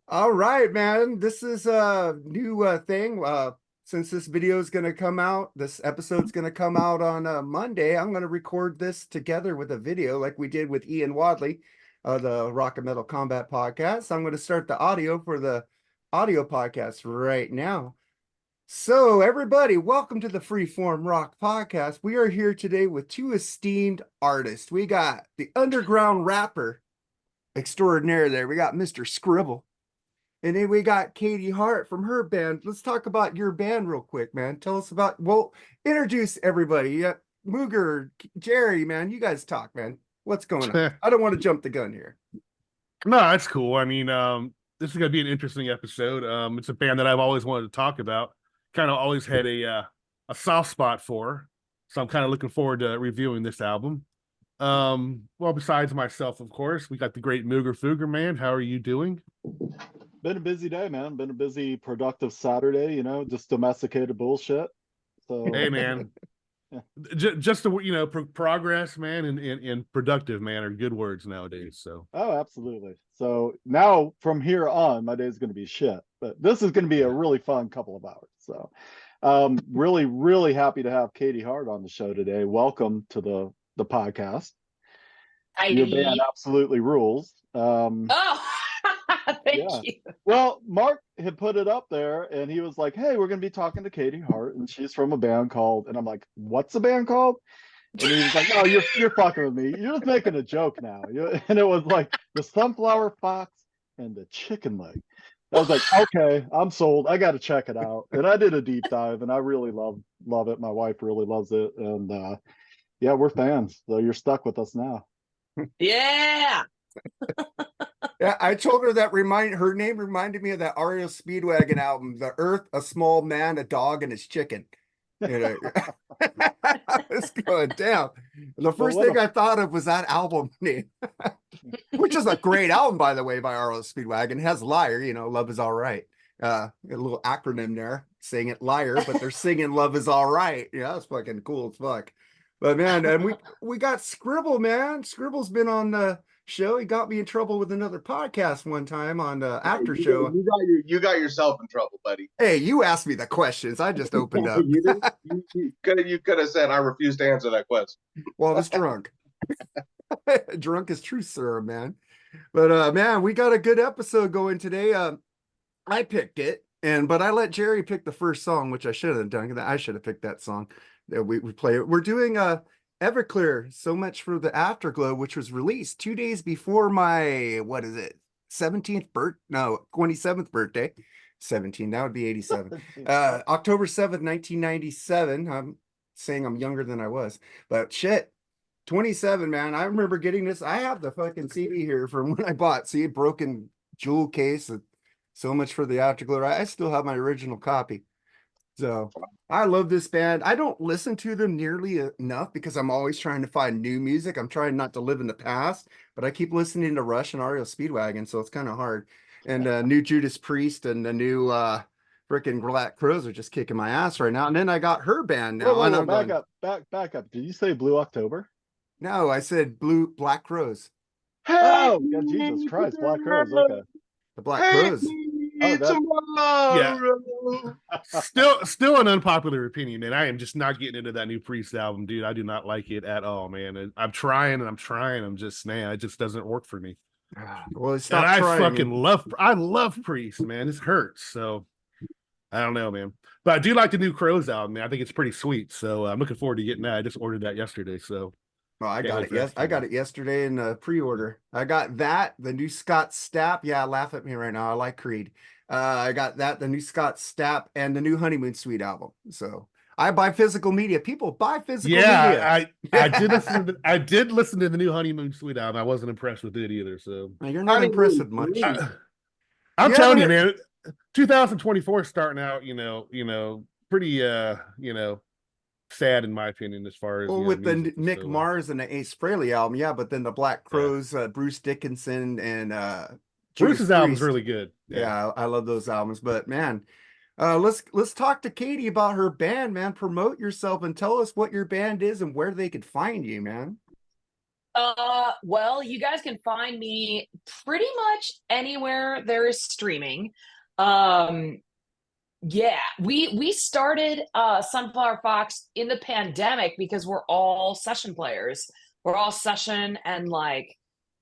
All right, man. This is a new thing. Since this video is going to come out, this episode's going to come out on Monday. I'm going to record this together with a video like we did with Ian Wadley, the Rock and Metal Combat podcast. I'm going to start the audio for the audio podcast right now. So, everybody, welcome to the Freeform Rock Podcast. We are here today with two esteemed artists. We got the underground rapper extraordinaire there. We got Mr. Skribbal. And then we got Kaity Heart from her band. Let's talk about your band real quick, man. Tell us about, introduce everybody. Yeah, Mooger, Jerry, man, you guys talk, man. What's going on? I don't want to jump the gun here. No, that's cool. I mean, this is going to be an interesting episode. It's a band that I've always wanted to talk about. Kind of always had a soft spot for. So I'm kind of looking forward to reviewing this album. Well, besides myself, of course, we got the great Mooger Fooger, man. How are you doing? Been a busy day, man. Been a busy, productive Saturday, just domesticated bullshit. So Hey, man. Just the progress, man, and productive, man, are good words nowadays. So absolutely. So now from here on, my day is going to be shit, but this is going to be a really fun couple of hours. So really, really happy to have Kaity Heart on the show today. Welcome to the podcast. Your band absolutely rules. Thank you. Well, Mark had put it up there and he was like, hey, we're going to be talking to Kaity Heart and she's from a band called, and I'm like, what's the band called? And he was like, no, you're fucking with me. You're just making a joke now. And it was like the Sunflower Fox and the Chicken Leg. I was like, okay, I'm sold. I got to check it out. And I did a deep dive and I really love it. My wife really loves it. And yeah, we're fans. So you're stuck with us now. Yeah. Yeah, I told her that her name reminded me of that REO Speedwagon album, The Earth, a Small Man, a Dog, and His Chicken. It's going down. The first thing I thought of was that album name, which is a great album, by the way, by REO Speedwagon. It has Liar, Love Is All Right. A little acronym there, saying it liar, but they're singing Love Is All Right. Yeah, that's fucking cool as fuck. But man, and we got Skribbal, man. Skribbal's been on the show. He got me in trouble with another podcast one time on the after show. You got yourself in trouble, buddy. Hey, you asked me the questions. I just opened up. You could have said I refuse to answer that question. Well, I was drunk. Drunk is true, sir, man. But man, we got a good episode going today. I picked it, but I let Jerry pick the first song, which I should have done. I should have picked that song that we play. We're doing Everclear, So Much for the Afterglow, which was released 2 days before my 27th birthday. 17, that would be 87. October 7th, 1997. I'm saying I'm younger than I was, but shit, 27, man. I remember getting this. I have the fucking CD here from when I bought. See, broken jewel case. So Much for the Afterglow. I still have my original copy. So I love this band. I don't listen to them nearly enough because I'm always trying to find new music. I'm trying not to live in the past, but I keep listening to Rush and REO Speedwagon, so it's kind of hard. And new Judas Priest and the new freaking Black Crowes are just kicking my ass right now. And then I got her band now. Back up. Did you say Blue October? No, I said Black Crowes. Oh, yeah, Jesus Christ, Black Crowes. Okay. The Black Crowes. Yeah. Still an unpopular opinion, man. I am just not getting into that new Priest album, dude. I do not like it at all, man. I'm trying. I'm just, man, it just doesn't work for me. Well, I love Priest, man. This hurts. So I don't know, man. But I do like the new Crows album, man. I think it's pretty sweet. So I'm looking forward to getting that. I just ordered that yesterday. So well, I got it. Yes, I got it yesterday in pre-order. I got that, the new Scott Stapp. Yeah, laugh at me right now. I like Creed. I got that, the new Scott Stapp, and the new Honeymoon Suite album. So I buy physical media. People buy physical media. I did listen to the new Honeymoon Suite album. I wasn't impressed with it either. So you're not impressed with much. I'm telling you, man. 2024 is starting out, pretty sad in my opinion as far as with music, the Nick Mars and the Ace Frehley album, yeah, but then the Black Crowes, Bruce Dickinson and Bruce's album's really good. Yeah, I love those albums. But man, let's talk to Kaity about her band, man. Promote yourself and tell us what your band is and where they could find you, man. Well, you guys can find me pretty much anywhere there is streaming. Yeah, we started Sunflower Fox in the pandemic because we're all session players. We're all session and like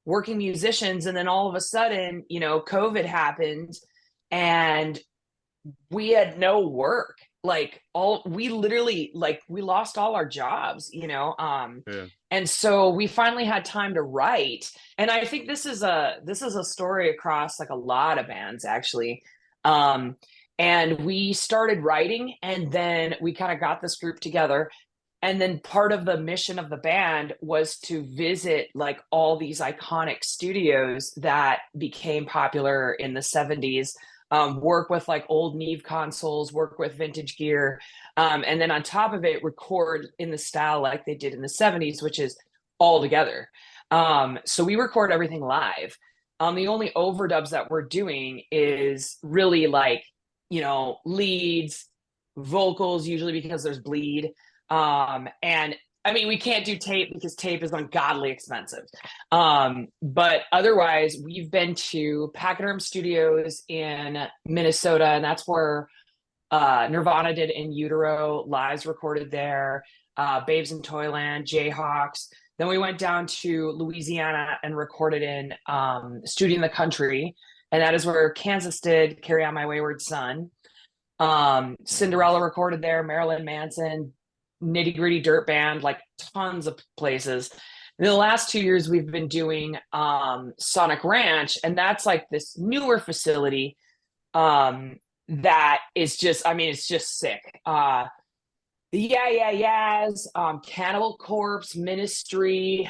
working musicians, and then all of a sudden, COVID happened and we had no work. Like we literally we lost all our jobs, Yeah. and so we finally had time to write. And I think this is a story across like a lot of bands actually. And we started writing, and then we kind of got this group together. And then part of the mission of the band was to visit like all these iconic studios that became popular in the 70s, work with like old Neve consoles, work with vintage gear. And then on top of it, record in the style like they did in the 70s, which is all together. So we record everything live. The only overdubs that we're doing is really like, leads, vocals, usually because there's bleed. And I mean, we can't do tape because tape is ungodly expensive. But otherwise, we've been to Pachyderm Studios in Minnesota, and that's where Nirvana did In Utero, Lives recorded there, Babes in Toyland, Jayhawks. Then we went down to Louisiana and recorded in Studio in the Country, and that is where Kansas did Carry On My Wayward Son. Cinderella recorded there, Marilyn Manson, Nitty Gritty Dirt Band, like tons of places. In the last 2 years, we've been doing Sonic Ranch, and that's like this newer facility that is just, I mean, it's just sick. The Yeah Yeahs, Cannibal Corpse, Ministry,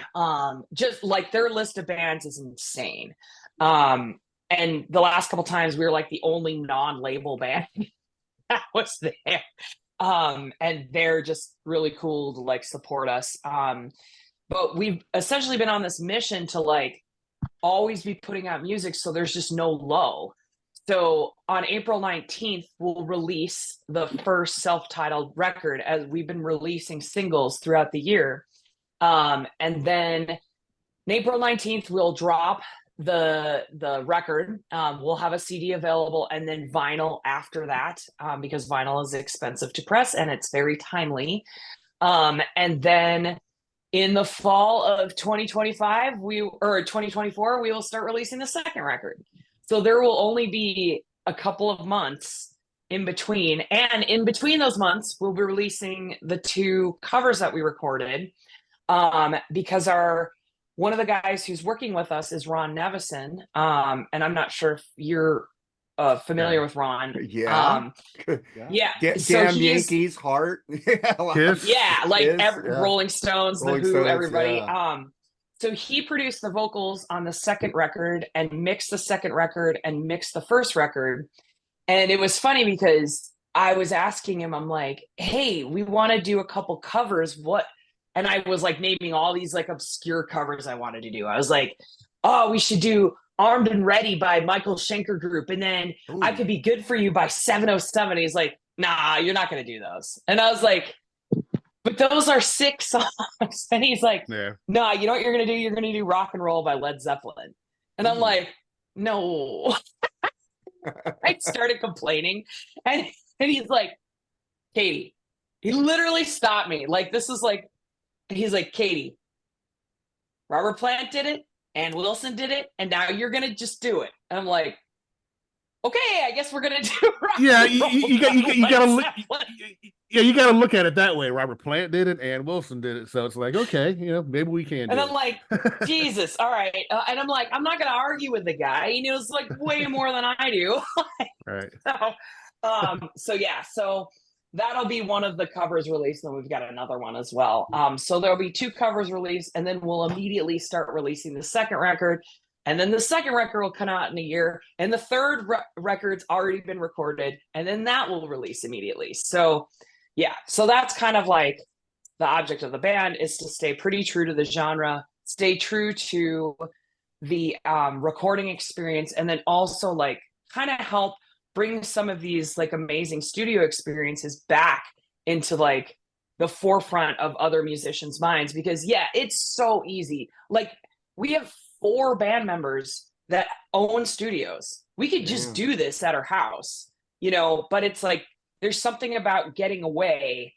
just like their list of bands is insane. And the last couple times we were like the only non-label band that was there. And they're just really cool to like support us. But we've essentially been on this mission to like always be putting out music, so there's just no lull. So on April 19th, we'll release the first self-titled record, as we've been releasing singles throughout the year. And then on April 19th, we'll drop the record. We'll have a CD available, and then vinyl after that, because vinyl is expensive to press and it's very timely. And then in the fall of 2025 or 2024, we will start releasing the second record. So there will only be a couple of months in between, and in between those months we'll be releasing the 2 covers that we recorded, because one of the guys who's working with us is Ron Nevison. And I'm not sure if you're familiar with Ron. Yeah. Yeah. So Damn Yankees, Heart. Kiss. Yeah, like Kiss, yeah. Rolling Stones, Rolling The Who, Stones, everybody. yeah. So he produced the vocals on the second record and mixed the second record and mixed the first record. And it was funny because I was asking him, I'm like, hey, we want to do a couple covers. What? And I was like naming all these like obscure covers I wanted to do. I was like, oh, we should do Armed and Ready by Michael Schenker Group. And then Ooh. I Could Be Good For You by 707. He's like, nah, you're not going to do those. And I was like, but those are 6 songs. And he's like, Yeah. nah, you know what you're going to do? You're going to do Rock and Roll by Led Zeppelin. And I'm like, no. I started complaining. And he's like, Kaity, he literally stopped me. Like, this is like, he's like, Kaity, Robert Plant did it, and Wilson did it, and now you're going to just do it. And I'm like, okay, I guess we're going to do Rock Yeah, and Roll you by gotta Led look. Zeppelin. Yeah, you gotta look at it that way. Robert Plant did it, and Wilson did it, so it's like, okay, maybe we can. And I'm like, Jesus, all right. And I'm like, I'm not going to argue with the guy. He knows like way more than I do. right. So yeah, so that'll be one of the covers released, and then we've got another one as well. So there'll be 2 covers released, and then we'll immediately start releasing the second record, and then the second record will come out in a year, and the third record's already been recorded, and then that will release immediately. So yeah, so that's kind of like the object of the band, is to stay pretty true to the genre, stay true to the recording experience, and then also like kind of help bring some of these like amazing studio experiences back into like the forefront of other musicians' minds, because yeah, it's so easy. Like, we have 4 band members that own studios. We could just do this at our house, but it's like there's something about getting away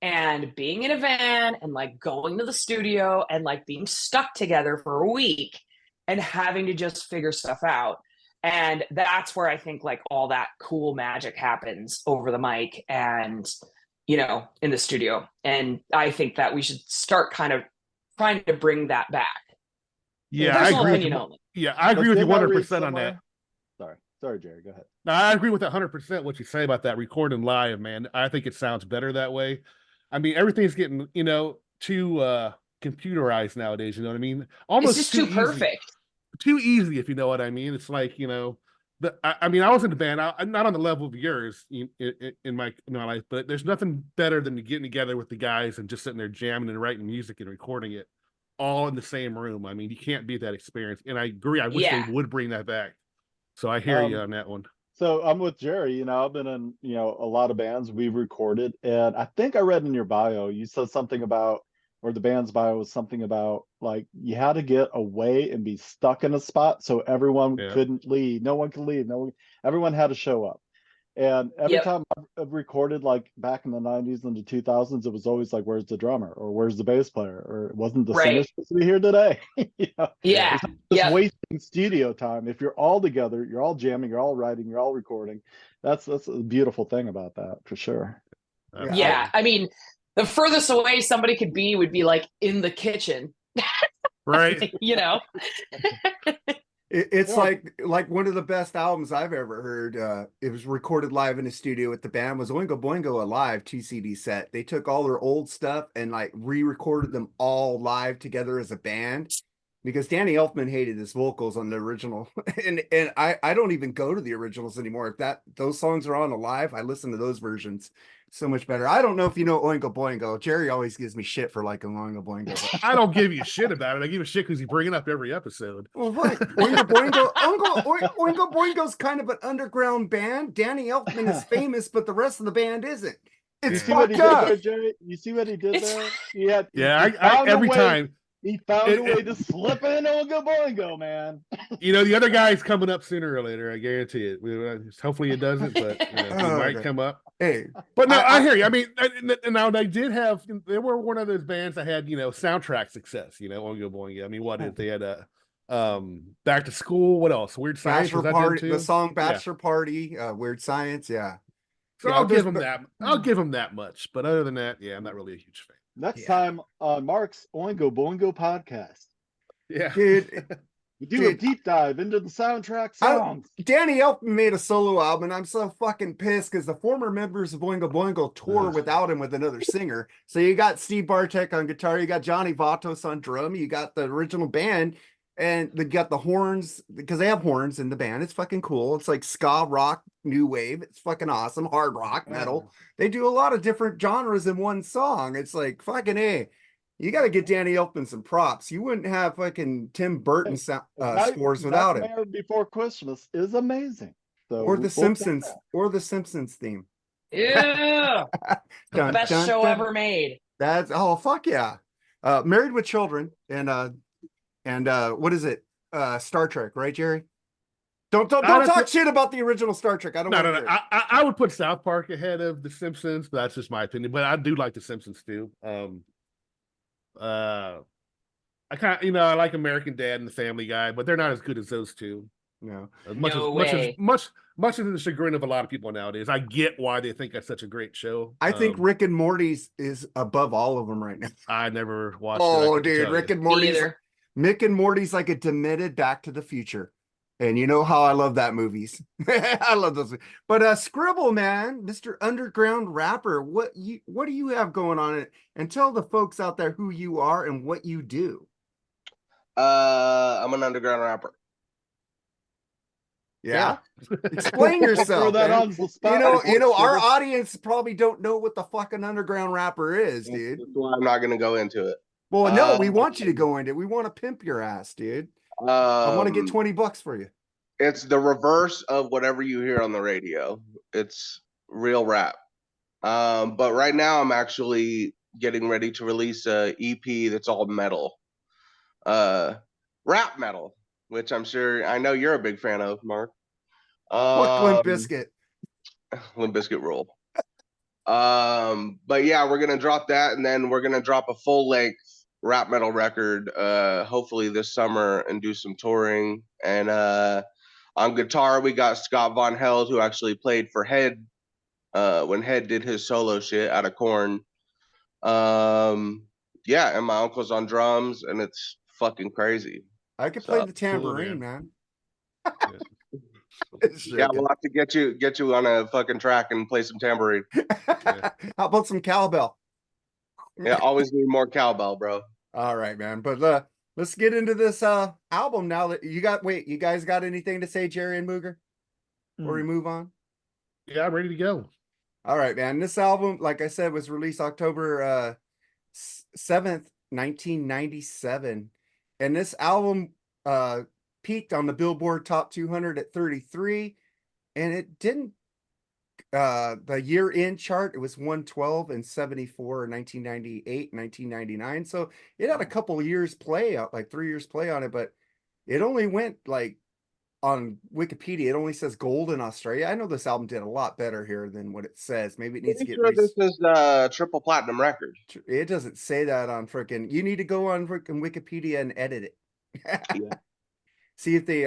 and being in a van and like going to the studio and like being stuck together for a week and having to just figure stuff out. And that's where I think like all that cool magic happens over the mic and, in the studio. And I think that we should start kind of trying to bring that back. Yeah, I Personal agree. opinion only. Yeah, I agree with you Didn't I read 100% on that. Sorry, Jerry, go ahead. No, I agree with 100% what you say about that recording live, man. I think it sounds better that way. I mean, everything's getting, too computerized nowadays, you know what I mean? Almost it's just too easy. perfect. Too easy, if you know what I mean. It's like, I mean, I was in the band. I'm not on the level of yours in my life, but there's nothing better than getting together with the guys and just sitting there jamming and writing music and recording it all in the same room. I mean, you can't beat that experience. And I agree. I wish they would bring that back. So I hear you on that one. So I'm with Jerry. I've been in, a lot of bands we've recorded, and I think I read in your bio, you said something about, or the band's bio was something about like you had to get away and be stuck in a spot so everyone couldn't leave. No one could leave. Everyone had to show up. And every time I've recorded, like back in the 90s and the 2000s, it was always like, where's the drummer or where's the bass player, or it wasn't the singer supposed to be here today. Just wasting studio time. If you're all together, you're all jamming, you're all writing, you're all recording. That's a beautiful thing about that, for sure. Yeah, I mean, the furthest away somebody could be would be like in the kitchen. Right. It's like one of the best albums I've ever heard. It was recorded live in a studio with the band. Was Oingo Boingo, a live 2 CD set. They took all their old stuff and like re-recorded them all live together as a band, because Danny Elfman hated his vocals on the original. and I don't even go to the originals anymore. If those songs are on live, I listen to those versions. So much better. I don't know if you know Oingo Boingo. Jerry always gives me shit for liking Oingo Boingo. I don't give you shit about it. I give you shit because you bring it up every episode. Well, what? Oingo Boingo, Oingo Boingo's kind of an underground band. Danny Elfman is famous, but the rest of the band isn't. It's fucked up. You see what he did there? Every time. He found a way to slip in Oingo Boingo, man. The other guy's coming up sooner or later. I guarantee it. Hopefully it doesn't, but he might come up. Hey, but no, I hear you. I mean, now they were one of those bands that had soundtrack success. Oingo Boingo. I mean, what if they had a Back to School? What else? Weird Science. Bachelor Party. The song Bachelor Party. Weird Science. Yeah. So I'll give them that. I'll give them that much. But other than that, I'm not really a huge fan. Next time on Mark's Oingo Boingo podcast. Yeah. Dude, we do a deep dive into the soundtrack songs. Danny Elfman made a solo album, and I'm so fucking pissed because the former members of Oingo Boingo tour without him with another singer. So you got Steve Bartek on guitar, you got Johnny Vatos on drum, you got the original band, and they got the horns, because they have horns in the band. It's fucking cool. It's like ska, rock, new wave. It's fucking awesome. Hard rock, metal. They do a lot of different genres in one song. It's like fucking A. You got to get Danny Elfman some props. You wouldn't have fucking Tim Burton scores without him. Nightmare Before Christmas is amazing. So or the Simpsons theme. Yeah. The best show ever made. That's fuck yeah. Married with Children and what is it? Star Trek, right, Jerry? Don't talk shit about the original Star Trek. I don't want to. I would put South Park ahead of the Simpsons, but that's just my opinion. But I do like the Simpsons too. I kind of, I like American Dad and the Family Guy, but they're not as good as those two. No, much of the chagrin of a lot of people nowadays. I get why they think that's such a great show. I think Rick and Morty's is above all of them right now. I never watched. Oh, dude, Rick and Morty's. Mick and Morty's like a demented Back to the Future. And you know how I love that movies. I love those. But Skribbal, man, Mr. Underground Rapper, what do you have going on? And tell the folks out there who you are and what you do. I'm an underground rapper. Yeah. Explain yourself. Our audience probably don't know what the fucking underground rapper is, dude. That's why I'm not gonna go into it. Well, no, we want you to go into it. We want to pimp your ass, dude. I want to get $20 for you. It's the reverse of whatever you hear on the radio. It's real rap. But right now I'm actually getting ready to release a EP that's all metal, rap metal, which I know you're a big fan of, Mark. Fuck Limp Bizkit. Limp Bizkit rule. But yeah, we're gonna drop that, and then we're gonna drop a full length rap metal record, hopefully this summer, and do some touring. And on guitar, we got Scott Von Held, who actually played for Head when Head did his solo shit out of Korn. Yeah, and my uncle's on drums, and it's fucking crazy. I could So, play the tambourine, cool, man. Yeah, we'll have to get you on a fucking track and play some tambourine. How about some cowbell? Yeah, always need more cowbell, bro. All right, man. But let's get into this album now. That you guys got anything to say, Jerry and Mooger? Or we move on? Yeah, I'm ready to go. All right, man. This album, like I said, was released October 7th, 1997. And this album peaked on the Billboard Top 200 at 33. And it didn't, the year-end chart, it was 112 and 74 in 1998, 1999. So it had a couple of years play out, like 3 years play on it, but it only went like, on Wikipedia, it only says gold in Australia. I know this album did a lot better here than what it says. Maybe it needs to get. Sure, this is a triple platinum record. It doesn't say that on freaking. You need to go on freaking Wikipedia and edit it. Yeah. See if they.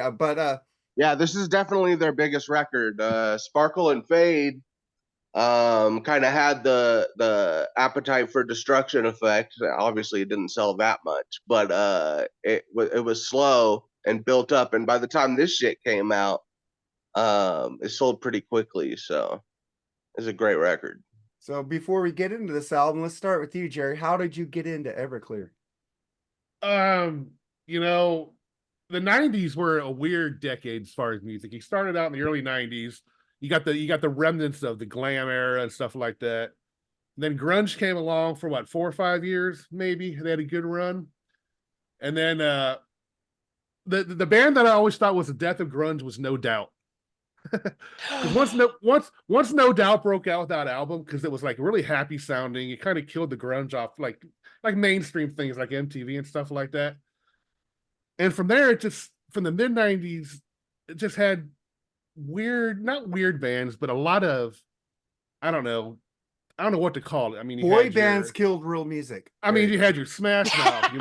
Yeah, this is definitely their biggest record. Sparkle and Fade kind of had the Appetite for Destruction effect. Obviously, it didn't sell that much, but it was slow and built up, and by the time this shit came out, it sold pretty quickly. So it's a great record. So before we get into this album, let's start with you, Jerry. How did you get into Everclear? You know, the 90s were a weird decade as far as music. You started out in the early 90s. You got the remnants of the glam era and stuff like that. Then grunge came along for what, 4 or 5 years, maybe. They had a good run. And then the band that I always thought was the death of grunge was No Doubt. once No Doubt broke out with that album, because it was like really happy sounding, it kind of killed the grunge off, like mainstream things like MTV and stuff like that. And from there, it just, from the mid 90s, it just had not weird bands, but a lot of, I don't know what to call it. I mean, boy bands killed real music. I mean, you had your Smash Mouth.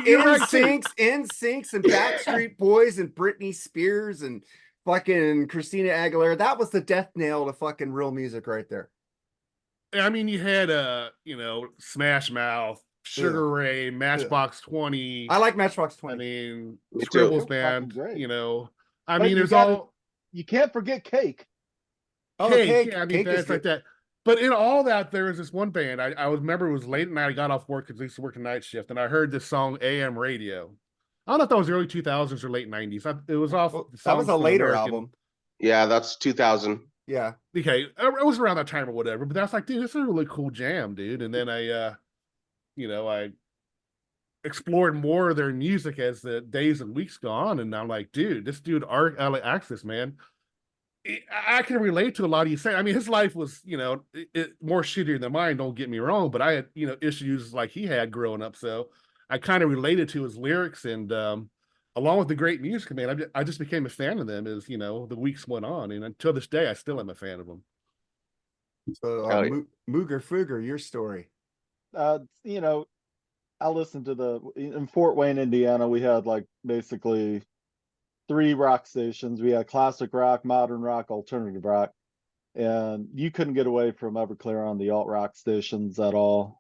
NSYNCs and Backstreet Boys and Britney Spears and fucking Christina Aguilera. That was the death nail to fucking real music right there. I mean, you had Smash Mouth, Sugar Ray, Matchbox 20. I like Matchbox 20. I mean, Me Skribble's too. band. I But mean, there's all. You can't forget Cake. Cake. Cake. I mean, Cake bands like that. But in all that, there was this one band. I remember it was late at night. I got off work because I used to work a night shift, and I heard this song AM Radio. I don't know if that was early 2000s or late 90s. It was off. That was a later album. Yeah, that's 2000. Yeah. Okay, it was around that time or whatever. But that's like, dude, this is a really cool jam, dude. And then I explored more of their music as the days and weeks go on, and I'm like, dude, this dude Axis, man. I can relate to a lot of you saying. I mean, his life was, more shittier than mine. Don't get me wrong, but I had, issues like he had growing up. So I kind of related to his lyrics, and along with the great music, man, I just became a fan of them as the weeks went on, and until this day, I still am a fan of them. So, Mooger Fooger, your story. I listened to in Fort Wayne, Indiana, we had like basically 3 rock stations. We had classic rock, modern rock, alternative rock, and you couldn't get away from Everclear on the alt rock stations at all.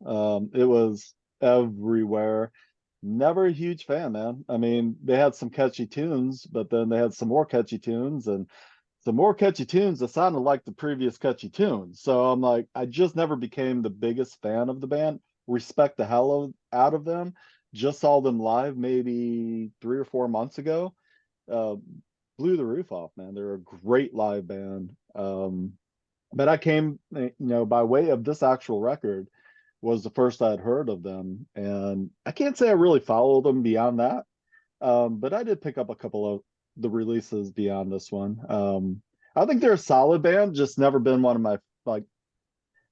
It was everywhere. Never a huge fan, man. I mean, they had some catchy tunes, but then they had some more catchy tunes and some more catchy tunes that sounded like the previous catchy tunes. So I'm like, I just never became the biggest fan of the band. Respect the hell out of them. Just saw them live maybe 3 or 4 months ago. Blew the roof off, man. They're a great live band. But I came, by way of this actual record was the first I'd heard of them, and I can't say I really followed them beyond that. But I did pick up a couple of the releases beyond this one. I think they're a solid band, just never been one of my, like,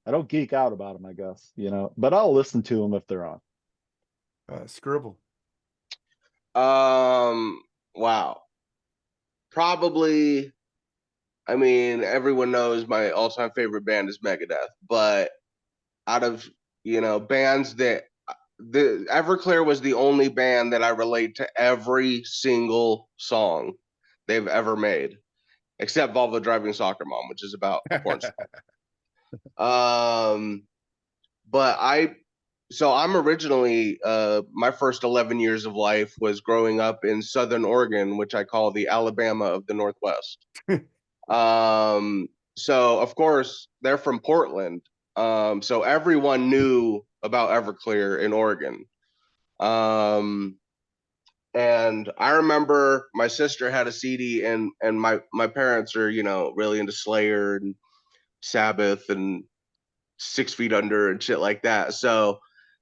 I don't geek out about them, I guess, you know, but I'll listen to them if they're on. Skribble. Wow. Probably, I mean, everyone knows my all-time favorite band is Megadeth, but out of, bands that the Everclear was the only band that I relate to every single song they've ever made, except Volvo Driving Soccer Mom, which is about a porn star. But I'm originally, my first 11 years of life was growing up in Southern Oregon, which I call the Alabama of the Northwest. So of course they're from Portland. So everyone knew about Everclear in Oregon. And I remember my sister had a CD, and my parents are, really into Slayer and Sabbath and 6 Feet Under and shit like that. So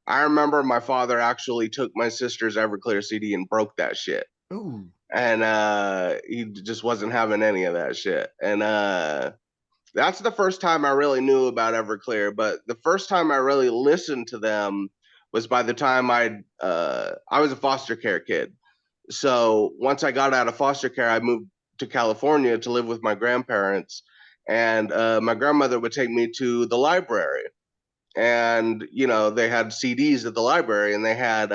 I remember my father actually took my sister's Everclear CD and broke that shit. Ooh. And he just wasn't having any of that shit. And that's the first time I really knew about Everclear. But the first time I really listened to them was by the time I was a foster care kid. So once I got out of foster care, I moved to California to live with my grandparents. And my grandmother would take me to the library. And, they had CDs at the library, and they had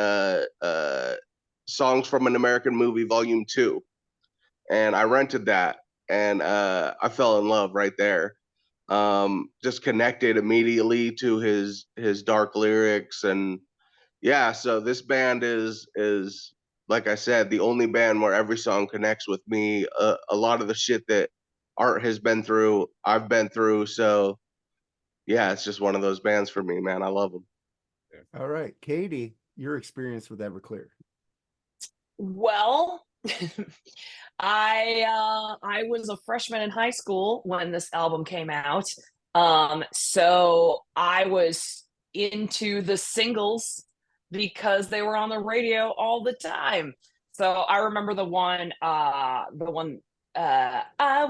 Songs from an American Movie, Volume 2. And I rented that, and I fell in love right there. Just connected immediately to his dark lyrics. And yeah, so this band is like I said, the only band where every song connects with me. A lot of the shit that Art has been through, I've been through. So yeah, it's just one of those bands for me, man. I love them. All right, Kaity, your experience with Everclear. Well, I was a freshman in high school when this album came out. So I was into the singles because they were on the radio all the time. So I remember the one I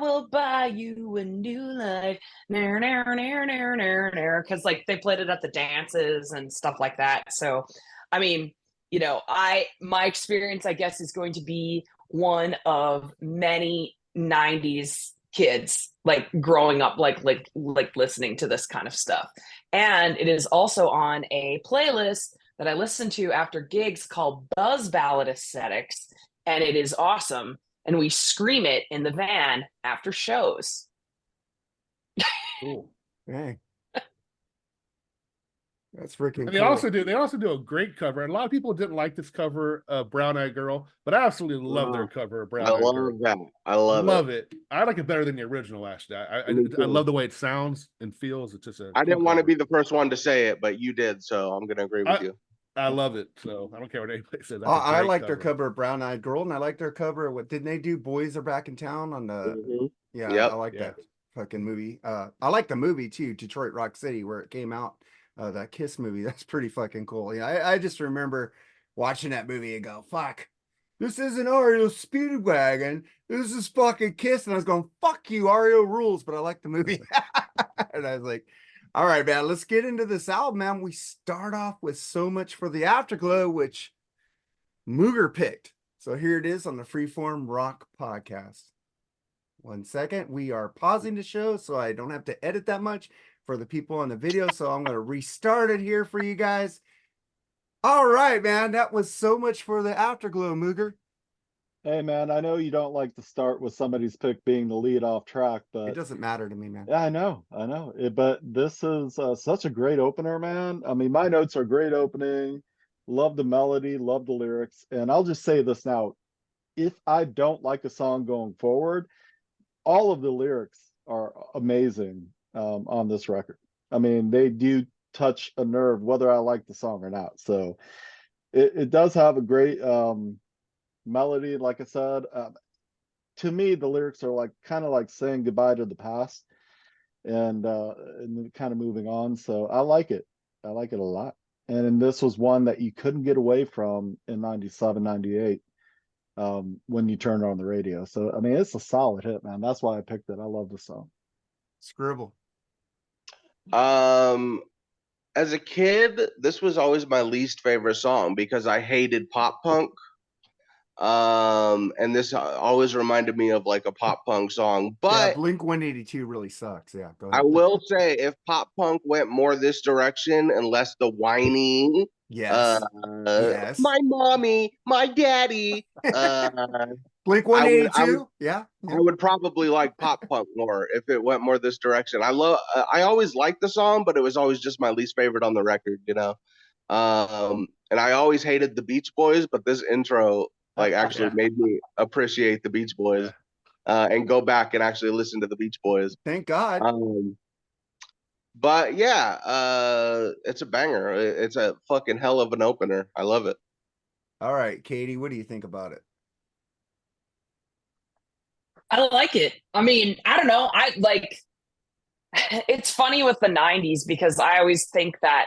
will buy you a new life, because like they played it at the dances and stuff like that. So I mean, my experience, I guess, is going to be one of many 90s kids like growing up like listening to this kind of stuff. And it is also on a playlist that I listen to after gigs called Buzz Ballad Aesthetics, and it is awesome. And we scream it in the van after shows. Cool. Hey. That's freaking And they cool. also do a great cover. And a lot of people didn't like this cover of Brown Eyed Girl, but I absolutely love their cover of Brown I Eyed Girl. love that. I love it. I like it better than the original, actually. I Me too. love the way it sounds and feels. It's just a I cool didn't want to cover. be the first one to say it, but you did, so I'm gonna agree with you. I love it. So I don't care what anybody says. That's I a great like their cover. cover of Brown Eyed Girl, and I like their cover of what didn't they do? Boys Are Back in Town on the Mhm. yeah, Yep. I like Yeah. that fucking movie. I like the movie too, Detroit Rock City, where it came out. That Kiss movie. That's pretty fucking cool. Yeah, I just remember watching that movie and go, fuck, this isn't Ario Speedwagon. This is fucking Kiss. And I was going, fuck you, Ario rules, but I like the movie. And I was like, all right, man, let's get into this album, man. We start off with So Much for the Afterglow, which Mooger picked. So here it is on the Freeform Rock Podcast. 1 second. We are pausing the show so I don't have to edit that much for the people on the video. So I'm going to restart it here for you guys. All right, man. That was So Much for the Afterglow, Mooger. Hey, man, I know you don't like to start with somebody's pick being the lead off track, It but doesn't matter to me, man. yeah, I know. But this is such a great opener, man. I mean, my notes are great opening. Love the melody, love the lyrics. And I'll just say this now. If I don't like a song going forward, all of the lyrics are amazing on this record. I mean, they do touch a nerve, whether I like the song or not. So it does have a great melody, like I said. To me, the lyrics are like kind of like saying goodbye to the past and kind of moving on. So I like it. I like it a lot. And this was one that you couldn't get away from in 97, 98. when you turn it on the radio. So I mean, it's a solid hit, man. That's why I picked it. I love the song. Skribbal. As a kid, this was always my least favorite song because I hated pop punk. And this always reminded me of like a pop punk song. Yeah, But Blink 182 really sucks. Yeah, go I ahead. will say, if pop punk went more this direction and less the whiny, Yes. Yes. my mommy, my daddy, Blink I would 182. Yeah. I would probably like pop punk more if it went more this direction. I always liked the song, but it was always just my least favorite on the record, you know. And I always hated the Beach Boys, but this intro like actually Yeah. made me appreciate the Beach Boys, and go back and actually listen to the Beach Boys. Thank God. But yeah, it's a banger. It's a fucking hell of an opener. I love it. All right, Katie, what do you think about it? I like it. I mean, I don't know. I like it's funny with the 90s because I always think that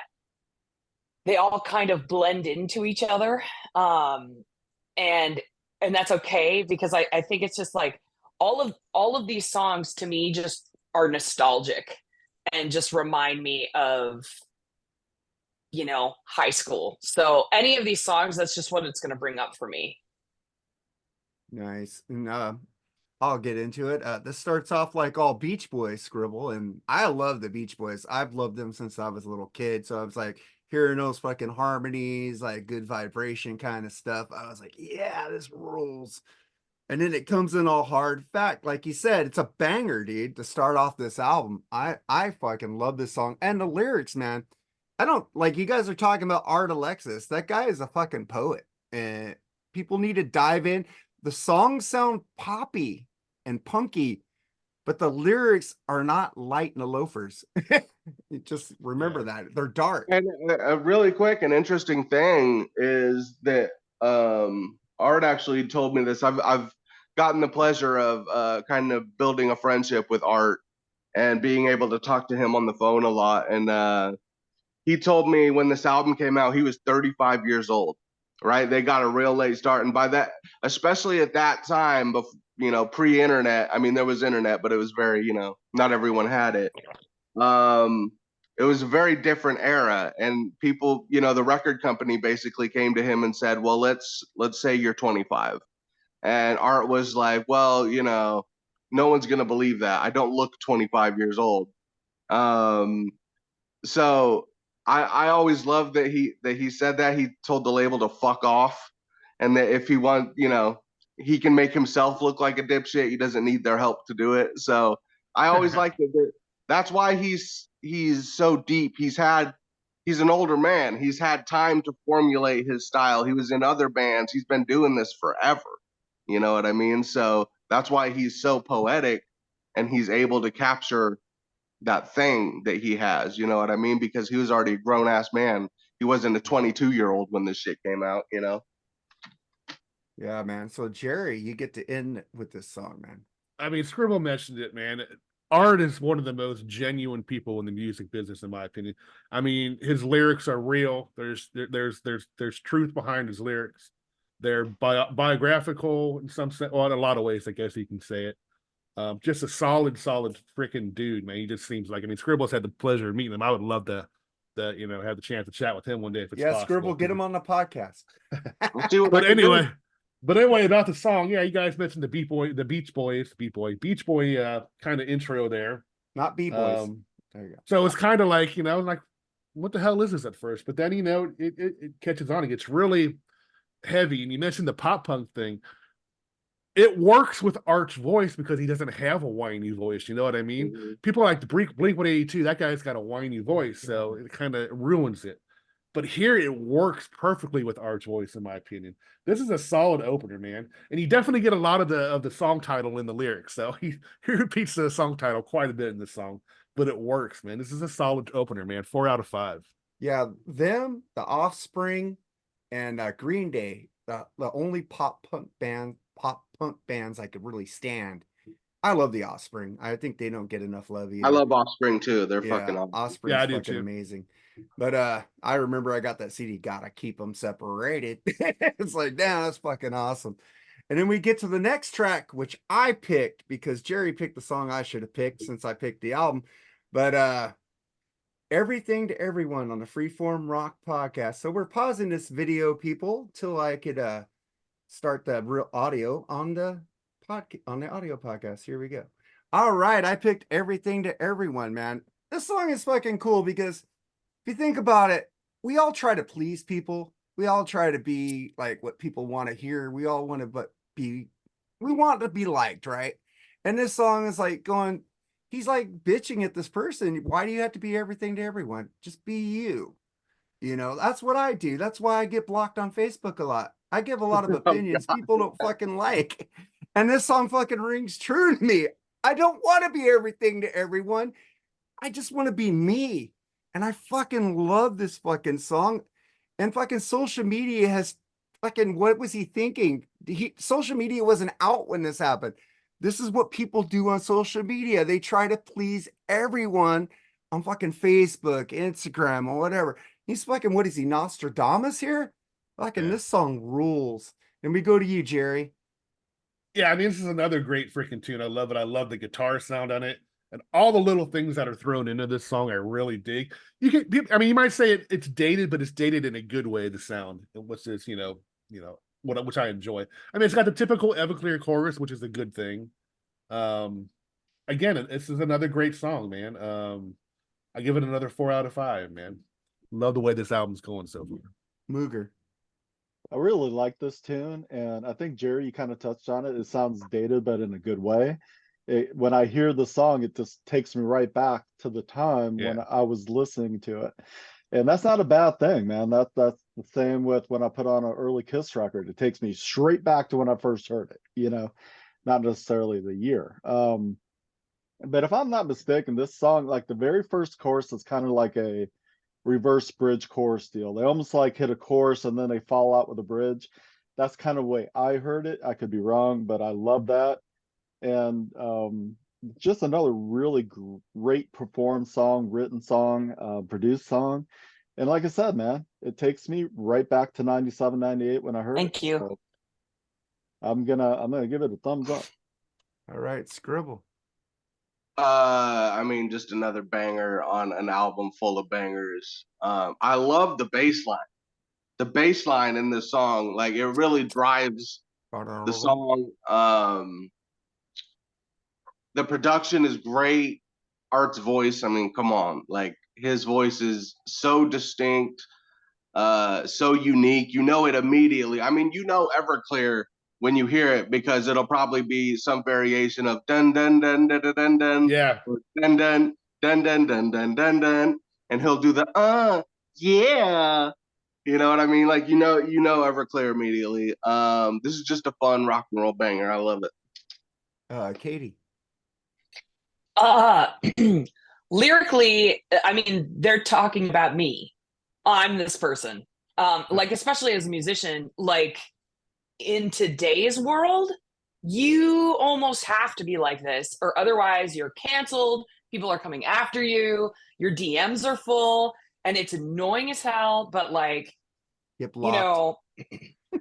they all kind of blend into each other. And that's okay because I think it's just like all of these songs to me just are nostalgic and just remind me of, you know, high school. So any of these songs, that's just what it's going to bring up for me. Nice. And I'll get into it. This starts off like all Beach Boys Skribbal, and I love the Beach Boys. I've loved them since I was a little kid. So I was like hearing those fucking harmonies, like good vibration kind of stuff. I was like, yeah, this rules. And then it comes in all hard. Fact, like you said, it's a banger, dude, to start off this album. I fucking love this song. And the lyrics, man. I don't like, you guys are talking about Art Alexis. That guy is a fucking poet. And people need to dive in. The songs sound poppy and punky, but the lyrics are not light in the loafers. Just remember that. They're dark. And really quick, an interesting thing is that Art actually told me this. I've gotten the pleasure of kind of building a friendship with Art and being able to talk to him on the phone a lot. And he told me when this album came out, he was 35 years old, right? They got a real late start. And by that, especially at that time, you know, pre-internet, I mean, there was internet, but it was very, you know, not everyone had it. It was a very different era, and people, you know, the record company basically came to him and said, well, let's say you're 25. And Art was like, well, you know, no one's going to believe that. I don't look 25 years old. So I always loved that he said that. He told the label to fuck off, and that if he wants, you know, he can make himself look like a dipshit. He doesn't need their help to do it. So I always liked it. That's why he's so deep. He's an older man. He's had time to formulate his style. He was in other bands. He's been doing this forever. You know what I mean? So that's why he's so poetic, and he's able to capture that thing that he has. You know what I mean? Because he was already a grown ass man. He wasn't a 22-year-old when this shit came out, you know? Yeah, man. So Jerry, you get to end with this song, man. I mean, Skribbal mentioned it, man. Art is one of the most genuine people in the music business, in my opinion. I mean, his lyrics are real. There's truth behind his lyrics. They're biographical in some sense, well, in a lot of ways, I guess you can say it. Just a solid freaking dude, man. He just seems like, I mean, Scribbles had the pleasure of meeting him. I would love to you know, have the chance to chat with him one day if it's possible. Skribbal, get him on the podcast. But anyway, about the song, yeah, you guys mentioned the Beach Boy kind of intro there. Not B-Boys. There you go. So it's kind of like, you know, like, what the hell is this at first? But then, you know, it catches on. It gets really heavy. And you mentioned the pop punk thing. It works with Art's voice because he doesn't have a whiny voice. You know what I mean? Mm-hmm. People like the Blink 182. That guy's got a whiny voice, so it kind of ruins it. But here it works perfectly with Art's voice, in my opinion. This is a solid opener, man. And you definitely get a lot of the song title in the lyrics. So he repeats the song title quite a bit in this song, but it works, man. This is a solid opener, man. 4 out of 5. Yeah, them, The Offspring, and Green Day, the only pop punk bands I could really stand. I love The Offspring. I think they don't get enough love either. I love Offspring too. They're fucking awesome. Offspring's fucking amazing. But I remember I got that CD, Gotta Keep Them Separated. It's like, damn, that's fucking awesome. And then we get to the next track, which I picked because Jerry picked the song I should have picked since I picked the album. But Everything to Everyone on the Freeform Rock podcast. So we're pausing this video, people, till I could start the real audio on the audio podcast. Here we go. All right, I picked Everything to Everyone, man. This song is fucking cool because if you think about it, we all try to please people. We all try to be like what people want to hear. We all want to we want to be liked, right? And this song is like going, he's like bitching at this person. Why do you have to be everything to everyone? Just be you. You know, that's what I do. That's why I get blocked on Facebook a lot. I give a lot of opinions people don't fucking like. And this song fucking rings true to me. I don't want to be everything to everyone. I just want to be me. And I fucking love this fucking song. And fucking social media has fucking, what was he thinking? Social media wasn't out when this happened. This is what people do on social media. They try to please everyone on fucking Facebook, Instagram, or whatever. He's fucking, what is he, Nostradamus here? Fucking This song rules. And we go to you, Jerry. Yeah, I mean, this is another great freaking tune. I love it. I love the guitar sound on it. And all the little things that are thrown into this song, I really dig. I mean, you might say it's dated, but it's dated in a good way. The sound, which is, which I enjoy. I mean, it's got the typical Everclear chorus, which is a good thing. Again, this is another great song, man. I give it another 4 out of 5, man. Love the way this album's going so far. Mooger. I really like this tune, and I think Jerry, you kind of touched on it. It sounds dated, but in a good way. When I hear the song, it just takes me right back to the time when I was listening to it, and that's not a bad thing, man. That's the same with when I put on an early Kiss record. It takes me straight back to when I first heard it. Not necessarily the year. But if I'm not mistaken, this song, like the very first chorus, is kind of like a reverse bridge chorus deal. They almost like hit a chorus and then they fall out with a bridge. That's kind of the way I heard it. I could be wrong, but I love that. And just another really great performed song, written song, produced song. And like I said, man, it takes me right back to 97, 98 when I heard it. Thank you. So I'm gonna give it a thumbs up. All right, Skribbal. I mean, just another banger on an album full of bangers. I love the bass line. The bass line in this song, like, it really drives the song. The production is great. Art's voice, I mean, come on. Like, his voice is so distinct, so unique. You know it immediately. I mean, Everclear when you hear it, because it'll probably be some variation of dun dun dun dun dun dun dun, Yeah, or dun dun dun dun dun dun dun dun, and he'll do the yeah, you know what I mean? Like, Everclear immediately. This is just a fun rock and roll banger. I love it. Kaity. Lyrically, I mean, they're talking about me. I'm this person. Like, especially as a musician, like, in today's world, you almost have to be like this, or otherwise you're canceled. People are coming after you. Your DMs are full, and it's annoying as hell. But like, Get blocked.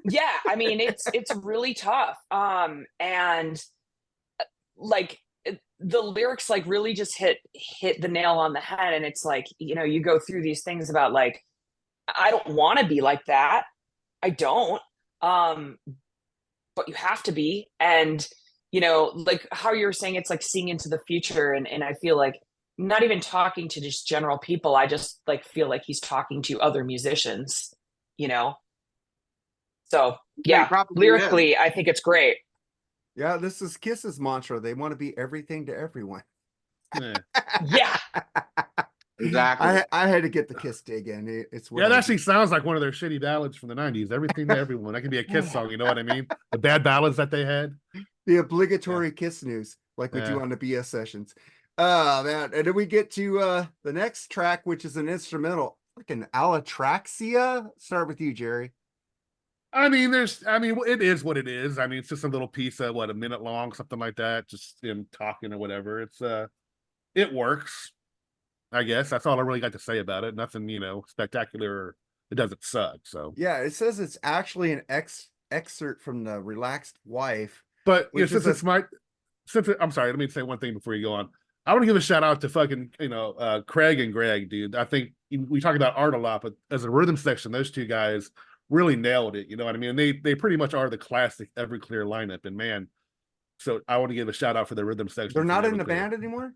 Yeah, I mean, it's really tough. And like, the lyrics like really just hit the nail on the head. And it's like, you go through these things about like, I don't want to be like that. I don't. But you have to be. And like how you were saying, it's like seeing into the future, and I feel like not even talking to just general people. I just like feel like he's talking to other musicians, so yeah, lyrically I think it's great. Yeah, this is Kiss's mantra. They want to be everything to everyone. Yeah. Exactly. I had to get the Kiss dig in. It's it actually sounds like one of their shitty ballads from the 90s. Everything to everyone. That could be a Kiss song, you know what I mean? The bad ballads that they had. The obligatory Kiss news, like we do on the BS sessions. Man. And then we get to the next track, which is an instrumental, like an Alatraxia. Start with you, Jerry. I mean, it is what it is. I mean, it's just a little piece of a minute long, something like that, just him talking or whatever. It works. I guess that's all I really got to say about it. Nothing, spectacular. It doesn't suck. So yeah, it says it's actually an excerpt from the Relaxed Wife. But yeah, Which is I'm sorry, let me say one thing before you go on. I want to give a shout out to fucking, Craig and Greg, dude. I think we talk about art a lot, but as a rhythm section, those two guys really nailed it. You know what I mean? And they pretty much are the classic Everclear lineup. And man, so I want to give a shout out for the rhythm section. They're not in the Everclear. band anymore?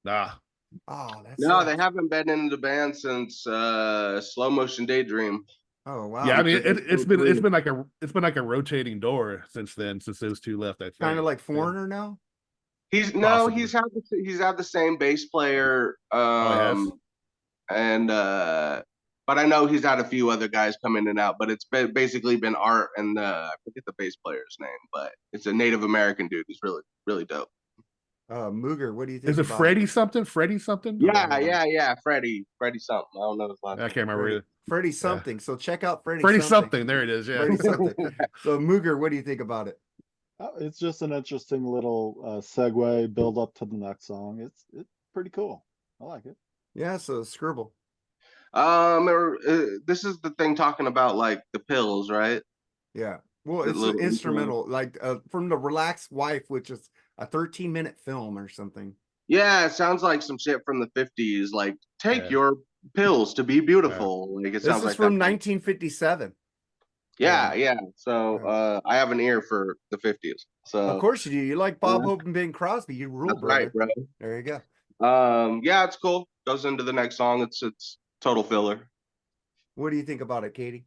Nah. Oh, that's No, they haven't been in the band since Slow Motion Daydream. Oh wow. Yeah, I mean it's been like a rotating door since then, since those two left. I think Kind of like Foreigner now. He's Possibly. he's had the same bass player. Yes. And but I know he's had a few other guys come in and out, but it's basically been Art and I forget the bass player's name, but it's a Native American dude. He's really, really dope. Mooger, what do you think? Is it about Freddie something? Freddie something? Yeah. Freddie something. I don't know his last I name. can't remember either. Freddie something. So check out Freddie Freddie something. something. There it is. Yeah. Freddie something. So Mooger, what do you think about it? It's just an interesting little segue, build up to the next song. It's pretty cool. I like it. Yeah, so Skribbal. This is the thing talking about like the pills, right? Yeah. Well, The it's an little instrumental, like from the Relaxed Wife, which is a 13-minute film or something. Yeah, it sounds like some shit from the 50s. Like, take Yeah. your pills to be beautiful. Like, it This sounds is like from that. 1957. Yeah. So I have an ear for the 50s. So Of course you do. You like Bob Hope and Bing Crosby. You rule, that's brother. right, bro. There you go. Yeah, it's cool. Goes into the next song. It's total filler. What do you think about it, Katie?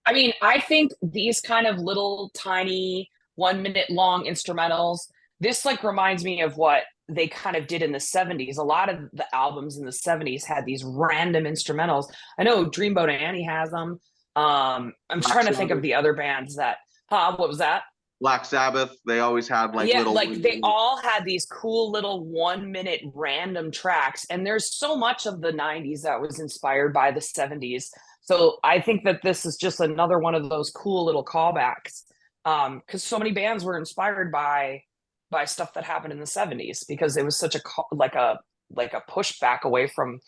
I mean, I think these kind of little tiny 1 minute long instrumentals, this like reminds me of what they kind of did in the 70s. A lot of the albums in the 70s had these random instrumentals. I know Dreamboat Annie has them. I'm trying to think of the other bands that, what was that? Black Sabbath, they always had like Yeah, little. like they all had these cool little 1 minute random tracks. And there's so much of the 90s that was inspired by the 70s. So I think that this is just another one of those cool little callbacks. Because so many bands were inspired by stuff that happened in the 70s because it was such a pushback away from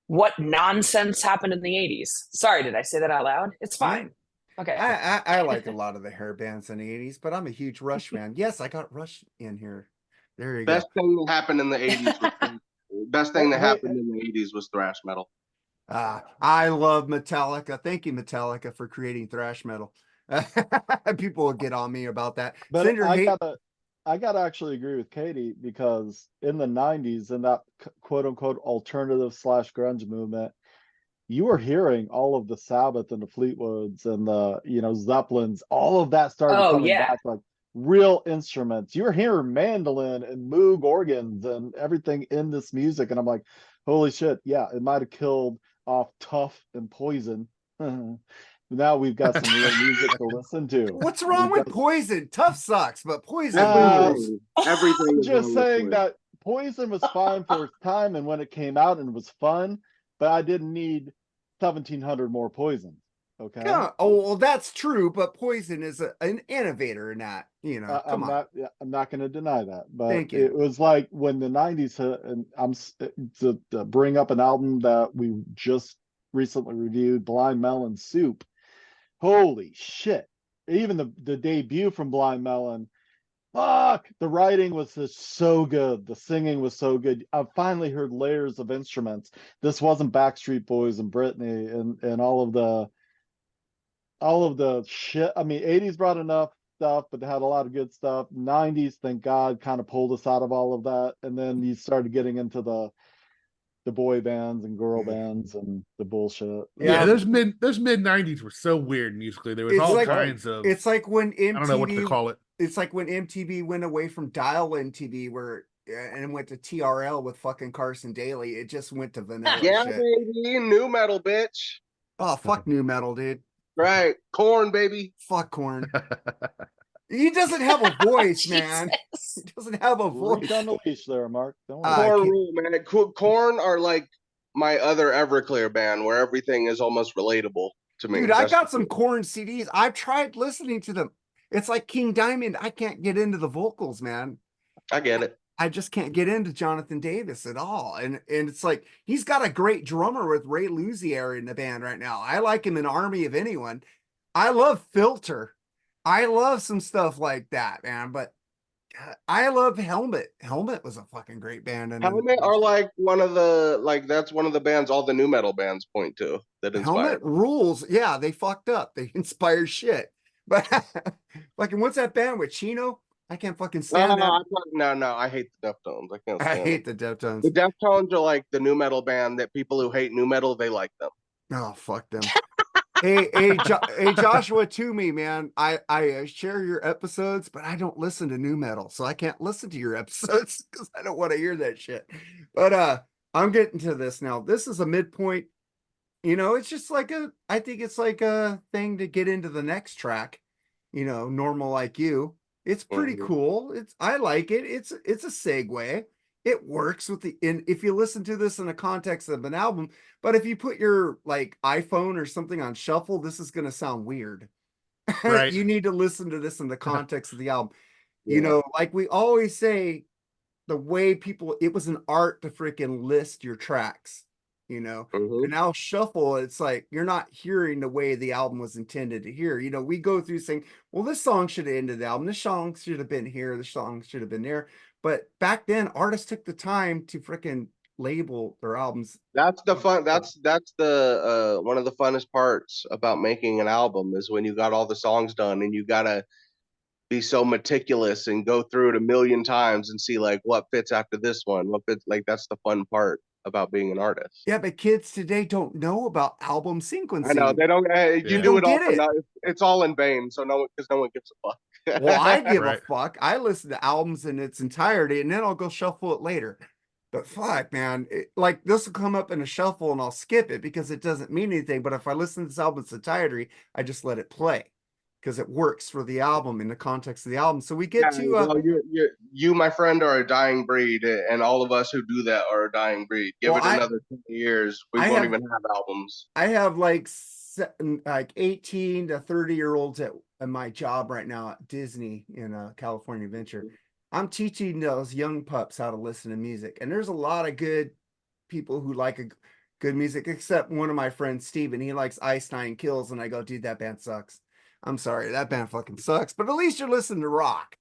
what nonsense happened in the 80s. Sorry, did I say that out loud? It's fine. Okay. I like a lot of the hair bands in the 80s, but I'm a huge Rush fan. Yes, I got Rush in here. There you Best go. thing that happened in the 80s. Best thing that happened in the 80s was thrash metal. I love Metallica. Thank you, Metallica, for creating thrash metal. People will get on me about that. But I gotta actually agree with Katie, because in the 90s, in that quote unquote alternative / grunge movement, you were hearing all of the Sabbath and the Fleetwoods and the Zeppelins, all of that started coming back, like real instruments. You're hearing mandolin and Moog organs and everything in this music, and I'm like, holy shit, yeah, it might have killed off Tough and Poison. Now we've got some real music to listen to. What's wrong with Poison? Tough sucks, but Poison Everything. I'm just saying that Poison was fine for its time and when it came out and it was fun, but I didn't need 1,700 more Poison. Okay. Yeah. Oh, well, that's true, but Poison is an innovator in that. Come on. I'm not going to deny that, but Thank you. it was like when the 90s hit, and I'm to bring up an album that we just recently reviewed, Blind Melon Soup. Holy shit. Even the debut from Blind Melon, fuck, the writing was just so good. The singing was so good. I finally heard layers of instruments. This wasn't Backstreet Boys and Britney and all of the shit. I mean, 80s brought enough stuff, but they had a lot of good stuff. 90s, thank God, kind of pulled us out of all of that. And then you started getting into the boy bands and girl bands and the bullshit. Yeah, those mid 90s were so weird musically. There was all kinds of. It's like when MTV. I don't know what to call it. It's like when MTV went away from dial-in TV and went to TRL with fucking Carson Daly. It just went to vanilla. Yeah, shit. baby, new metal, bitch. Oh, fuck new metal, dude. Right, Corn, baby. Fuck Corn. He doesn't have a voice, man. He doesn't have a voice. On the leash there, Mark. Don't Corn rule, man. Corn are like my other Everclear band, where everything is almost relatable to me. Dude, I got some Corn CDs. I've tried listening to them. It's like King Diamond. I can't get into the vocals, man. I get it. I just can't get into Jonathan Davis at all. And it's like he's got a great drummer with Ray Luzier in the band right now. I like him in Army of Anyone. I love Filter. I love some stuff like that, man. But I love Helmet. Helmet was a fucking great band. And then Helmet are like one of the that's one of the bands all the new metal bands point to that Helmet inspired. rules. Yeah, they fucked up. They inspired shit. But fucking what's that band with Chino? I can't fucking stand that. No, I hate the Deftones. I can't I stand them. hate the Deftones. The Deftones are like the new metal band that people who hate new metal, they like them. Oh, fuck them. Hey, Joshua, to me, man. I share your episodes, but I don't listen to new metal, so I can't listen to your episodes because I don't want to hear that shit. But I'm getting to this now. This is a midpoint. It's just like I think it's like a thing to get into the next track. Normal like you. It's pretty Mhm. cool. I like it. It's a segue. It works with if you listen to this in the context of an album, but if you put your like iPhone or something on shuffle, this is gonna sound weird. Right. You need to listen to this in the context of the album. Yeah. Like we always say, the way it was an art to freaking list your tracks, Mhm. and now shuffle, it's like you're not hearing the way the album was intended to hear. We go through saying, well, this song should have ended the album, this song should have been here, this song should have been there. But back then, artists took the time to freaking label their albums. That's the fun. That's the one of the funnest parts about making an album is when you got all the songs done and you gotta be so meticulous and go through it a million times and see like what fits after this one, what fits. Like that's the fun part about being an artist. Yeah, but kids today don't know about album I know sequencing. they don't. You Yeah. do Don't it all get for it. nothing. It's all in vain. So no one gives a Well, I fuck. give a Right. fuck. I listen to albums in its entirety and then I'll go shuffle it later. But fuck, man, like this will come up in a shuffle and I'll skip it because it doesn't mean anything. But if I listen to this album in its entirety, I just let it play because it works for the album in the context of the album. So we Yeah, get to well, you, my friend, are a dying breed, and all of us who do that are a dying breed. Give well, it another 20 years, we I won't have even have albums. I have like 18 to 30-year-olds at my job right now at Disney in California Adventure. I'm teaching those young pups how to listen to music. And there's a lot of good people who like good music, except one of my friends, Steven. He likes Ice Nine Kills. And I go, dude, that band sucks. I'm sorry, that band fucking sucks. But at least you're listening to rock.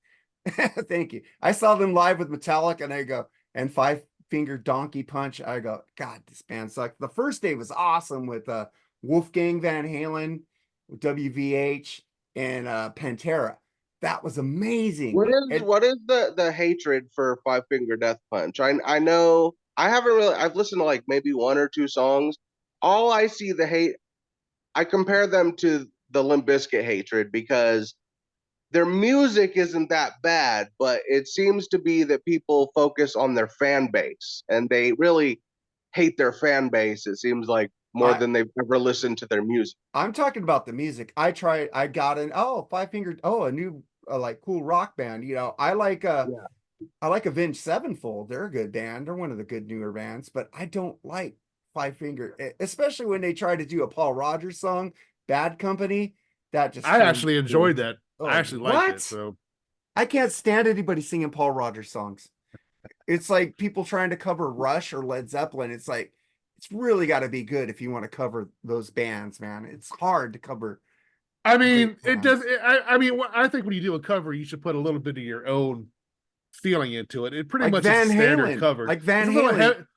Thank you. I saw them live with Metallica and I go, and Five Finger Donkey Punch. I go, God, this band sucks. The first day was awesome with Wolfgang Van Halen, WVH, and Pantera. That was amazing. And What is the hatred for Five Finger Death Punch? I know I haven't really. I've listened to like maybe one or two songs. All I see the hate. I compare them to the Limp Bizkit hatred because their music isn't that bad, but it seems to be that people focus on their fan base and they really hate their fan base. It seems like more I, than they've ever listened to their music. I'm talking about the music. I got Five Finger, a new like cool rock band. Yeah. I like Avenged Sevenfold. They're a good band. They're one of the good newer bands, but I don't like Five Finger, especially when they try to do a Paul Rogers song, Bad Company. That just I turned actually enjoyed that. Oh, I actually liked it. what? So I can't stand anybody singing Paul Rogers songs. It's like people trying to cover Rush or Led Zeppelin. It's like it's really got to be good if you want to cover those bands, man. It's hard to cover I great mean, it does. bands. I mean, I think when you do a cover, you should put a little bit of your own feeling into it. It pretty Like much is a Van standard Halen, cover. like Van It's a little Halen.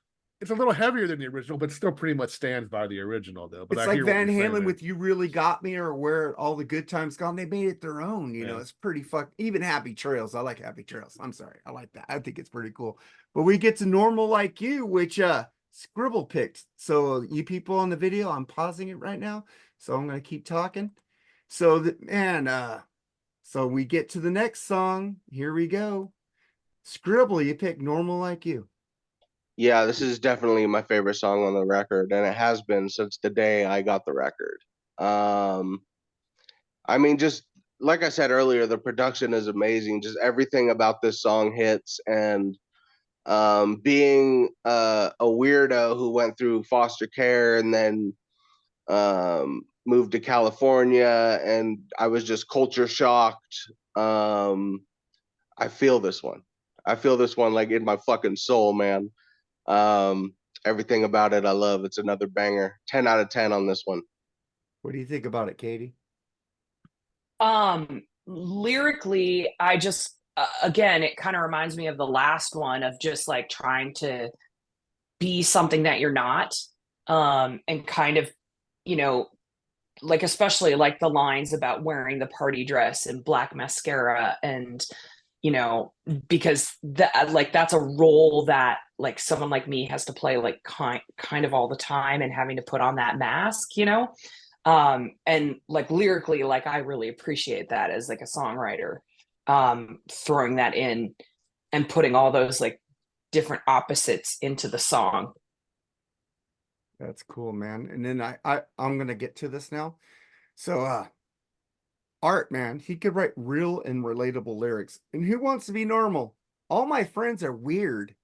it's a little heavier than the original, but still pretty much stands by the original, though. But It's I like hear what Van you're saying Halen there. with "You Really Got Me" or "Where All the Good Times Gone." They made it their own. Yeah. It's pretty even Happy Trails. I like Happy Trails. I'm sorry, I like that. I think it's pretty cool. But we get to "Normal Like You," which Skribbal picked. So you people on the video, I'm pausing it right now. So I'm gonna keep talking. So that man, so we get to the next song. Here we go. Skribbal, you pick "Normal Like You." Yeah, this is definitely my favorite song on the record, and it has been since the day I got the record. Um, I mean, just like I said earlier, the production is amazing. Just everything about this song hits, and being a weirdo who went through foster care and then moved to California, and I was just culture shocked. Um, I feel this one. I feel this one like in my fucking soul, man. Um, Everything about it, I love. It's another banger. 10 out of 10 on this one. What do you think about it, Katie? Lyrically, I just again, it kind of reminds me of the last one of just like trying to be something that you're not, and kind of, you know, like especially like the lines about wearing the party dress and black mascara, and you know, because that, like, that's a role that like someone like me has to play like kind of all the time, and having to put on that mask, you know. And like lyrically, like I really appreciate that as like a songwriter, throwing that in and putting all those like different opposites into the song. That's cool, man. And then I'm gonna get to this now. So Art, man, he could write real and relatable lyrics. And who wants to be normal? All my friends are weird.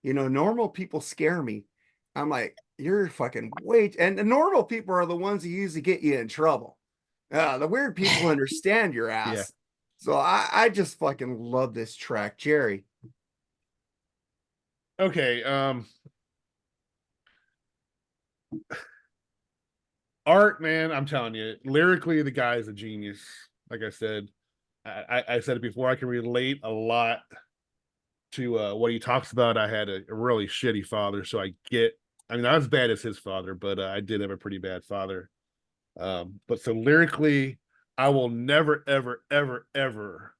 You know, normal people scare me. I'm like, you're fucking and the normal people are the ones who usually get you in trouble. The weird people understand your ass. Yeah. So I just fucking love this track, Jerry. Okay. Art, man, I'm telling you, lyrically, the guy is a genius. Like I said, I said it before, I can relate a lot to what he talks about. I had a really shitty father, so I mean, not as bad as his father, but I did have a pretty bad father. But so lyrically, I will never, ever, ever, ever,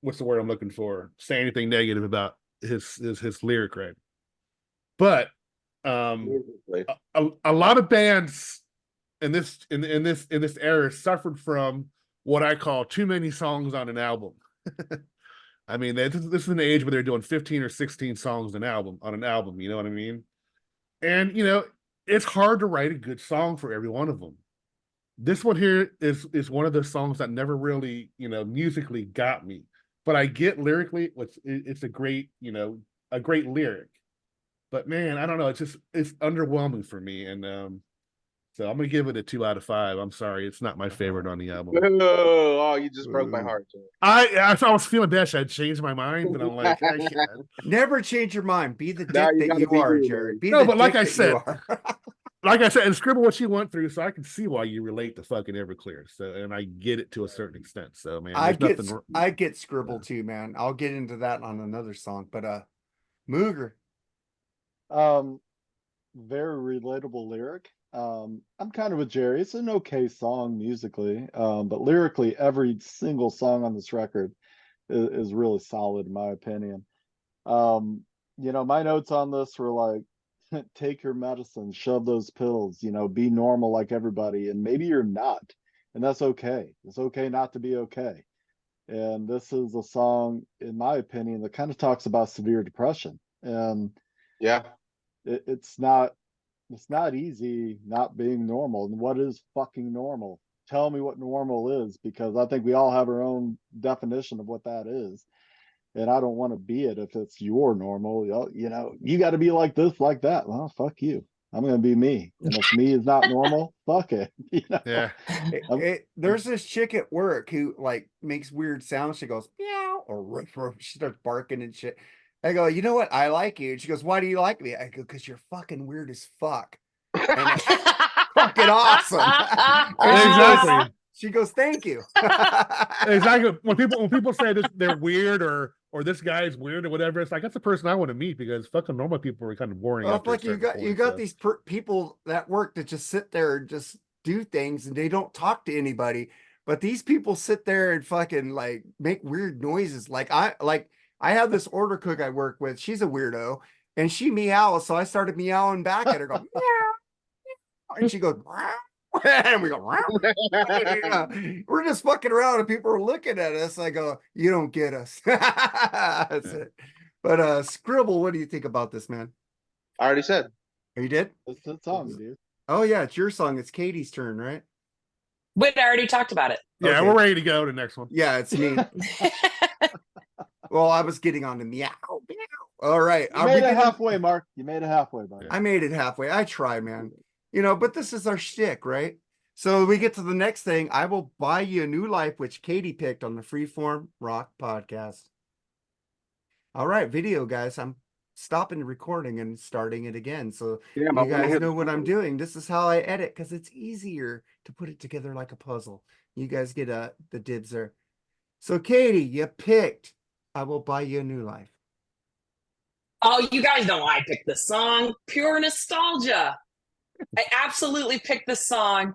what's the word I'm looking for, say anything negative about his lyric writing. But a lot of bands in this era suffered from what I call too many songs on an album. I mean, this is an age where they're doing 15 or 16 songs on an album, you know what I mean? And you know, it's hard to write a good song for every one of them. This one here is one of those songs that never really, you know, musically got me. But I get lyrically, it's a great, you know, a great lyric. But man, I don't know. It's underwhelming for me, and so I'm gonna give it a 2 out of 5. I'm sorry, it's not my favorite on the album. Oh, you just broke my heart. I was feeling bad. Should I change my mind? But I'm like, never change your mind. Be the dick Now you that gotta you be are, you, Jared. man. Be No, the but like dick I that said, you are. like I said, and Skribbal what she went through, so I can see why you relate to fucking Everclear. So, and I get it to a certain extent. So, man, I get nothing. Skribbal too, man. I'll get into that on another song. But Mooger. Very relatable lyric. I'm kind of with Jerry. It's an okay song musically, but lyrically, every single song on this record is really solid in my opinion. You know, my notes on this were like, take your medicine, shove those pills, you know, be normal like everybody, and maybe you're not, and that's okay. It's okay not to be okay. And this is a song, in my opinion, that kind of talks about severe depression, and Yeah. it's not easy not being normal. And what is fucking normal? Tell me what normal is, because I think we all have our own definition of what that is. And I don't want to be it if it's your normal. You know, you got to be like this, like that. Well, fuck you. I'm going to be me. And if me is not normal, fuck it. You know? Yeah. There's this chick at work who like makes weird sounds. She goes, meow, or she starts barking and shit. I go, you know what? I like you. And she goes, why do you like me? I go, because you're fucking weird as fuck. And it's fucking awesome. Exactly. She goes, thank you. Exactly. When people say this, they're weird or this guy's weird or whatever, it's like that's the person I want to meet, because fucking normal people are kind of boring. Well, like you got these people that work that just sit there and just do things and they don't talk to anybody. But these people sit there and fucking like make weird noises. Like I have this order cook I work with. She's a weirdo and she meows. So I started meowing back at her, go meow, and she goes meow. And we go, we're just fucking around and people are looking at us. I go, you don't get us. That's it. But Skribbal, what do you think about this, man? I already said. Oh, you did? It's the song, dude. Oh yeah, it's your song. It's Katie's turn, right? But I already talked about it. Yeah, Okay. we're ready to go to the next one. Yeah, it's me. Well, I was getting on to meow, meow. All right. You made it halfway, Mark. You made it halfway, buddy. I made it halfway. I try, man. You know, but this is our shtick, right? So we get to the next thing. I will buy you a new life, which Katie picked on the Freeform Rock podcast. All right, video guys. I'm stopping the recording and starting it again. So Yeah, you guys know what I'm doing. This is how I edit because it's easier to put it together like a puzzle. You guys get the dibs there. So Katie, you picked I Will Buy You a New Life. Oh, you guys know I picked the song. Pure nostalgia. I absolutely picked the song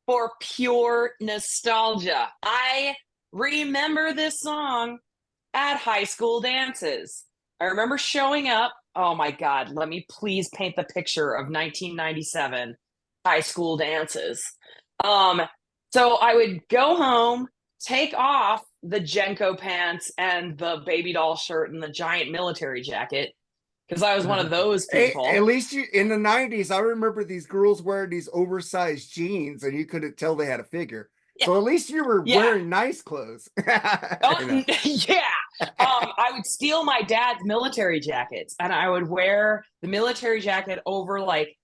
for pure nostalgia. I remember this song at high school dances. I remember showing up. Oh my God, let me please paint the picture of 1997 high school dances. So I would go home, take off the Jenko pants and the baby doll shirt and the giant military jacket because I was one of those people. At least you in the 90s, I remember these girls wearing these oversized jeans and you couldn't tell they had a figure. Yeah. So at least you were wearing nice clothes. Oh, yeah. I would steal my dad's military jackets and I would wear the military jacket over like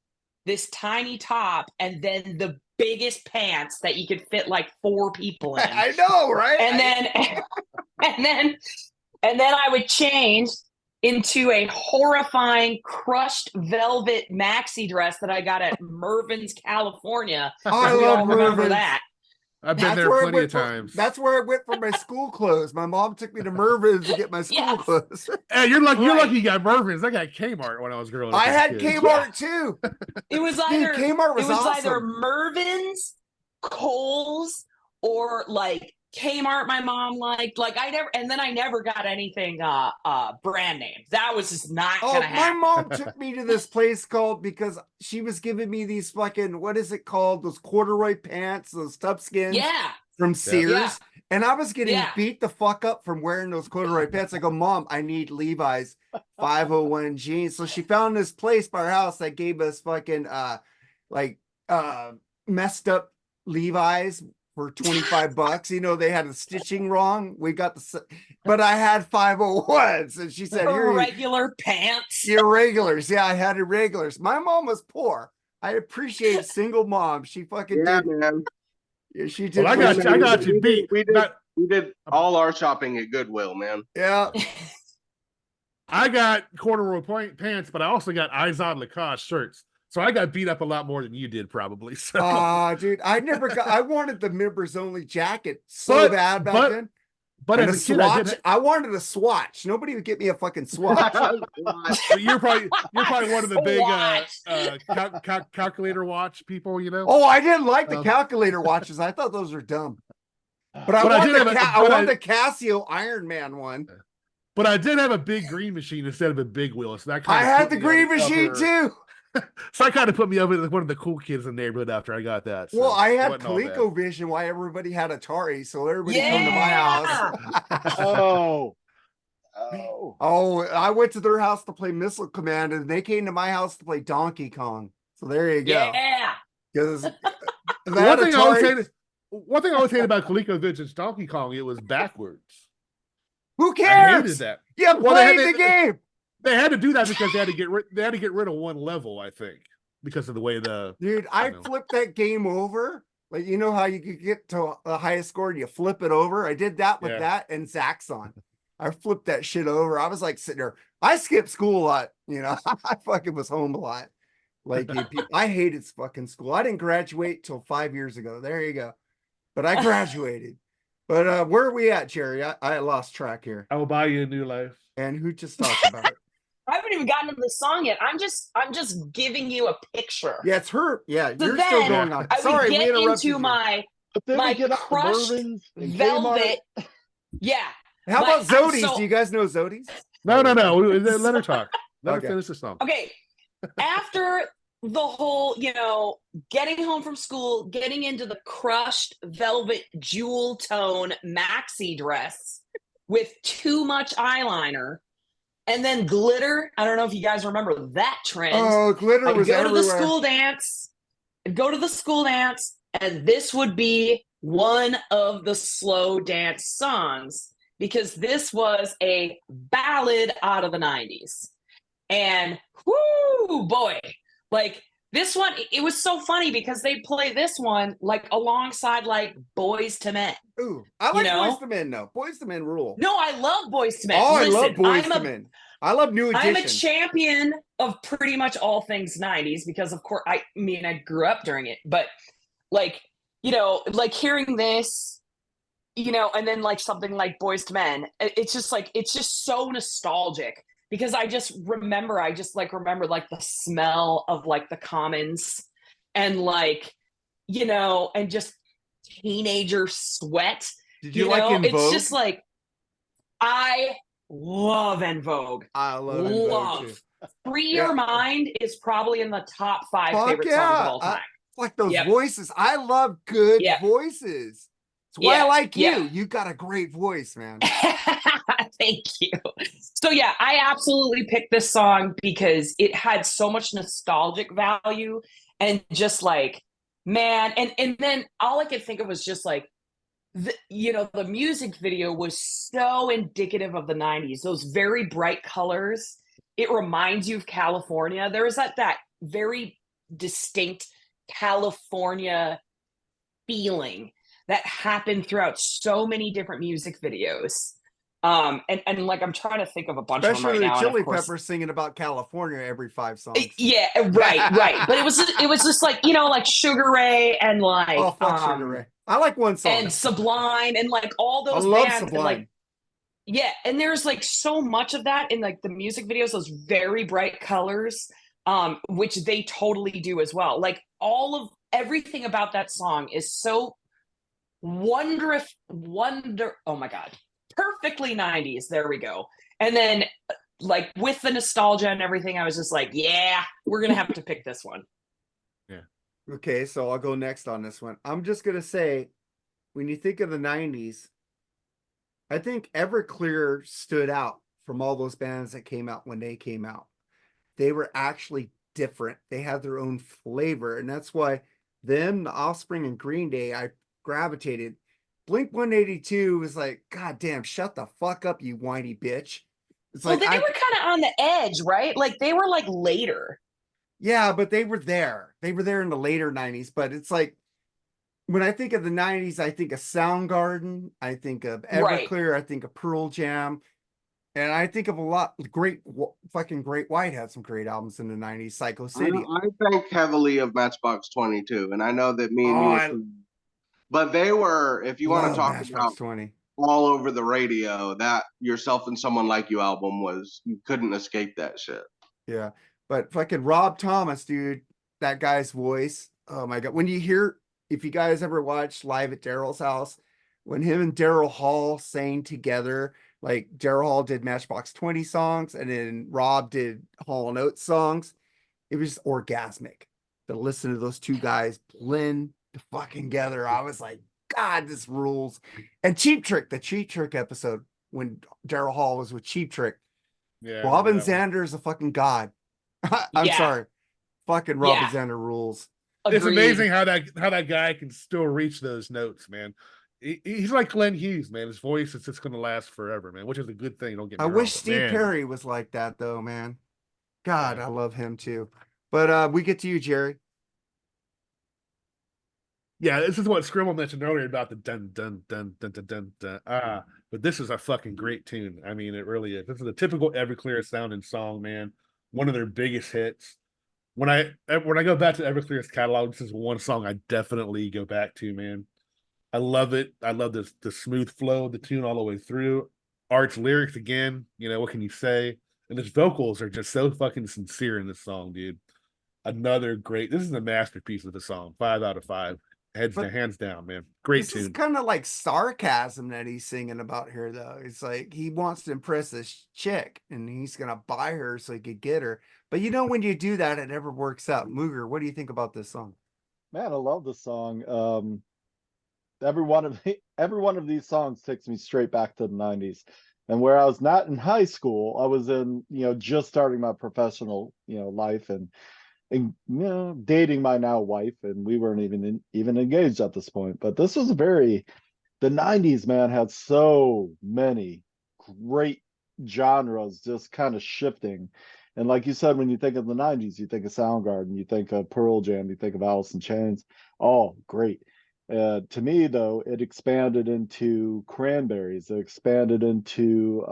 this tiny top and then the biggest pants that you could fit like 4 people in. I know, right? And then I would change into a horrifying crushed velvet maxi dress that I got at Mervin's, California. Oh, I We all love remember Mervin's. that. I've been That's there where I plenty of went for- times. That's where I went for my school clothes. My mom took me to Mervin's to get my school Yes. clothes. Hey, you're lucky. You're Right. lucky you got Mervin's. I got Kmart when I was growing up. I as a had kid. Kmart too. It was Dude, either Kmart was either awesome. Mervin's, Kohl's, or like Kmart. My mom liked. Like I never got anything brand names. That was just not Oh, gonna my happen. mom took me to this place called because she was giving me these fucking, what is it called? Those corduroy pants, those tubskins Yeah. from Sears. Yeah. And I was getting Yeah. beat the fuck up from wearing those corduroy pants. I go, Mom, I need Levi's 501 jeans. So she found this place by our house that gave us fucking messed up Levi's for 25 bucks. You know, they had the stitching wrong. We got but I had 501s. And she said, here, Regular pants. irregulars. Yeah, I had irregulars. My mom was poor. I appreciate single mom. She fucking did. man. Yeah, she did. Well, I got you beat. We did, Not- we did all our shopping at Goodwill, man. Yeah. I got corduroy pants, but I also got Izod Lacoste shirts. So I got beat up a lot more than you did, probably. So. Dude, I wanted the members only jacket so bad back then. But And as a a kid, swatch, I wanted a swatch. Nobody would get me a fucking swatch. you're probably one of the big Swatch. calculator watch people, you know. Oh, I didn't like the calculator watches. I thought those were dumb. But I wanted the Casio Iron Man one. But I did have a big green machine instead of a big wheel, so that I kind of had the green machine too. So I kind of put me up with one of the cool kids in the neighborhood after I got that. So Well, I it had wasn't all bad. ColecoVision while everybody had Atari, so everybody Yeah. come to my house. Oh. Oh, I went to their house to play Missile Command, and they came to my house to play Donkey Kong. So there you go. Yeah. Because One thing I always hated about ColecoVision's Donkey Kong, it was backwards. who I hated cares? that. You Well, they played had- the game. They had to do that because they had to get rid of one level, I think, because of the way the Dude, I know. flipped that game over. Like, you know how you could get to the highest score and you flip it over? I did that with Yeah. that and Zaxxon. I flipped that shit over. I was like sitting there. I skipped school a lot. You know, I fucking was home a lot. Like, I hated fucking school. I didn't graduate till 5 years ago. There you go. But I graduated. But where are we at, Jerry? I lost track here. I will buy you a new life. And who just talked about it? I haven't even gotten to the song yet. I'm just giving you a picture. Yeah, it's her. Yeah, So you're still then going on. I would Sorry, we get interrupted into you. my But then My we get up to crushed Mervin's and velvet. Kmart. Yeah. How about Like, Zodi's? so- Do you guys know Zodi's? No. Let her talk. Let Okay. her finish the song. Okay. After the whole, getting home from school, getting into the crushed velvet jewel tone maxi dress with too much eyeliner and then glitter. I don't know if you guys remember that trend. Oh, glitter I'd was go to the everywhere. school dance. I'd go to the school dance, and this would be one of the slow dance songs because this was a ballad out of the 90s. And whoo, boy, like this one, it was so funny because they play this one like alongside like Boys to Men. Ooh, I like know? Boys to Men though. Boys to Men rule. No, I love Boys to Men. Oh, I Listen, love Boys I'm to a- Men. I love New I'm Edition. a champion of pretty much all things 90s because of course I mean I grew up during it, but like, like hearing this, and then like something like Boys to Men, it's just like it's just so nostalgic because I just remember like the smell of like the Commons and like, and just teenager sweat. Did you like In It's Vogue? just like I love En Vogue. I love En Vogue too. Free Your Mind is probably in the top 5 Fuck favorite songs of all time. Like those Yep. voices. I love good Yep. voices. That's why I Yeah, like you. yeah. You got a great voice, man. Thank you. So yeah, I absolutely picked this song because it had so much nostalgic value and just like, man, and then all I could think of was just like the music video was so indicative of the 90s, those very bright colors. It reminds you of California. There is that very distinct California feeling that happened throughout so many different music videos. And like I'm trying to think of a bunch of them Especially right the now. Chili and of course, Peppers singing about California every 5 songs. yeah, right. But it was just like, like Sugar Ray and like Oh, fuck Sugar Ray. I like one song. and Sublime and like all I those love bands. Sublime. And like, yeah, and there's like so much of that in like the music videos, those very bright colors, which they totally do as well. Like everything about that song is so oh my God, perfectly 90s. There we go. And then like with the nostalgia and everything, I was just like, yeah, we're gonna have to pick this one. Yeah. Okay, so I'll go next on this one. I'm just gonna say, when you think of the 90s, I think Everclear stood out from all those bands that came out when they came out. They were actually different. They had their own flavor, and that's why them, The Offspring, and Green Day, I gravitated. Blink 182 was like, God damn, shut the fuck up, you whiny bitch. It's Well, like they were kind of on the edge, right? Like they were like later. yeah, but they were there. They were there in the later 90s. But it's like when I think of the 90s, I think of Soundgarden, I think of Everclear, I think of Pearl Jam, and I think of a lot fucking Great White had some great albums in the 90s. Psycho City. I think heavily of Matchbox 22, and I know that me and you, but they were, if you want to talk about 20 all over the radio, that Yourself and Someone Like You album was, you couldn't escape that shit. Yeah, but fucking Rob Thomas, dude, that guy's voice. Oh my God. When you hear, if you guys ever watched Live at Daryl's House, when him and Daryl Hall sang together, like Daryl Hall did Matchbox 20 songs and then Rob did Hall & Oates songs, it was orgasmic to listen to those two guys blend the fucking together. I was like, God, this rules. And Cheap Trick, the Cheap Trick episode when Daryl Hall was with Cheap Trick. Yeah, Robin Zander is a fucking god. I'm sorry. Fucking Robin Zander rules. It's Agreed. amazing how that guy can still reach those notes, man. He's like Glenn Hughes, man. His voice is just going to last forever, man, which is a good thing. Don't get me wrong. I wish Steve Perry was like that, though, man. God, I love him too. But we get to you, Jerry. Yeah, this is what Skribbal mentioned earlier about the dun dun dun dun dun dun dun. But this is a fucking great tune. I mean, it really is. This is a typical Everclear sounding song, man. One of their biggest hits. When I go back to Everclear's catalog, this is one song I definitely go back to, man. I love it. I love the smooth flow of the tune all the way through. Art's lyrics again, what can you say? And his vocals are just so fucking sincere in this song, dude. Another great. This is a masterpiece of the song. 5 out of 5. Hands down, man. Great tune. This is kind of like sarcasm that he's singing about here, though. It's like he wants to impress this chick, and he's gonna buy her so he could get her. But when you do that, it never works out. Mooger, what do you think about this song? Man, I love this song. Every one of these songs takes me straight back to the 90s. And where I was not in high school, I was in, just starting my professional, life and dating my now wife, and we weren't even engaged at this point. But this was the 90s, man, had so many great genres just kind of shifting. And like you said, when you think of the 90s, you think of Soundgarden, you think of Pearl Jam, you think of Alice in Chains. All great. To me, though, it expanded into Cranberries. It expanded into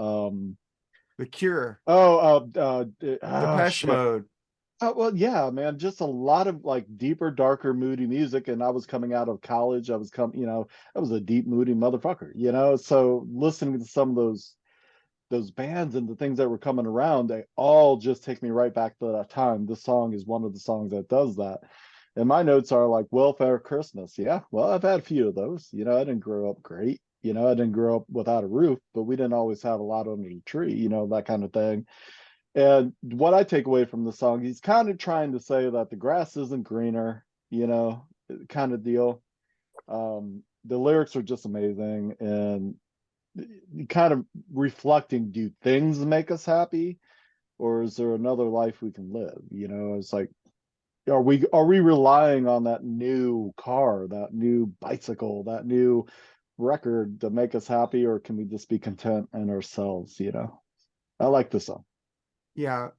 The Cure, Depeche Shit. Mode. Well, yeah, man, just a lot of like deeper, darker, moody music. And I was coming out of college. I was a deep, moody motherfucker, So listening to some of those bands and the things that were coming around, they all just take me right back to that time. This song is one of the songs that does that. And my notes are like Welfare Christmas. Yeah, well, I've had a few of those. I didn't grow up great. I didn't grow up without a roof, but we didn't always have a lot under the tree, that kind of thing. And what I take away from the song, he's kind of trying to say that the grass isn't greener, kind of deal. The lyrics are just amazing, and kind of reflecting, do things make us happy, or is there another life we can live? It's like, are we relying on that new car, that new bicycle, that new record to make us happy, or can we just be content in ourselves? I like the song. Yeah,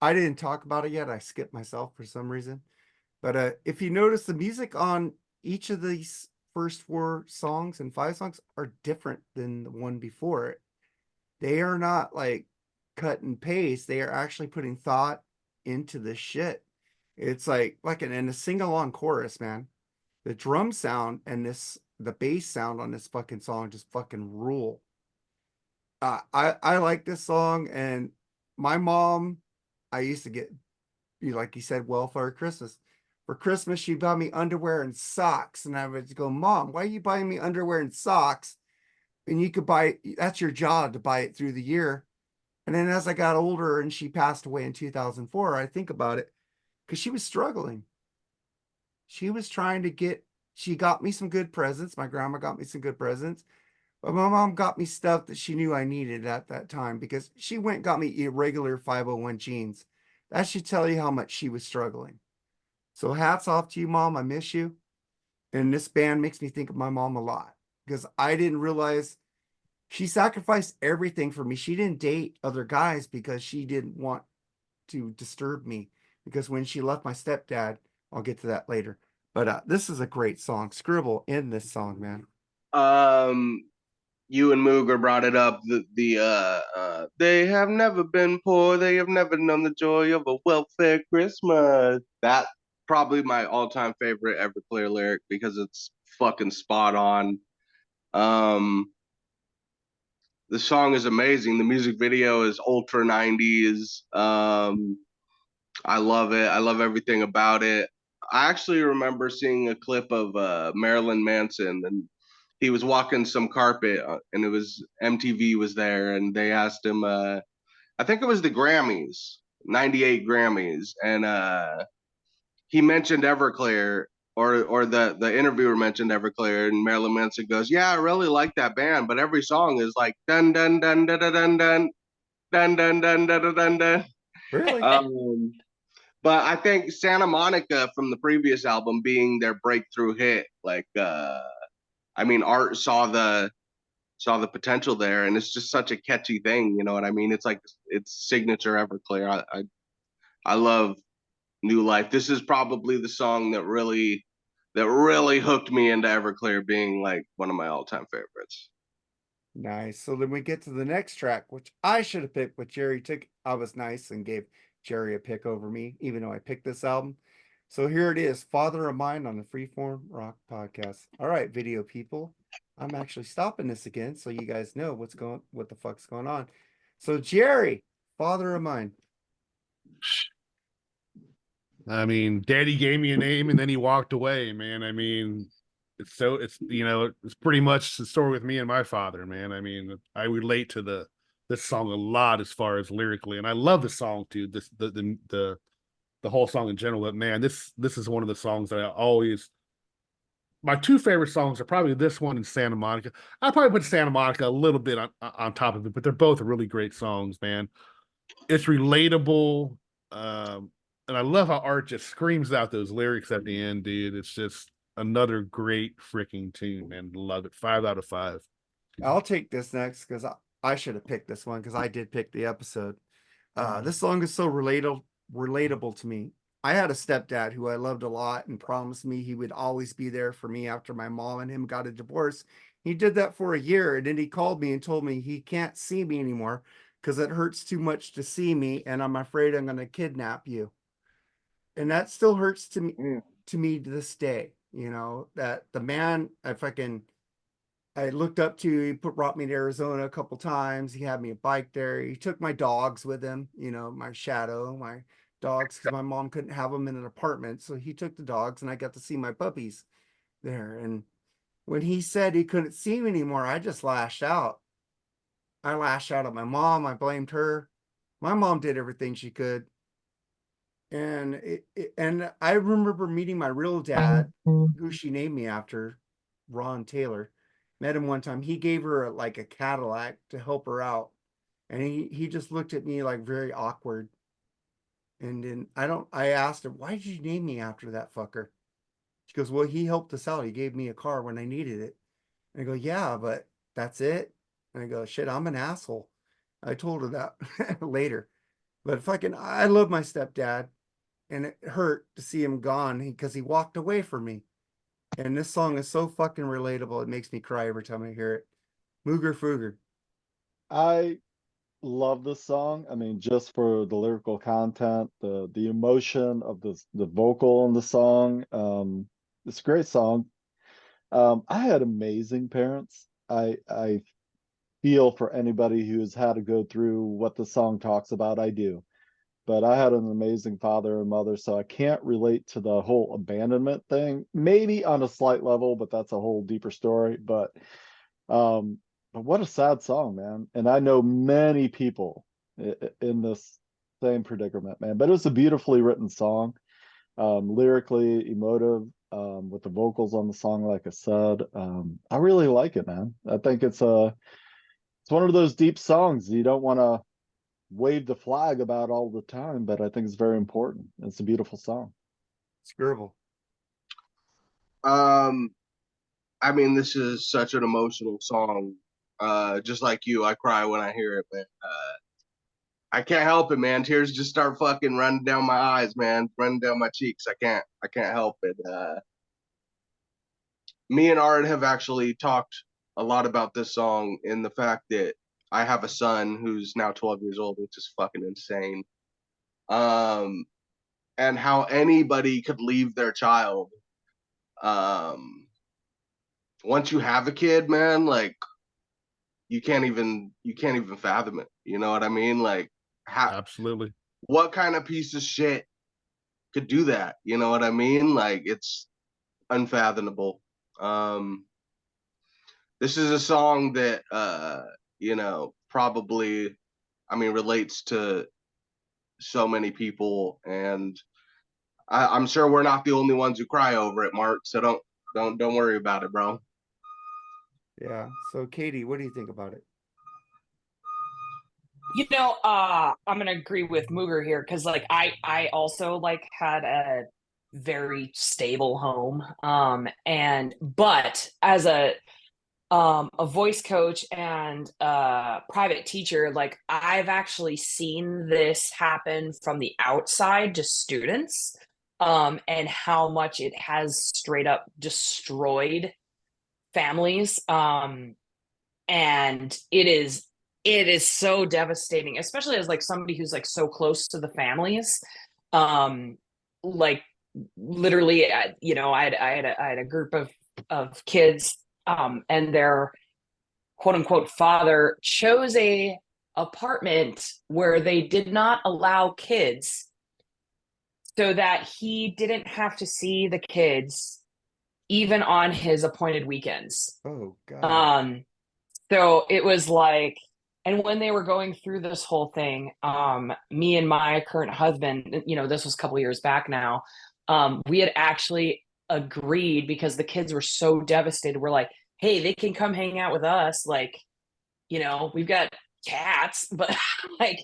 I didn't talk about it yet. I skipped myself for some reason. But if you notice, the music on each of these first 4 songs and 5 songs are different than the one before it. They are not like cut and paste. They are actually putting thought into the shit. It's like in a sing-along chorus, man. The drum sound and the bass sound on this fucking song just fucking rule. I like this song, and my mom, I used to get, like you said, welfare Christmas. For Christmas, she bought me underwear and socks, and I would go, Mom, why are you buying me underwear and socks? And you could buy, that's your job to buy it through the year. And then as I got older and she passed away in 2004, I think about it because she was struggling. She was trying to she got me some good presents. My grandma got me some good presents. But my mom got me stuff that she knew I needed at that time because she went and got me irregular 501 jeans. That should tell you how much she was struggling. So hats off to you, Mom. I miss you. And this band makes me think of my mom a lot because I didn't realize she sacrificed everything for me. She didn't date other guys because she didn't want to disturb me. Because when she left my stepdad, I'll get to that later. But this is a great song. Skribbal in this song, man. You and Mooger brought it up. They have never been poor. They have never known the joy of a welfare Christmas. That probably my all-time favorite Everclear lyric because it's fucking spot on. The song is amazing. The music video is ultra 90s. I love it. I love everything about it. I actually remember seeing a clip of Marilyn Manson, and he was walking some carpet, and it was MTV was there, and they asked him, I think it was the Grammys, 98 Grammys, and he mentioned Everclear, or the interviewer mentioned Everclear, and Marilyn Manson goes, "Yeah, I really like that band, but every song is like dun dun dun dun dun dun dun dun dun dun dun dun dun." Really? But I think Santa Monica from the previous album being their breakthrough hit, like I mean, Art saw the potential there, and it's just such a catchy thing, you know what I mean? It's like it's signature Everclear. I love New Life. This is probably the song that really hooked me into Everclear being like one of my all-time favorites. Nice. So then we get to the next track, which I should have picked, but Jerry took. I was nice and gave Jerry a pick over me, even though I picked this album. So here it is, Father of Mine on the Freeform Rock Podcast. All right, video people. I'm actually stopping this again so you guys know what the fuck's going on. So Jerry, Father of Mine. I mean, Daddy gave me a name and then he walked away, man. I mean, it's pretty much the story with me and my father, man. I mean, I relate to this song a lot as far as lyrically, and I love the song too. The whole song in general. But man, this is one of the songs that I always. My 2 favorite songs are probably this one and Santa Monica. I probably put Santa Monica a little bit on top of it, but they're both really great songs, man. It's relatable. And I love how Art just screams out those lyrics at the end, dude. It's just another great freaking tune, man. Love it. 5 out of 5. I'll take this next because I should have picked this one because I did pick the episode. This song is so relatable to me. I had a stepdad who I loved a lot and promised me he would always be there for me after my mom and him got a divorce. He did that for a year, and then he called me and told me he can't see me anymore because it hurts too much to see me, and I'm afraid I'm going to kidnap you. And that still hurts to me, to this day. You know, that the man I looked up to, he brought me to Arizona a couple times. He had me a bike there. He took my dogs with him, you know, my Shadow, my dogs, because my mom couldn't have them in an apartment. So he took the dogs, and I got to see my puppies there. And when he said he couldn't see me anymore, I just lashed out. I lashed out at my mom. I blamed her. My mom did everything she could. And and I remember meeting my real dad, who she named me after, Ron Taylor. Met him one time. He gave her like a Cadillac to help her out. And he just looked at me like very awkward. And then I asked him, why did you name me after that fucker? She goes, well, he helped us out. He gave me a car when I needed it. And I go, yeah, but that's it. And I go, shit, I'm an asshole. I told her that later. But I love my stepdad. And it hurt to see him gone because he walked away from me. And this song is so fucking relatable. It makes me cry every time I hear it. Mooger Fooger. I love this song. I mean, just for the lyrical content, the emotion of the vocal in the song. It's a great song. I had amazing parents. I feel for anybody who's had to go through what the song talks about. I do. But I had an amazing father and mother, so I can't relate to the whole abandonment thing. Maybe on a slight level, but that's a whole deeper story. But what a sad song, man. And I know many people in this same predicament, man. But it was a beautifully written song, lyrically emotive, with the vocals on the song, like I said. I really like it, man. I think it's one of those deep songs you don't want to wave the flag about all the time, but I think it's very important. It's a beautiful song. Skribbal. I mean, this is such an emotional song. Just like you, I cry when I hear it, man. I can't help it, man. Tears just start fucking running down my eyes, man, running down my cheeks. I can't help it. Me and Art have actually talked a lot about this song in the fact that I have a son who's now 12 years old, which is fucking insane. And how anybody could leave their child. Once you have a kid, man, like you can't even fathom it. You know what I mean? Like, Absolutely. What kind of piece of shit could do that? You know what I mean? Like, it's unfathomable. This is a song that probably, I mean, relates to so many people, and I'm sure we're not the only ones who cry over it, Mark. So don't worry about it, bro. Yeah. So Kaity, what do you think about it? I'm gonna agree with Mooger here because like I also like had a very stable home. But as a voice coach and private teacher, like I've actually seen this happen from the outside to students, and how much it has straight up destroyed families. And it is so devastating, especially as like somebody who's like so close to the families. Like literally, I had a group of kids, and their quote unquote father chose a apartment where they did not allow kids, so that he didn't have to see the kids even on his appointed weekends. Oh God. So it was like, and when they were going through this whole thing, me and my current husband, this was a couple years back now, we had actually agreed, because the kids were so devastated. We're like, hey, they can come hang out with us. Like, we've got cats, but like,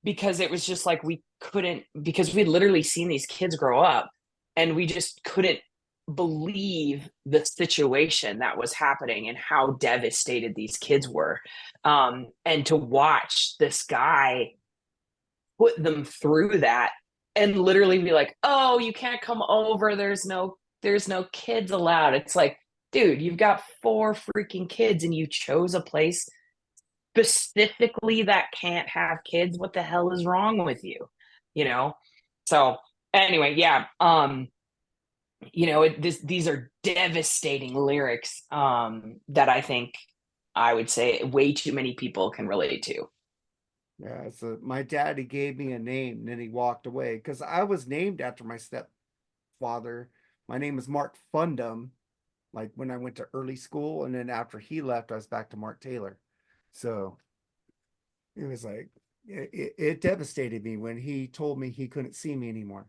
because it was just like, we couldn't, because we'd literally seen these kids grow up, and we just couldn't believe the situation that was happening and how devastated these kids were. And to watch this guy put them through that and literally be like, oh, you can't come over, there's no kids allowed. It's like, dude, you've got 4 freaking kids and you chose a place specifically that can't have kids, what the hell is wrong with you? You know? So anyway, yeah. These are devastating lyrics that I think I would say way too many people can relate to. Yeah, so my daddy gave me a name and then he walked away because I was named after my stepfather. My name is Mark Fundum, like when I went to early school, and then after he left, I was back to Mark Taylor. So it was like it devastated me when he told me he couldn't see me anymore.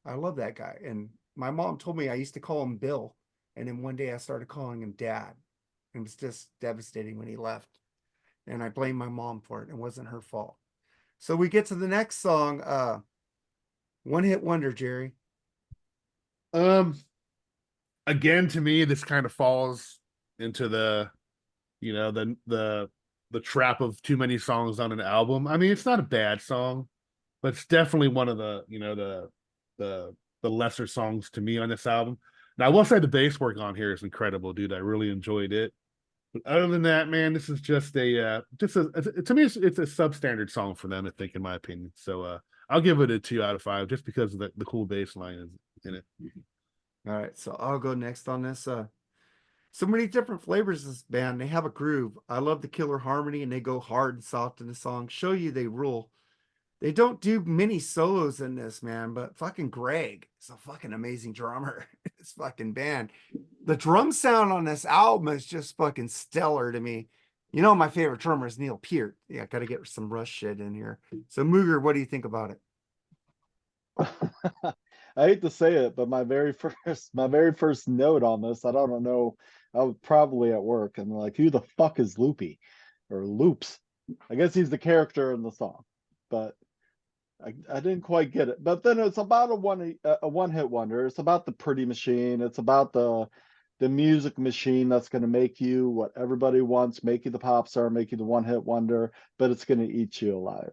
I love that guy. And my mom told me I used to call him Bill, and then one day I started calling him Dad. It was just devastating when he left. And I blame my mom for it. It wasn't her fault. So we get to the next song, One Hit Wonder, Jerry. Again, to me, this kind of falls into the, the trap of too many songs on an album. I mean, it's not a bad song, but it's definitely one of the, the lesser songs to me on this album. Now, I will say the bass work on here is incredible, dude. I really enjoyed it. But other than that, man, this is just to me, it's a substandard song for them, I think, in my opinion. So I'll give it a 2 out of 5 just because of the cool bass line is in it. All right, so I'll go next on this. So many different flavors of this band. They have a groove. I love the killer harmony, and they go hard and soft in the song. Show you they rule. They don't do many solos in this, man, but fucking Greg is a fucking amazing drummer. This fucking band. The drum sound on this album is just fucking stellar to me. My favorite drummer is Neil Peart. Yeah, got to get some Rush shit in here. So Mooger, what do you think about it? I hate to say it, but my very first note on this, I don't know, I was probably at work and like, who the fuck is Loopy or Loops? I guess he's the character in the song, but I didn't quite get it. But then it's about a one hit wonder. It's about the pretty machine. It's about the music machine that's going to make you what everybody wants, make you the pop star, make you the one hit wonder, but it's going to eat you alive.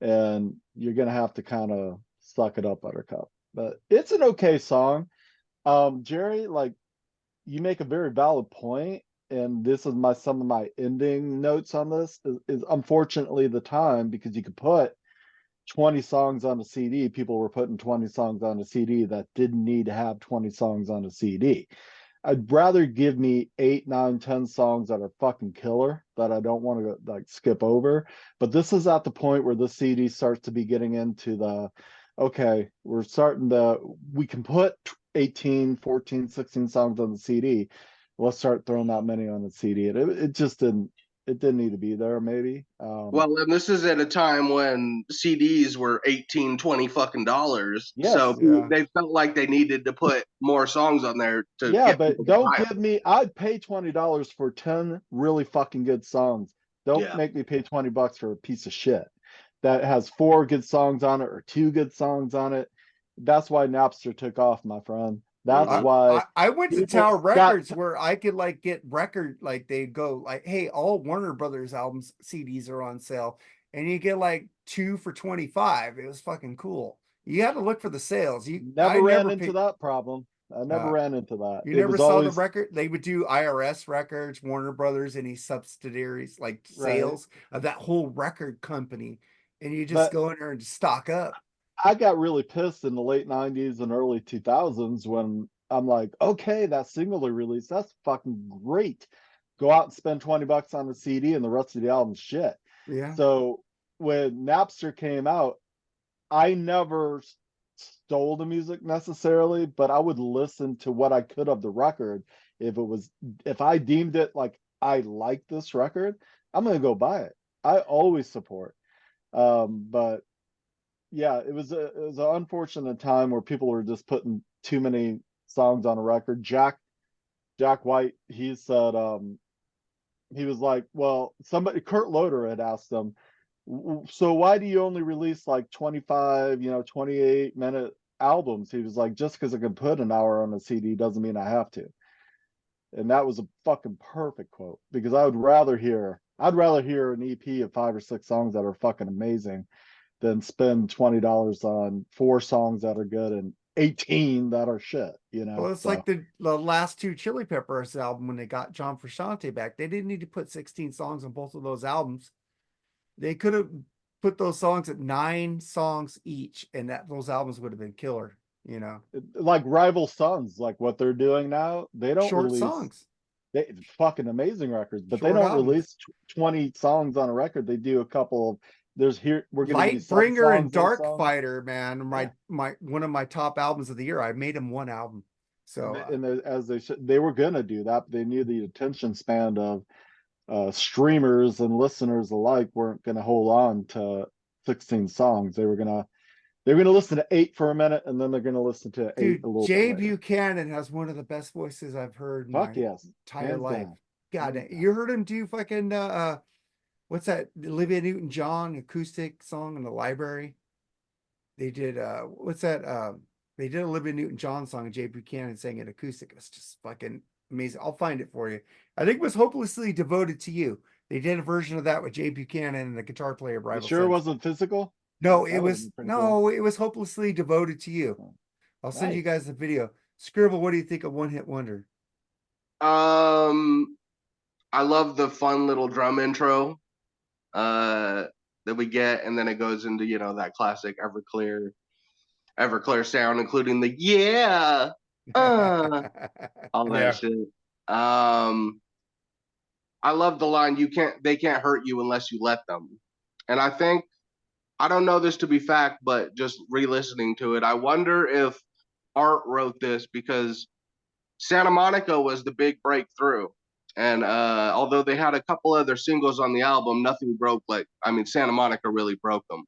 And you're going to have to kind of suck it up, Buttercup. But it's an okay song. Jerry, like, you make a very valid point, and this is some of my ending notes on this is unfortunately the time, because you could put 20 songs on a CD. People were putting 20 songs on a CD that didn't need to have 20 songs on a CD. I'd rather give me 8, 9, 10 songs that are fucking killer that I don't want to like skip over. But this is at the point where the CD starts to be getting into the, okay, we can put 18, 14, 16 songs on the CD. Let's start throwing that many on the CD. And it just didn't need to be there, maybe. Well, and this is at a time when CDs were 18, 20 fucking dollars. Yes, so yeah. they felt like they needed to put more songs on there to yeah, get but people to don't buy give me, I'd pay $20 for 10 really fucking good songs. Don't Yeah. make me pay $20 for a piece of shit that has 4 good songs on it or 2 good songs on it. That's why Napster took off, my friend. That's why I went to people Tower got- Records where I could like get record, like they'd go like, hey, all Warner Brothers albums CDs are on sale, and you get like 2 for $25. It was fucking cool. You had to look for the sales. I never ran never into paid- that problem. I never ran into that. You It never was saw always the record. They would do IRS records, Warner Brothers, any subsidiaries, like right. sales of that whole record company, and you just But go in there and stock up. I got really pissed in the late 90s and early 2000s when I'm like, okay, that single they released, that's fucking great. Go out and spend $20 on the CD and the rest of the album's shit. Yeah. So when Napster came out, I never stole the music necessarily, but I would listen to what I could of the record. If I deemed it like I like this record, I'm gonna go buy it. I always support. But yeah, it was an unfortunate time where people were just putting too many songs on a record. Jack White, he said, he was like, well, Kurt Loder had asked him, so why do you only release like 25, 28-minute albums? He was like, just because I can put an hour on a CD doesn't mean I have to. And that was a fucking perfect quote, because I'd rather hear an EP of 5 or 6 songs that are fucking amazing than spend $20 on 4 songs that are good and 18 that are shit, you know. Well, it's So, like the last two Chili Peppers album when they got John Frusciante back. They didn't need to put 16 songs on both of those albums. They could have put those songs at 9 songs each, and those albums would have been killer, you know. like Rival Sons, like what they're doing now, they don't Short release songs, they fucking amazing records, but they short don't albums. release 20 songs on a record. They do a couple of we're gonna give you some Lightbringer and songs, those Dark songs. Fighter, man, my one of my top albums of the year. I made them one album. So As they were gonna do that, but they knew the attention span of streamers and listeners alike weren't gonna hold on to 16 songs. They're gonna listen to 8 for a minute, and then they're gonna listen to 8 dude, a little Jay bit later. Buchanan has one of the best voices I've heard in Fuck my yes, entire hands life. down. God, Hands you heard him do fucking what's that Olivia Newton-John acoustic song in the library? They did what's that? They did Olivia Newton-John song and Jay Buchanan sang it acoustic. It was just fucking amazing. I'll find it for you. I think it was Hopelessly Devoted to You. They did a version of that with Jay Buchanan and the guitar player You Rival sure it Sons. wasn't Physical? No, That it would've was been pretty cool. it was Hopelessly Devoted to You. I'll send you Nice. guys the video. Skribbal, what do you think of One Hit Wonder? I love the fun little drum intro that we get, and then it goes into, you know, that classic Everclear sound, including the all that Yeah. shit. I love the line, they can't hurt you unless you let them. And I think, I don't know this to be fact, but just re-listening to it, I wonder if Art wrote this because Santa Monica was the big breakthrough. And although they had a couple other singles on the album, nothing broke Santa Monica really broke them.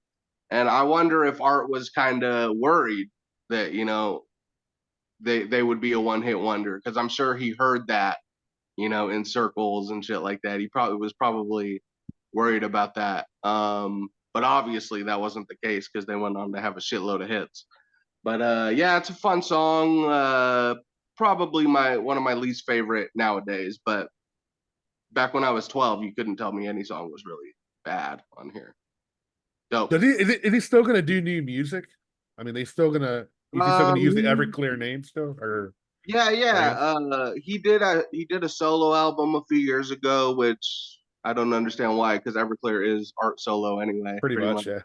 And I wonder if Art was kind of worried that, you know, they would be a one-hit wonder, because I'm sure he heard that, you know, in circles and shit like that. He was probably worried about that. But obviously that wasn't the case, because they went on to have a shitload of hits. But yeah, it's a fun song. Probably one of my least favorite nowadays. But back when I was 12, you couldn't tell me any song was really bad on here. Dope. Is he still gonna do new music? I mean, is he still gonna use the Everclear name still? Or Yeah. He did a solo album a few years ago, which I don't understand why, because Everclear is Art solo anyway. pretty much, yeah.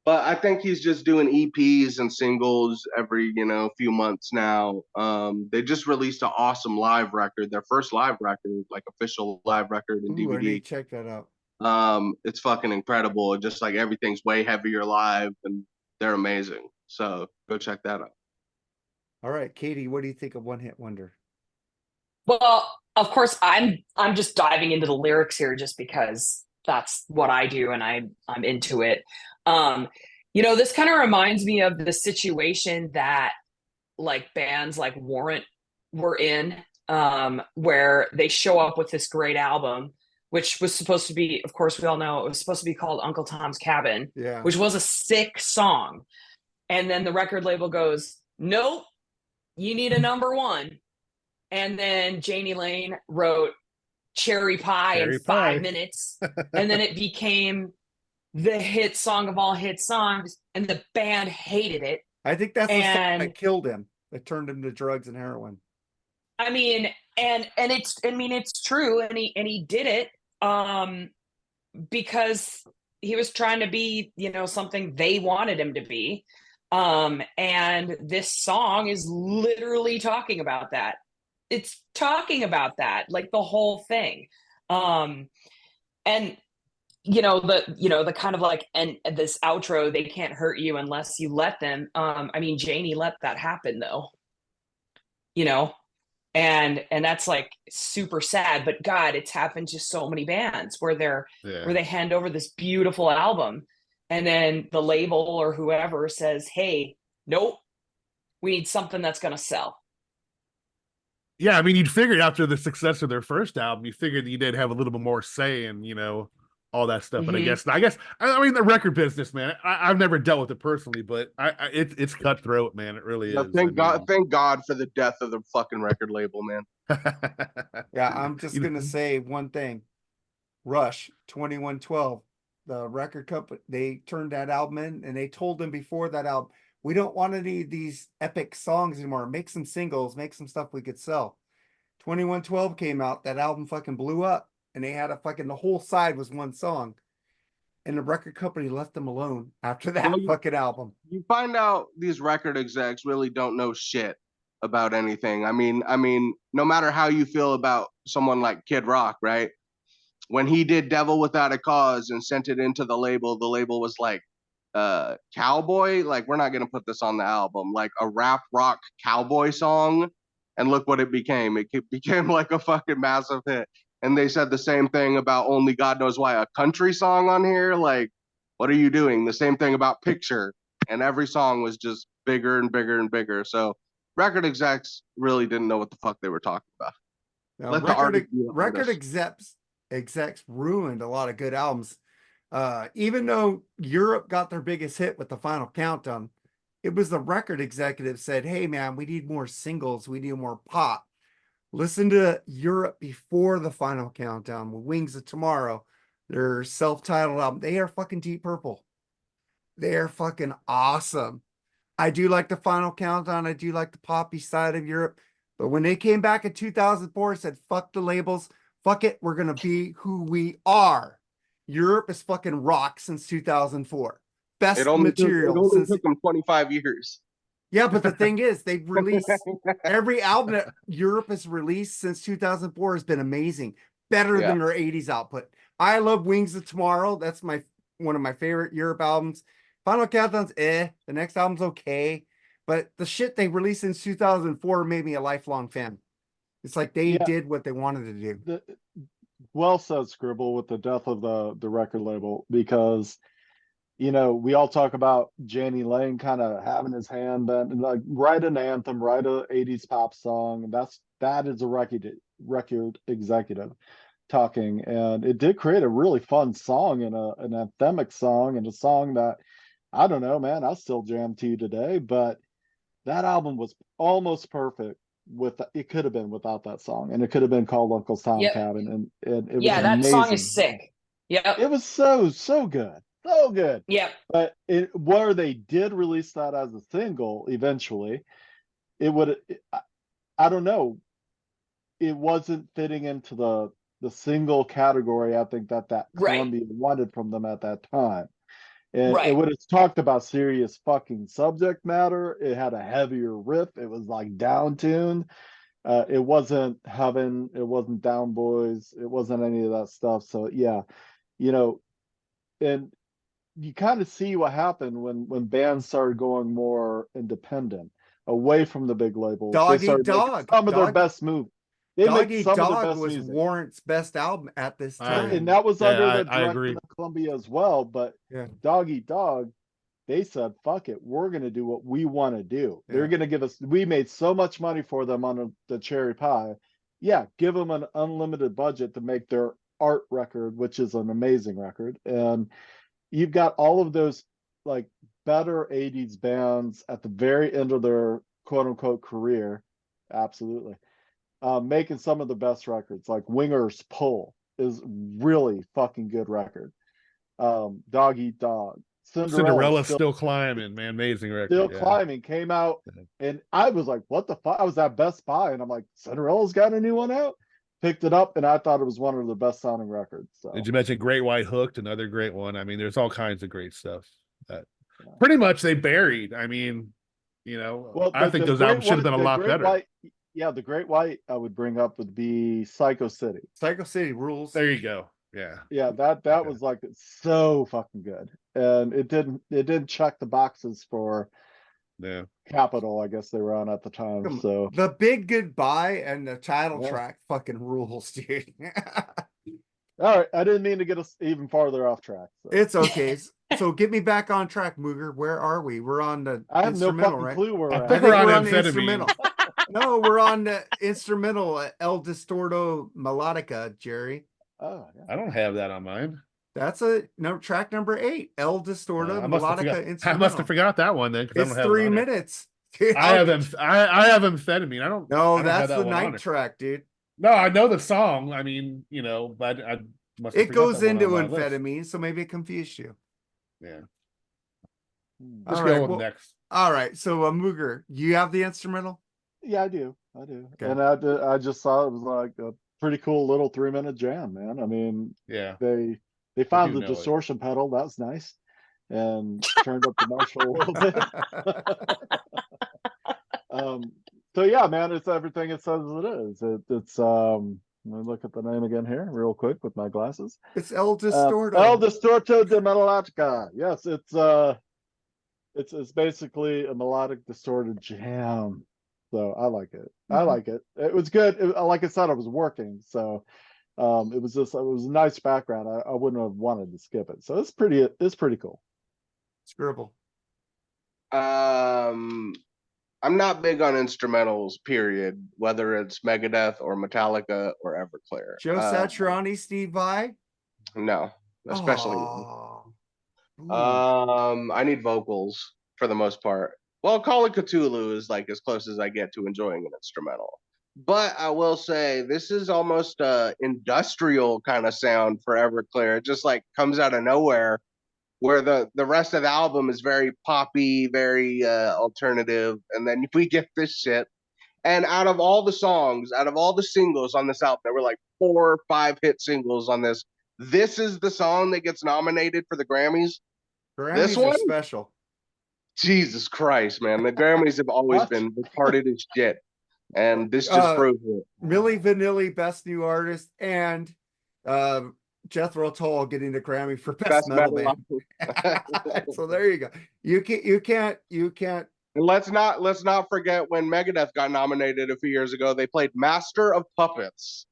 But I think he's just doing EPs and singles every, you know, few months now. They just released an awesome live record, their first live record, like official live record and Ooh, I need DVD. to check that out. It's fucking incredible. Just like everything's way heavier live, and they're amazing. So go check that out. All right, Katie, what do you think of One Hit Wonder? Well, of course, I'm just diving into the lyrics here just because that's what I do and I'm into it. You know, this kind of reminds me of the situation that like bands like Warrant were in, where they show up with this great album, which was supposed to be, of course, we all know it was supposed to be called Uncle Tom's Cabin, Yeah. which was a sick song. And then the record label goes, nope, you need a number one. And then Janie Lane wrote Cherry Pie in 5 minutes. And then it became the hit song of all hit songs. And the band hated it. I think that's the song that killed him. That turned him to drugs and heroin. I mean, it's true. And he did it because he was trying to be, you know, something they wanted him to be. And this song is literally talking about that. It's talking about that, like the whole thing. And the kind of like, and this outro, they can't hurt you unless you let them. I mean, Janie let that happen though, you know, and that's like super sad, but God, it's happened to so many bands where they hand over this beautiful album and then the label or whoever says, hey, nope, we need something that's going to sell. Yeah, I mean, you'd figured after the success of their first album, you figured you did have a little bit more say in, you know, all that stuff. But I guess, I mean, the record business, man. I've never dealt with it personally, but it's cutthroat, man. It really is. Thank God for the death of the fucking record label, man. Yeah, I'm just gonna say one thing. Rush 2112, the record company, they turned that album in, and they told them before that album, We don't want any of these epic songs anymore. Make some singles, make some stuff we could sell. 2112 came out, that album fucking blew up, and they had the whole side was one song. And the record company left them alone after that fucking album. You find out these record execs really don't know shit about anything. I mean, no matter how you feel about someone like Kid Rock, right? When he did Devil Without a Cause and sent it into the label was like, cowboy, like, we're not gonna put this on the album, like a rap rock cowboy song, and look what it became. It became like a fucking massive hit. And they said the same thing about Only God Knows Why, a country song on here. Like, what are you doing? The same thing about Picture, and every song was just bigger and bigger and bigger. So record execs really didn't know what the fuck they were talking about. Now, record execs ruined a lot of good albums. Even though Europe got their biggest hit with the Final Countdown, it was the record executive said, hey man, we need more singles, we need more pop. Listen to Europe before the Final Countdown with Wings of Tomorrow, their self-titled album. They are fucking Deep Purple. They are fucking awesome. I do like the Final Countdown. I do like the poppy side of Europe. But when they came back in 2004, said, fuck the labels, fuck it, we're going to be who we are. Europe is fucking rock since 2004. Best material. It only took them 25 years. Yeah, but the thing is, they've released every album that Europe has released since 2004 has been amazing. Better than their 80s output. I love Wings of Tomorrow. That's one of my favorite Europe albums. Final Countdown's the next album's okay. But the shit they released in 2004 made me a lifelong fan. It's like they did what they wanted to do. Well said, Skribbal, with the death of the record label, because we all talk about Jani Lane kind of having his hand bent and like write an anthem, write a 80s pop song. That is a record executive talking, and it did create a really fun song and an anthemic song, and a song that, I don't know, man, I still jam to today. But that album was almost perfect. It could have been without that song, and it could have been called Uncle's Town Cabin, and it was that amazing. song is sick. Yeah, it was so good. So good. Yeah. But where they did release that as a single eventually, I don't know. It wasn't fitting into the single category, I think, that Columbia wanted from them at that time. And it would have talked about serious fucking subject matter. It had a heavier riff. It was like down-tuned. It wasn't Heaven. It wasn't Down Boys. It wasn't any of that stuff. So yeah, and you kind of see what happened when bands started going more independent, away from the big labels. Doggy Dog, some of their best moves. Doggy Dog was Warrant's best album at this time, and that was under the direction of Columbia as well. But Doggy Dog, they said, "Fuck it, we're going to do what we want to do." Yeah. They're going to give us. We made so much money for them on the Cherry Pie. Yeah, give them an unlimited budget to make their art record, which is an amazing record. And you've got all of those like better 80s bands at the very end of their quote unquote career. Absolutely. Making some of the best records, like Winger's Pull is really fucking good record. Dog Eat Dog. Cinderella's still climbing, man. Amazing record. Still climbing. Came out, and I was like, what the fuck? I was at Best Buy, and I'm like, Cinderella's got a new one out? Picked it up, and I thought it was one of the best sounding records. So. Did you mention Great White Hooked, another great one? I mean, there's all kinds of great stuff that pretty much they buried. I mean, I think those albums should have been a lot better. The Great White I would bring up would be Psycho City. Psycho City rules. There you go. Yeah. Yeah, that was like so fucking good. And it didn't check the boxes for Capitol, I guess they were on at the time. So The Big Goodbye and the title track fucking rules, dude. All right, I didn't mean to get us even farther off track. So. It's okay. So get me back on track, Mooger. Where are we? We're on the I have instrumental, no fucking right? clue where I think we're on the instrumental. No, we're on the instrumental, El Distorto Melodica, Jerry. Oh, yeah. I don't have that on mine. That's track number 8, El Distorto Melodica instrumental. I must have forgot that one then. It's 3 minutes. I have amphetamine. I don't. No, I don't that's have that the night track, dude. No, I know the song. I mean, but I must. It goes into amphetamine, so maybe it confused you. Yeah. Let's All go right, on well, next. all right. So, Mooger, you have the instrumental? Yeah, I do. Okay. And I just saw it was like a pretty cool little 3-minute jam, man. I mean, Yeah, they I found do the know it. distortion pedal. That's nice. And turned up the Marshall a little bit. So yeah, man, it's everything it says it is. It's let me look at the name again here real quick with my glasses. It's El El Distorto. Distorto de Melodica. Yes, it's basically a melodic distorted jam. So I like it. I like it. It was good. Like I said, I was working, so it was a nice background. I wouldn't have wanted to skip it. So it's pretty cool. Skribbal. I'm not big on instrumentals, period, whether it's Megadeth or Metallica or Everclear. Joe Satriani, Steve Vai. No, especially. Oh. Ooh. I need vocals for the most part. Well, Call of Cthulhu is like as close as I get to enjoying an instrumental. But I will say this is almost a industrial kind of sound for Everclear. It just like comes out of nowhere, where the rest of the album is very poppy, very alternative, and then we get this shit. And out of all the songs, out of all the singles on this album, there were like 4 or 5 hit singles on this. This is the song that gets nominated for the Grammys. Grammys one? are special. Jesus Christ, man. The Grammys have always What? been retarded as shit. And this just proves it. Milli Vanilli, Best New Artist, and Jethro Tull getting the Grammy for Best Metal Band. So there you go. You can't. And let's not forget when Megadeth got nominated a few years ago, they played Master of Puppets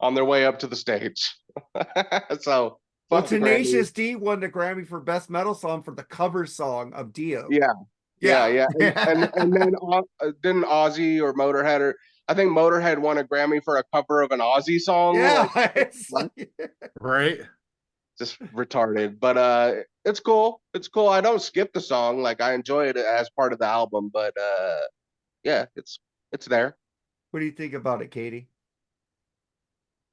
on their way up to the stage. So Well, fuck the Tenacious Grammys. D won the Grammy for Best Metal Song for the cover song of Dio. Yeah. And then didn't Ozzy or Motorhead, or I think Motorhead won a Grammy for a cover of an Ozzy song. Yeah, Like, it's like- Right? just retarded. But it's cool. It's cool. I don't skip the song. Like I enjoy it as part of the album, but yeah, it's there. What do you think about it, Katie?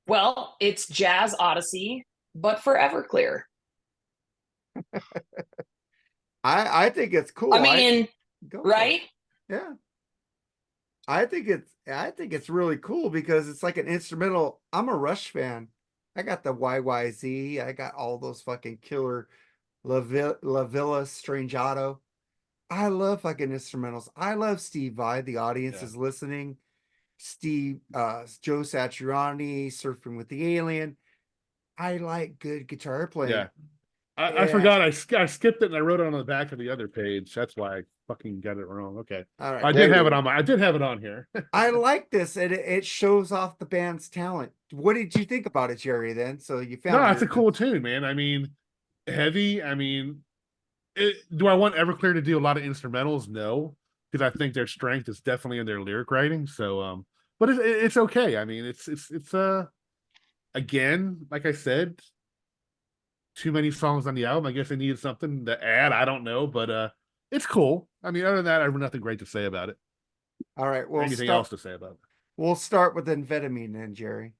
Well, it's Jazz Odyssey, but for Everclear. I think it's cool. I mean, Go for it. right? Yeah. I think it's really cool because it's like an instrumental. I'm a Rush fan. I got the YYZ. I got all those fucking killer La Villa Strangiato. I love fucking instrumentals. I love Steve Vai. The audience is listening. Joe Satriani, Surfing with the Alien. I like good guitar playing. Yeah. I forgot. I skipped it and I wrote it on the back of the other page. That's why I fucking got it wrong. Okay. All right. I did have it on here. I like this, and it shows off the band's talent. What did you think about it, Jerry? Then, so you found No, it's a cool tune, man. I mean, heavy. I mean, do I want Everclear to do a lot of instrumentals? No, because I think their strength is definitely in their lyric writing. So, but it's okay. I mean, it's again, like I said, too many songs on the album. I guess they needed something to add. I don't know, but it's cool. I mean, other than that, I have nothing great to say about it. All right. Well, anything else to say about it? We'll start with Amphetamine then, Jerry.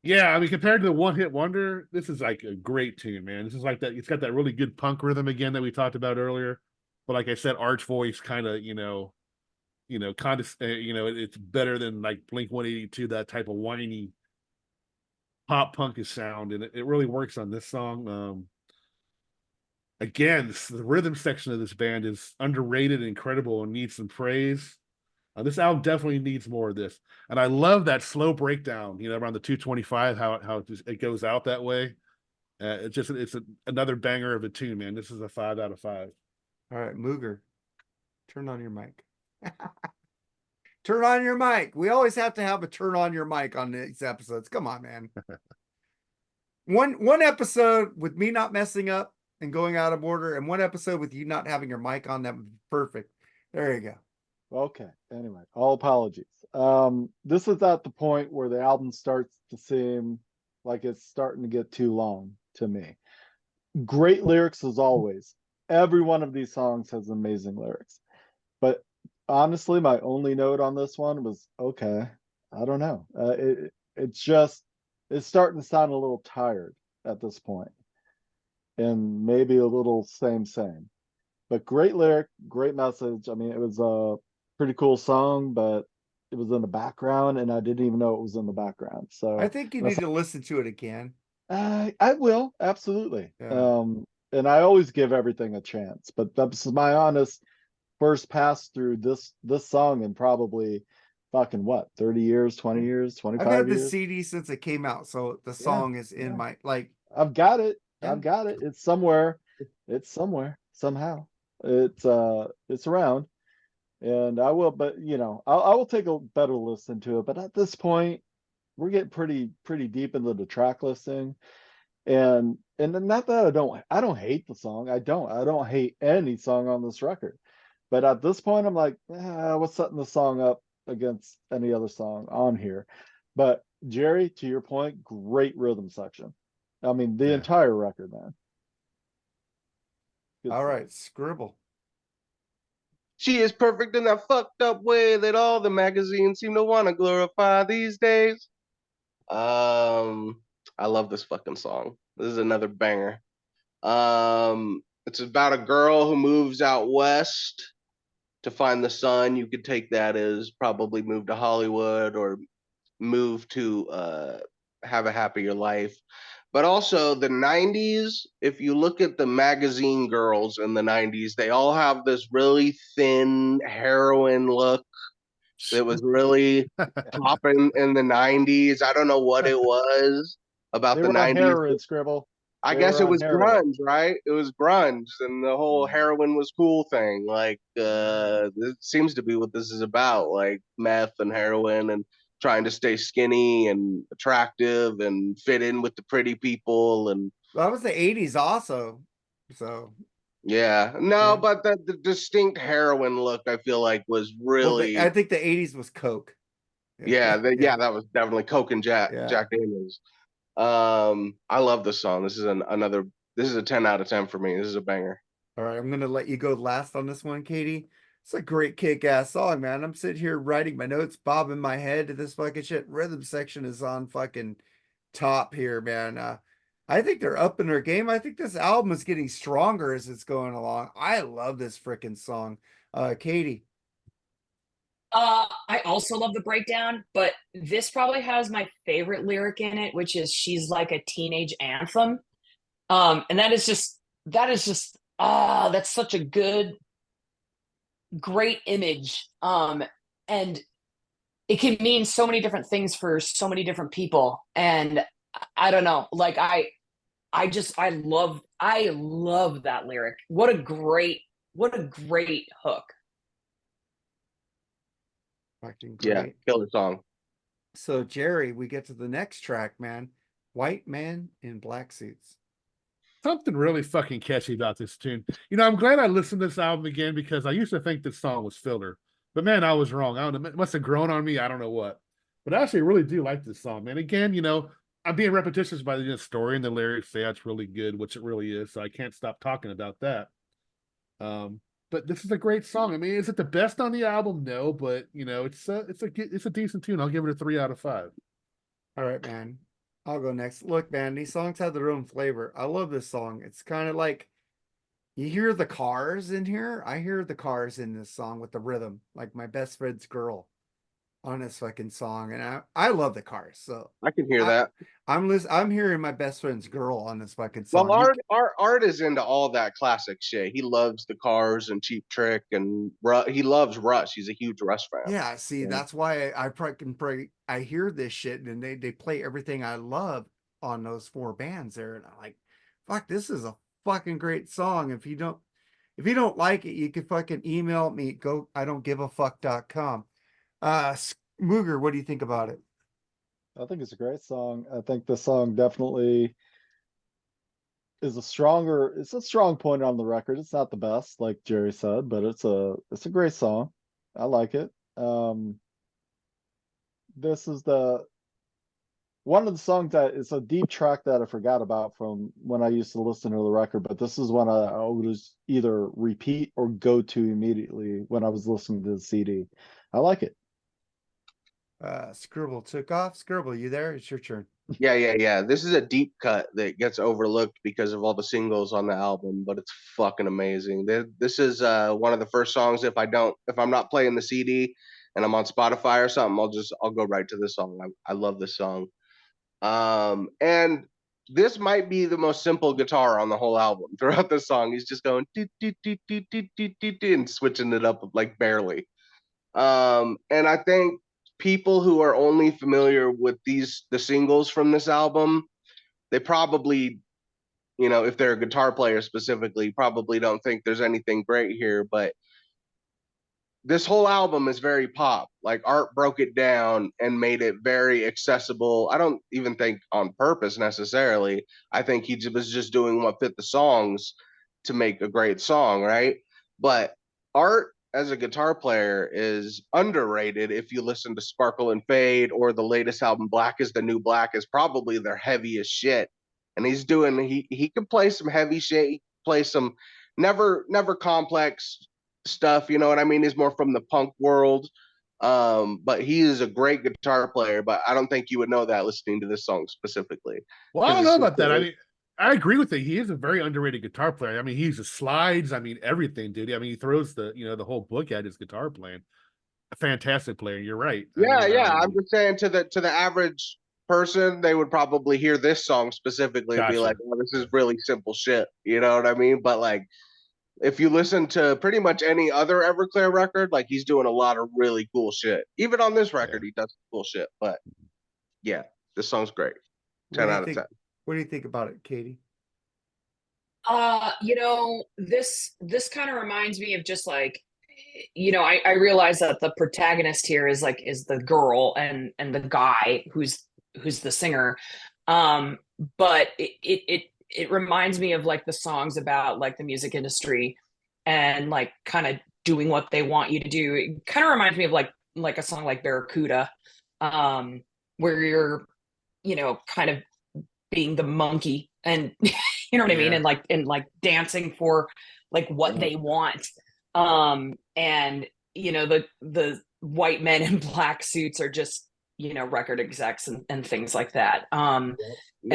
Yeah, I mean, compared to the One Hit Wonder, this is like a great tune, man. This is like that. It's got that really good punk rhythm again that we talked about earlier. But like I said, Arch voice kind of, it's better than like Blink-182, that type of whiny pop punkish sound, and it really works on this song. Again, the rhythm section of this band is underrated and incredible and needs some praise. This album definitely needs more of this, and I love that slow breakdown. Around the 225, how it goes out that way. It's another banger of a tune, man. This is a 5 out of 5. All right, Mooger, turn on your mic. Turn on your mic. We always have to have a turn on your mic on these episodes. Come on, man. One episode with me not messing up and going out of order, and one episode with you not having your mic on, that would be perfect. There you go. Okay. Anyway, all apologies. This is at the point where the album starts to seem like it's starting to get too long to me. Great lyrics as always. Every one of these songs has amazing lyrics. But honestly, my only note on this one was, okay, I don't know. It's starting to sound a little tired at this point. and maybe a little same. But great lyric, great message. I mean, it was a pretty cool song, but it was in the background, and I didn't even know it was in the background. I So think you need to listen to it again. I will absolutely. Yeah. And I always give everything a chance, but that's my honest first pass through this song in probably fucking what, 30 years, 20 years, I've 25 had the years. CD since it came out, so the Yeah, song is in yeah. my like. I've got it. Yeah. I've got it. It's somewhere. It's somewhere somehow. It's around, and I will. But I will take a better listen to it. But at this point, we're getting pretty deep into the track listing, and not that I don't hate the song. I don't hate any song on this record. But at this point, I'm like, what's setting the song up against any other song on here? But Jerry, to your point, great rhythm section. I mean, the Yeah. entire record, man. Good All stuff. right, Skribble. She is perfect in that fucked up way that all the magazines seem to want to glorify these days. I love this fucking song. This is another banger. It's about a girl who moves out west to find the sun. You could take that as probably move to Hollywood or move to have a happier life. But also the 90s, if you look at the magazine girls in the 90s, they all have this really thin heroin look that was really popping in the 90s. I don't know what it was about They the were on 90s. heroin, Skribble. I They guess were it on was heroin. grunge, right? It was grunge, and the whole heroin was cool thing. Like, it seems to be what this is about, like meth and heroin, and trying to stay skinny and attractive and fit in with the pretty people. And That was the 80s also. So yeah, no, yeah. but the distinct heroin look, I feel like, was Well, I really, think the 80s was Coke. yeah, Yeah. that was definitely Coke and Yeah. Jack Daniels. I love this song. This is another. This is a 10 out of 10 for me. This is a banger. All right, I'm gonna let you go last on this one, Katie. It's a great kick-ass song, man. I'm sitting here writing my notes, bobbing my head to this fucking shit. Rhythm section is on fucking top here, man. I think they're up in their game. I think this album is getting stronger as it's going along. I love this freaking song. Katie. I also love the breakdown, but this probably has my favorite lyric in it, which is she's like a teenage anthem. And that's such a great image. And it can mean so many different things for so many different people. And I don't know, like I love that lyric. What a great hook. Fucking Yeah, great. killer song. So, Jerry, we get to the next track, man. White Man in Black Suits. Something really fucking catchy about this tune. I'm glad I listened to this album again because I used to think this song was filler. But man, I was wrong. I don't know. It must have grown on me. I don't know what. But I actually really do like this song, man. Again, I'm being repetitious by the story and the lyrics say it's really good, which it really is. So I can't stop talking about that. But this is a great song. I mean, is it the best on the album? No, but it's a decent tune. I'll give it a 3 out of 5. All right, man. I'll go next. Look, man, these songs have their own flavor. I love this song. It's kind of like you hear the cars in here. I hear the cars in this song with the rhythm, like my best friend's girl on this fucking song. And I love the cars. So I can hear that. I'm hearing my best friend's girl on this fucking Well, song. Art is into all that classic shit. He loves the Cars and Cheap Trick, and he loves Rush. He's a huge Rush fan. Yeah, see, Yeah. that's why I hear this shit and they play everything I love on those 4 bands there. And I'm like, fuck, this is a fucking great song. If you don't like it, you can fucking email me, I don't give a fuck.com. Mooger, what do you think about it? I think it's a great song. I think the song definitely is it's a strong point on the record. It's not the best, like Jerry said, but it's a great song. I like it. This is one of the songs that is a deep track that I forgot about from when I used to listen to the record, but this is one I would either repeat or go to immediately when I was listening to the CD. I like it. Skribbal took off. Skribbal, you there? It's your turn. Yeah. This is a deep cut that gets overlooked because of all the singles on the album, but it's fucking amazing. This is one of the first songs. If I'm not playing the CD and I'm on Spotify or something, I'll go right to this song. I love this song. And this might be the most simple guitar on the whole album. Throughout the song, he's just going and switching it up like barely. And I think people who are only familiar with the singles from this album, they probably, if they're a guitar player specifically, probably don't think there's anything great here. But this whole album is very pop. Like Art broke it down and made it very accessible. I don't even think on purpose necessarily. I think he was just doing what fit the songs to make a great song, right? But Art as a guitar player is underrated. If you listen to Sparkle and Fade or the latest album, Black is the New Black, is probably their heaviest shit. And he can play some heavy shit, he can play some never complex stuff, you know what I mean? He's more from the punk world. But he is a great guitar player, but I don't think you would know that listening to this song specifically. Well, I don't know about that. I mean, I agree with it. He is a very underrated guitar player. I mean, he uses slides. I mean, everything, dude. I mean, he throws the whole book at his guitar playing. A fantastic player. You're right. Yeah. I'm just saying to the average person, they would probably hear this song specifically and be like, "Oh, this is really simple shit." You know what I mean? But like, if you listen to pretty much any other Everclear record, like he's doing a lot of really cool shit. Even on this record, he does cool shit. But yeah, this song's great. 10 out of 10. What do you think about it, Kaity? This kind of reminds me of just like, I realize that the protagonist here is the girl and the guy who's the singer. But it reminds me of like the songs about like the music industry and like kind of doing what they want you to do. It kind of reminds me of like a song like Barracuda, where you're, kind of being the monkey and you know what I mean? And like dancing for like what they want. And the white men in black suits are just, record execs and things like that. And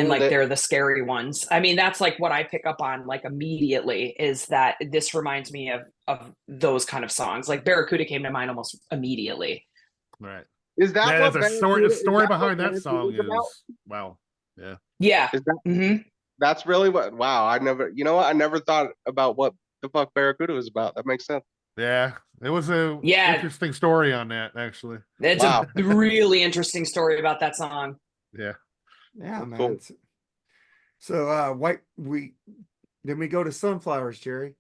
like they're the scary ones. I mean, that's like what I pick up on like immediately, is that this reminds me of those kind of songs. Like Barracuda came to mind almost immediately. Right. Is that what the story behind that song is wow. Yeah. Yeah. Is that, that's really what, wow. I never thought about what the fuck Barracuda was about. That makes sense. Yeah. It was a interesting story on that, actually. It's a really interesting story about that song. Yeah. Yeah, man. Cool. So then we go to Sunflowers, Jerry.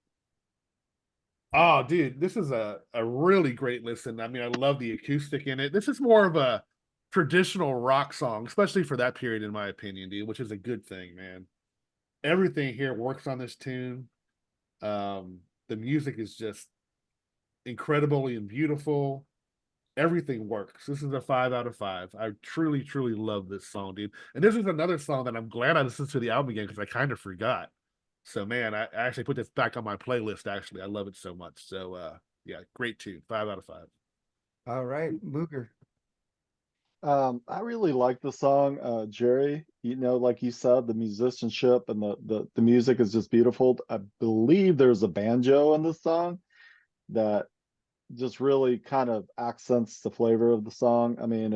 Oh, dude, this is a really great listen. I mean, I love the acoustic in it. This is more of a traditional rock song, especially for that period, in my opinion, dude, which is a good thing, man. Everything here works on this tune. The music is just incredibly and beautiful. Everything works. This is a 5 out of 5. I truly, truly love this song, dude. And this is another song that I'm glad I listened to the album again because I kind of forgot. So, man, I actually put this back on my playlist, actually. I love it so much. So, yeah, great tune. 5 out of 5. All right, Mooger. I really like the song, Jerry. Like you said, the musicianship and the music is just beautiful. I believe there's a banjo in this song that just really kind of accents the flavor of the song. I mean,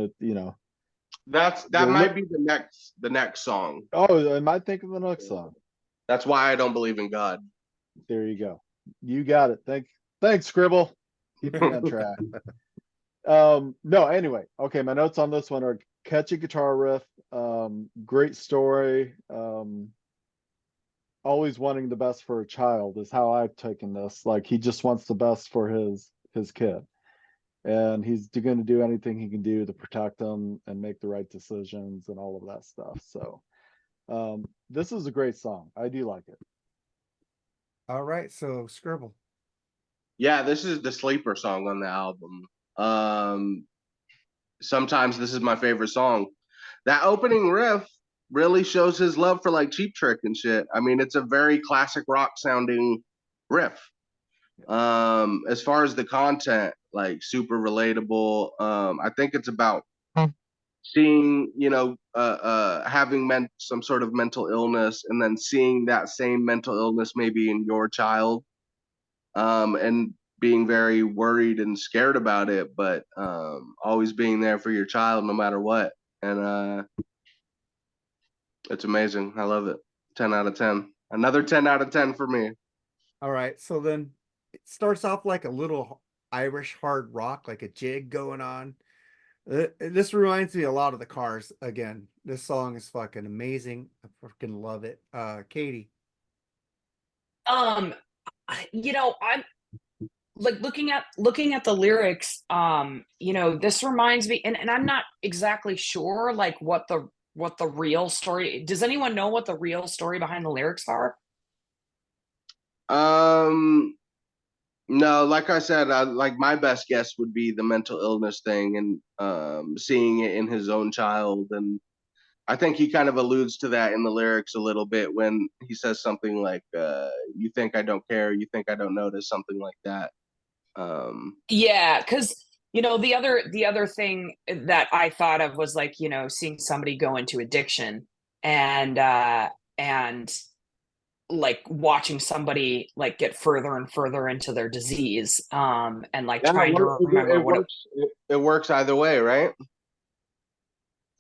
that might be the next song. Oh, am I thinking of the next song? That's why I don't believe in God. There you go. You got it. Thanks, Skribbal. Keep me on track. No, anyway. Okay, my notes on this one are catchy guitar riff, great story, always wanting the best for a child is how I've taken this. Like he just wants the best for his kid. And he's going to do anything he can do to protect them and make the right decisions and all of that stuff. So this is a great song. I do like it. All right, so Skribbal. Yeah, this is the sleeper song on the album. Sometimes this is my favorite song. That opening riff really shows his love for like Cheap Trick and shit. I mean, it's a very classic rock sounding riff. As far as the content, like super relatable. I think it's about seeing, having some sort of mental illness, and then seeing that same mental illness maybe in your child, and being very worried and scared about it, but always being there for your child no matter what. And it's amazing. I love it. 10 out of 10. Another 10 out of 10 for me. All right. So then it starts off like a little Irish hard rock, like a jig going on. This reminds me a lot of the Cars again. This song is fucking amazing. I fucking love it. Kaity. I'm like looking at the lyrics. This reminds me, and I'm not exactly sure like what the real story. Does anyone know what the real story behind the lyrics are? No, like I said, like my best guess would be the mental illness thing, and seeing it in his own child. And I think he kind of alludes to that in the lyrics a little bit when he says something like, you think I don't care, you think I don't notice, something like that. Yeah, because the other thing that I thought of was like, seeing somebody go into addiction, and like watching somebody like get further and further into their disease, and like trying to remember it works either way, right?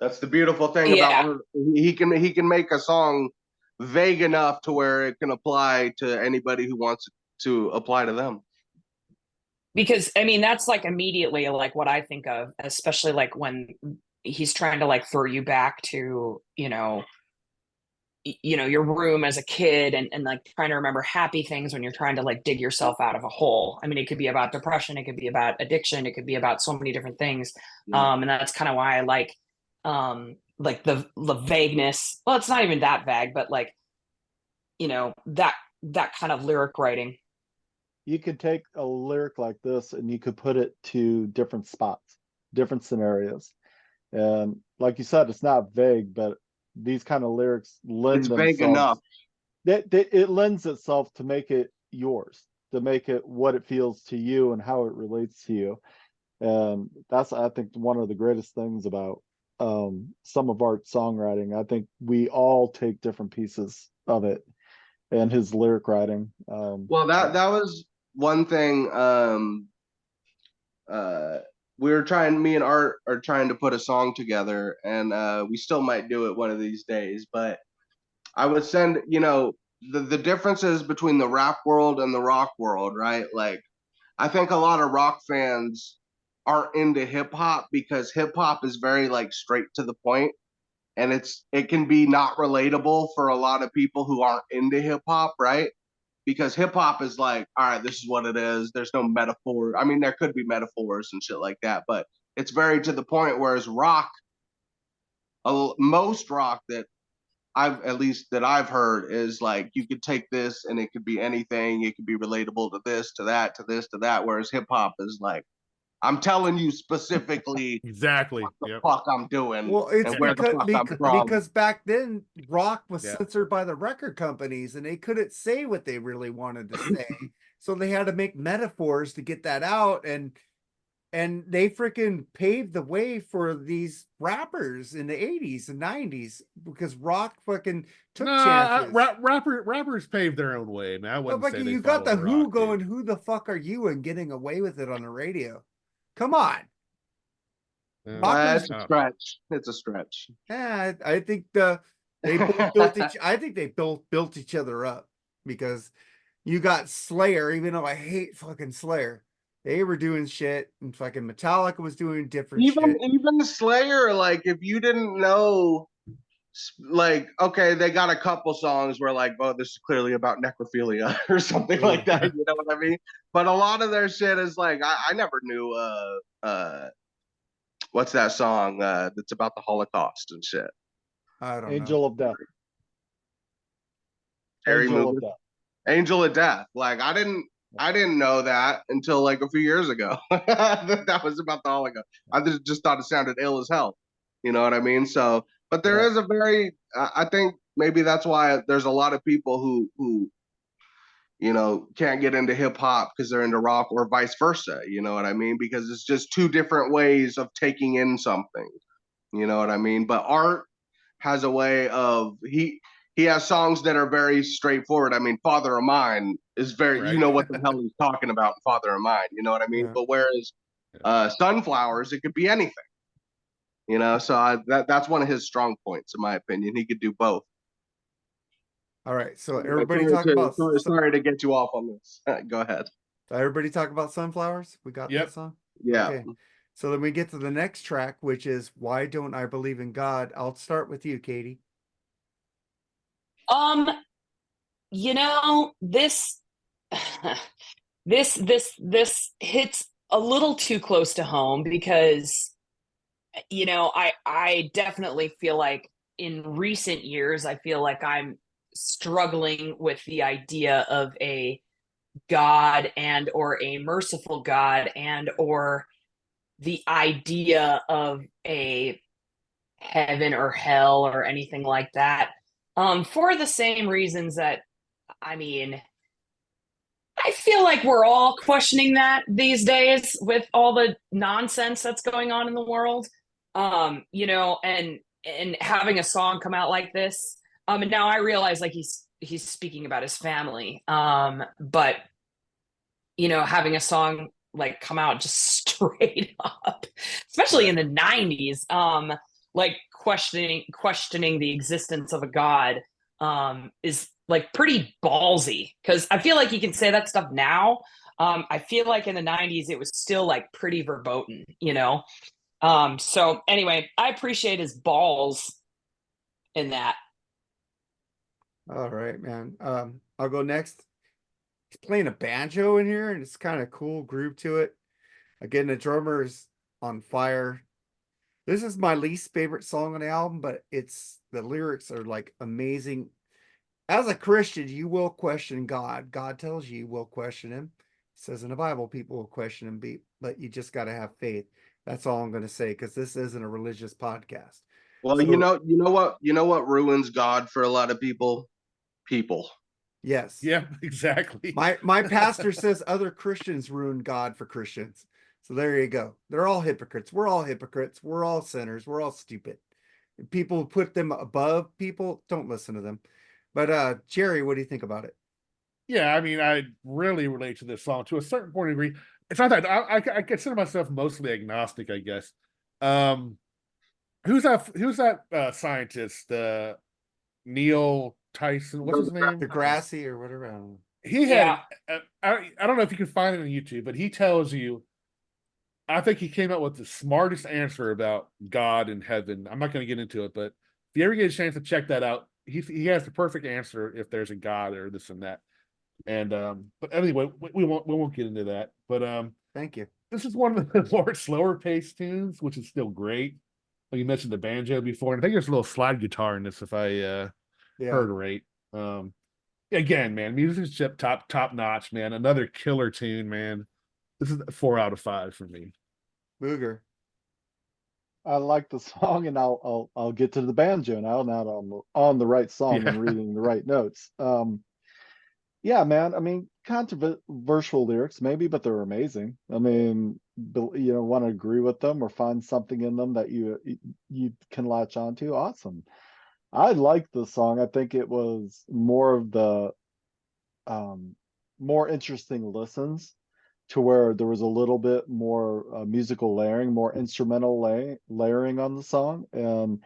That's the beautiful thing Yeah. about he can make a song vague enough to where it can apply to anybody who wants to apply to them. Because I mean, that's like immediately like what I think of, especially like when he's trying to like throw you back to, your room as a kid, and like trying to remember happy things when you're trying to like dig yourself out of a hole. I mean, it could be about depression, it could be about addiction, it could be about so many different things. And that's kind of why I like the vagueness. Well, it's not even that vague, but like, that kind of lyric writing. You could take a lyric like this and you could put it to different spots, different scenarios. And like you said, it's not vague, but these kind of lyrics lend themselves. It's vague enough. It lends itself to make it yours, to make it what it feels to you and how it relates to you. And that's, I think, one of the greatest things about some of our songwriting. I think we all take different pieces of it, and his lyric writing. Well, that was one thing. Me and Art are trying to put a song together, and we still might do it one of these days. But I would send, the differences between the rap world and the rock world, right? Like, I think a lot of rock fans aren't into hip hop because hip hop is very like straight to the point, and it can be not relatable for a lot of people who aren't into hip hop, right? Because hip hop is like, all right, this is what it is. There's no metaphor. I mean, there could be metaphors and shit like that, but it's very to the point. Whereas rock, most rock that I've heard is like, you could take this and it could be anything. It could be relatable to this, to that, to this, to that. Whereas hip hop is like, I'm telling you specifically exactly what the yep. fuck I'm doing. Well, it's because back then rock was Yeah. censored by the record companies and they couldn't say what they really wanted to say. So they had to make metaphors to get that out, and they freaking paved the way for these rappers in the 80s and 90s because rock fucking took chances. Rappers paved their own way, man. I wouldn't say you got the Who going, dude. Who the fuck are you, and getting away with it on the radio? Come on. It's a stretch. It's a stretch. Yeah, I think they both built built each other up, because you got Slayer, even though I hate fucking Slayer. They were doing shit, and fucking Metallica was doing different shit. Even Slayer, like, if you didn't know, like, okay, they got a couple songs where like, oh, this is clearly about necrophilia or something like that, you know what I mean? But a lot of their shit is like, I never knew what's that song that's about the Holocaust and shit? I don't Angel know. of Death. Angel of Death. Like, I didn't know that until like a few years ago. that was about the Holocaust. I just thought it sounded ill as hell. You know what I mean? So, but there is a very, I think maybe that's why there's a lot of people who can't get into hip hop because they're into rock, or vice versa. You know what I mean? Because it's just two different ways of taking in something. You know what I mean? But Art has a way of he has songs that are very straightforward. I mean, Father of Mine is very, you Right. know what the hell he's talking about in Father of Mine, you know what I mean? Yeah. But whereas Sunflowers, it could be anything, you know. So that's one of his strong points, in my opinion. He could do both. All right. So Anyway, everybody talk about sorry to get you off on this. Go ahead. everybody talk about Sunflowers. We got Yep. that song. Yeah. Okay. So then we get to the next track, which is Why Don't I Believe in God? I'll start with you, Kaity. You know, this this hits a little too close to home because, you know, I definitely feel like in recent years I feel like I'm struggling with the idea of a God and or a merciful God and or the idea of a heaven or hell or anything like that. For the same reasons that, I mean, I feel like we're all questioning that these days with all the nonsense that's going on in the world. You know, and having a song come out like this. And now I realize like he's speaking about his family. But you know, having a song like come out just straight up, especially in the 90s, like questioning the existence of a god, is like pretty ballsy because I feel like you can say that stuff now. I feel like in the 90s it was still like pretty verboten, you know. So anyway, I appreciate his balls in that. All right, man. I'll go next. He's playing a banjo in here, and it's kind of cool groove to it. Again, the drummer is on fire. This is my least favorite song on the album, but the lyrics are like amazing. As a Christian, you will question God. God tells you will question him. It says in the Bible, people will question him, but you just got to have faith. That's all I'm going to say because this isn't a religious podcast. Well, So, you know what ruins God for a lot of people? People. yes. Yeah, exactly. My pastor says other Christians ruin God for Christians. So there you go. They're all hypocrites. We're all hypocrites. We're all sinners. We're all stupid. People who put them above people, don't listen to them. But Jerry, what do you think about it? Yeah, I mean, I really relate to this song to a certain point of degree. It's not that I consider myself mostly agnostic, I guess. Who's that scientist? Neil Tyson. What's his name? Degrassi or whatever. I don't know. He had. I don't know if you can find it on YouTube, but he tells you. I think he came up with the smartest answer about God and heaven. I'm not going to get into it, but if you ever get a chance to check that out, he has the perfect answer if there's a God or this and that. And but anyway, we won't get into that. But Thank you. this is one of the more slower paced tunes, which is still great. Like you mentioned the banjo before, and I think there's a little slide guitar in this if I heard right. Again, man, music's top notch, man. Another killer tune, man. This is a 4 out of 5 for me. Booger. I like the song, and I'll get to the banjo now. Now on the right song and reading the right notes. Yeah, man. I mean, controversial lyrics, maybe, but they're amazing. I mean, you know, want to agree with them or find something in them that you can latch onto. Awesome. I like the song. I think it was more of the more interesting listens to where there was a little bit more musical layering, more instrumental layering on the song. And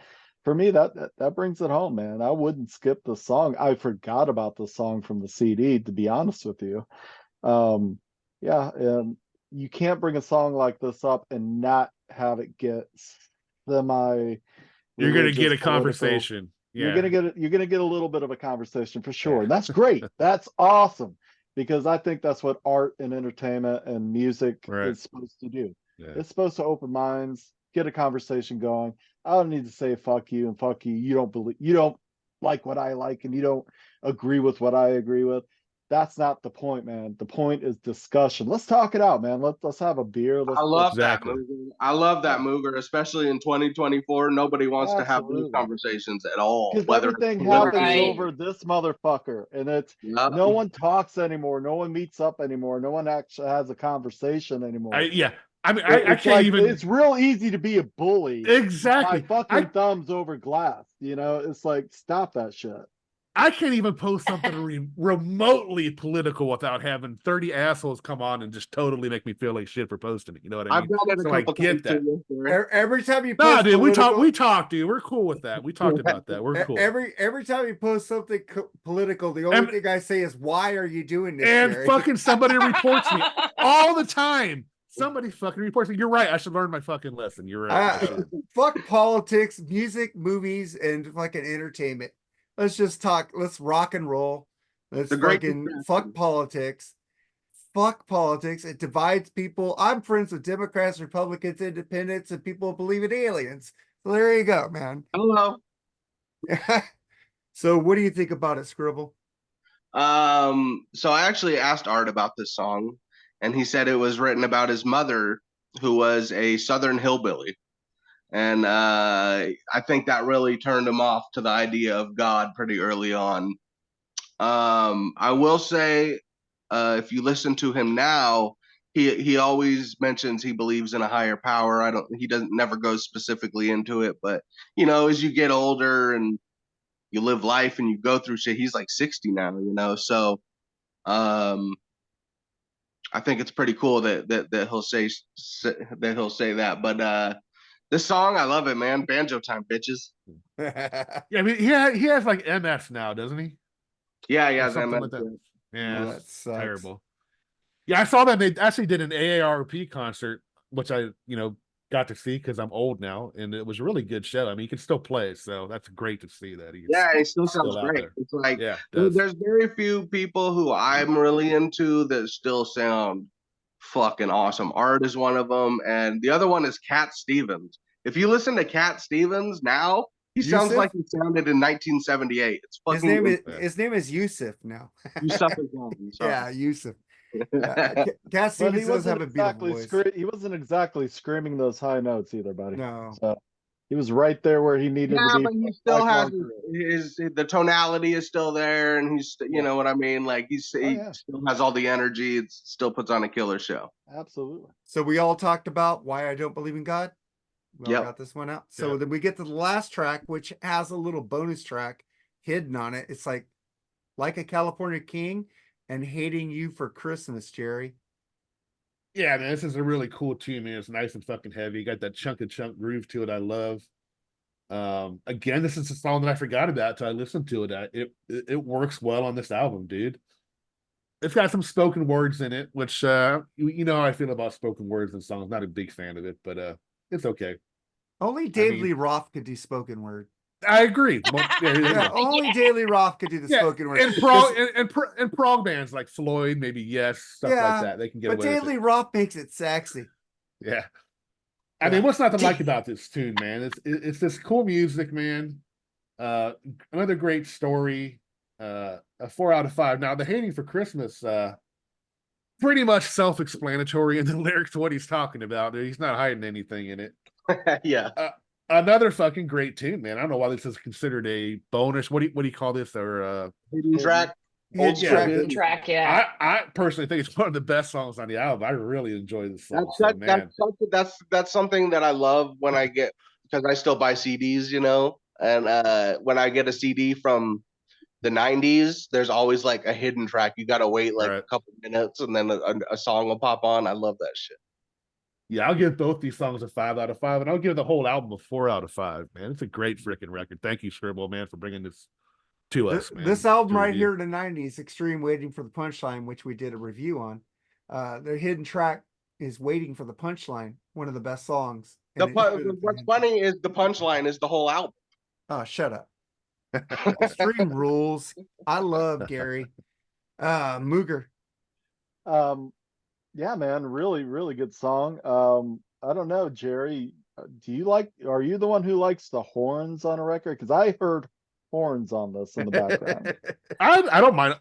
for me, that brings it home, man. I wouldn't skip the song. I forgot about the song from the CD, to be honest with you. Yeah, and you can't bring a song like this up and not have it get semi. You're gonna get a conversation. Yeah. You're gonna get a little bit of a conversation for sure. And that's great. That's awesome. Because I think that's what art and entertainment and music is supposed to do. Yeah. It's supposed to open minds, get a conversation going. I don't need to say fuck you and fuck you. You don't like what I like and you don't agree with what I agree with. That's not the point, man. The point is discussion. Let's talk it out, man. Let's have a beer. I love that Mooger, especially in 2024. Nobody wants to have these conversations at all. Because everything happens over this motherfucker, and it's no one talks anymore. No one meets up anymore. No one actually has a conversation anymore. I mean, I It's can't like, even. it's real easy to be a bully Exactly. by fucking thumbs over glass. You know, it's like, stop that shit. I can't even post something remotely political without having 30 assholes come on and just totally make me feel like shit for posting it. You know what I I've mean? done it a So I couple get times that. too. Every time you Nah, post dude, political, we talked, dude. We're cool with that. We talked about that. We're cool. every time you post something political, the only thing I say is, "Why are you doing this?" And Jerry? fucking somebody reports me all the time. Somebody fucking reports me. You're right. I should learn my fucking lesson. You're right. I should. Fuck politics, music, movies, and fucking entertainment. Let's just talk. Let's rock and roll. Let's The great fucking distraction. fuck politics. Fuck politics. It divides people. I'm friends with Democrats, Republicans, Independents, and people who believe in aliens. So there you go, man. Hello. So what do you think about it, Skribbal? So I actually asked Art about this song, and he said it was written about his mother, who was a Southern hillbilly. And I think that really turned him off to the idea of God pretty early on. I will say, if you listen to him now, he always mentions he believes in a higher power. He doesn't never goes specifically into it, but you know, as you get older and you live life and you go through shit, he's like 60 now, you know. So I think it's pretty cool that he'll say that. But this song, I love it, man. Banjo time, bitches. Yeah, I mean, he has like MS now, doesn't he? Yeah, Something like that. Yeah, Oh, that's that sucks. terrible. Yeah, I saw that they actually did an AARP concert, which I, got to see because I'm old now, and it was a really good show. I mean, he can still play, so that's great to see that he's Yeah, it still sounds still out great. there. It's like, Yeah, it does. there's very few people who I'm really into that still sound fucking awesome. Art is one of them, and the other one is Cat Stevens. If you listen to Cat Stevens now, he sounds Yusuf? like he sounded in 1978. It's fucking His name is Yusuf now. you suffer wrong. Yeah, Yusuf. Cat But Stevens he does wasn't have a beautiful exactly voice. he wasn't exactly screaming those high notes either, buddy. No. So he was right there where he needed to Yeah, be. but he still has the tonality is still there, and he's you know what I mean. Like he still has all the energy. It still puts on a killer show. Absolutely. So we all talked about why I don't believe in God. We all got this one out. So then we get to the last track, which has a little bonus track hidden on it. It's like a California King and Hating You for Christmas, Jerry. Yeah, man, this is a really cool tune, man. It's nice and fucking heavy. You got that chunk groove to it. I love. Again, this is a song that I forgot about until I listened to it. It works well on this album, dude. It's got some spoken words in it, which you know how I feel about spoken words in songs. Not a big fan of it, but it's okay. Only Dave Lee Roth could do spoken word. I agree. Only Dave Lee Roth could do the spoken word. And prog bands like Floyd, maybe stuff like that. They can get away with it. But Dave Lee Roth makes it sexy. Yeah. I mean, what's not to like about this tune, man? It's this cool music, man. Another great story. A 4 out of 5. Now, the Hating for Christmas, pretty much self-explanatory in the lyrics to what he's talking about. He's not hiding anything in it. Yeah. Another fucking great tune, man. I don't know why this is considered a bonus. What do you call this? Or hidden track? Old track, yeah. I personally think it's one of the best songs on the album. I really enjoy this song. That's something that I love when I get, because I still buy CDs, you know, and when I get a CD from the 90s, there's always like a hidden track. You got to wait like a couple minutes and then a song will pop on. I love that shit. Yeah, I'll give both these songs a 5 out of 5, and I'll give the whole album a 4 out of 5, man. It's a great freaking record. Thank you, Skribbal, man, for bringing this to us, man. This album right here in the 90s, Extreme Waiting for the Punchline, which we did a review on. Their hidden track is Waiting for the Punchline, one of the best songs. What's funny is the punchline is the whole album. Oh, shut up. Extreme rules. I love Gary. Mooger. Yeah, man, really, really good song. I don't know, Jerry. Are you the one who likes the horns on a record? Because I heard horns on this in the background. I don't mind.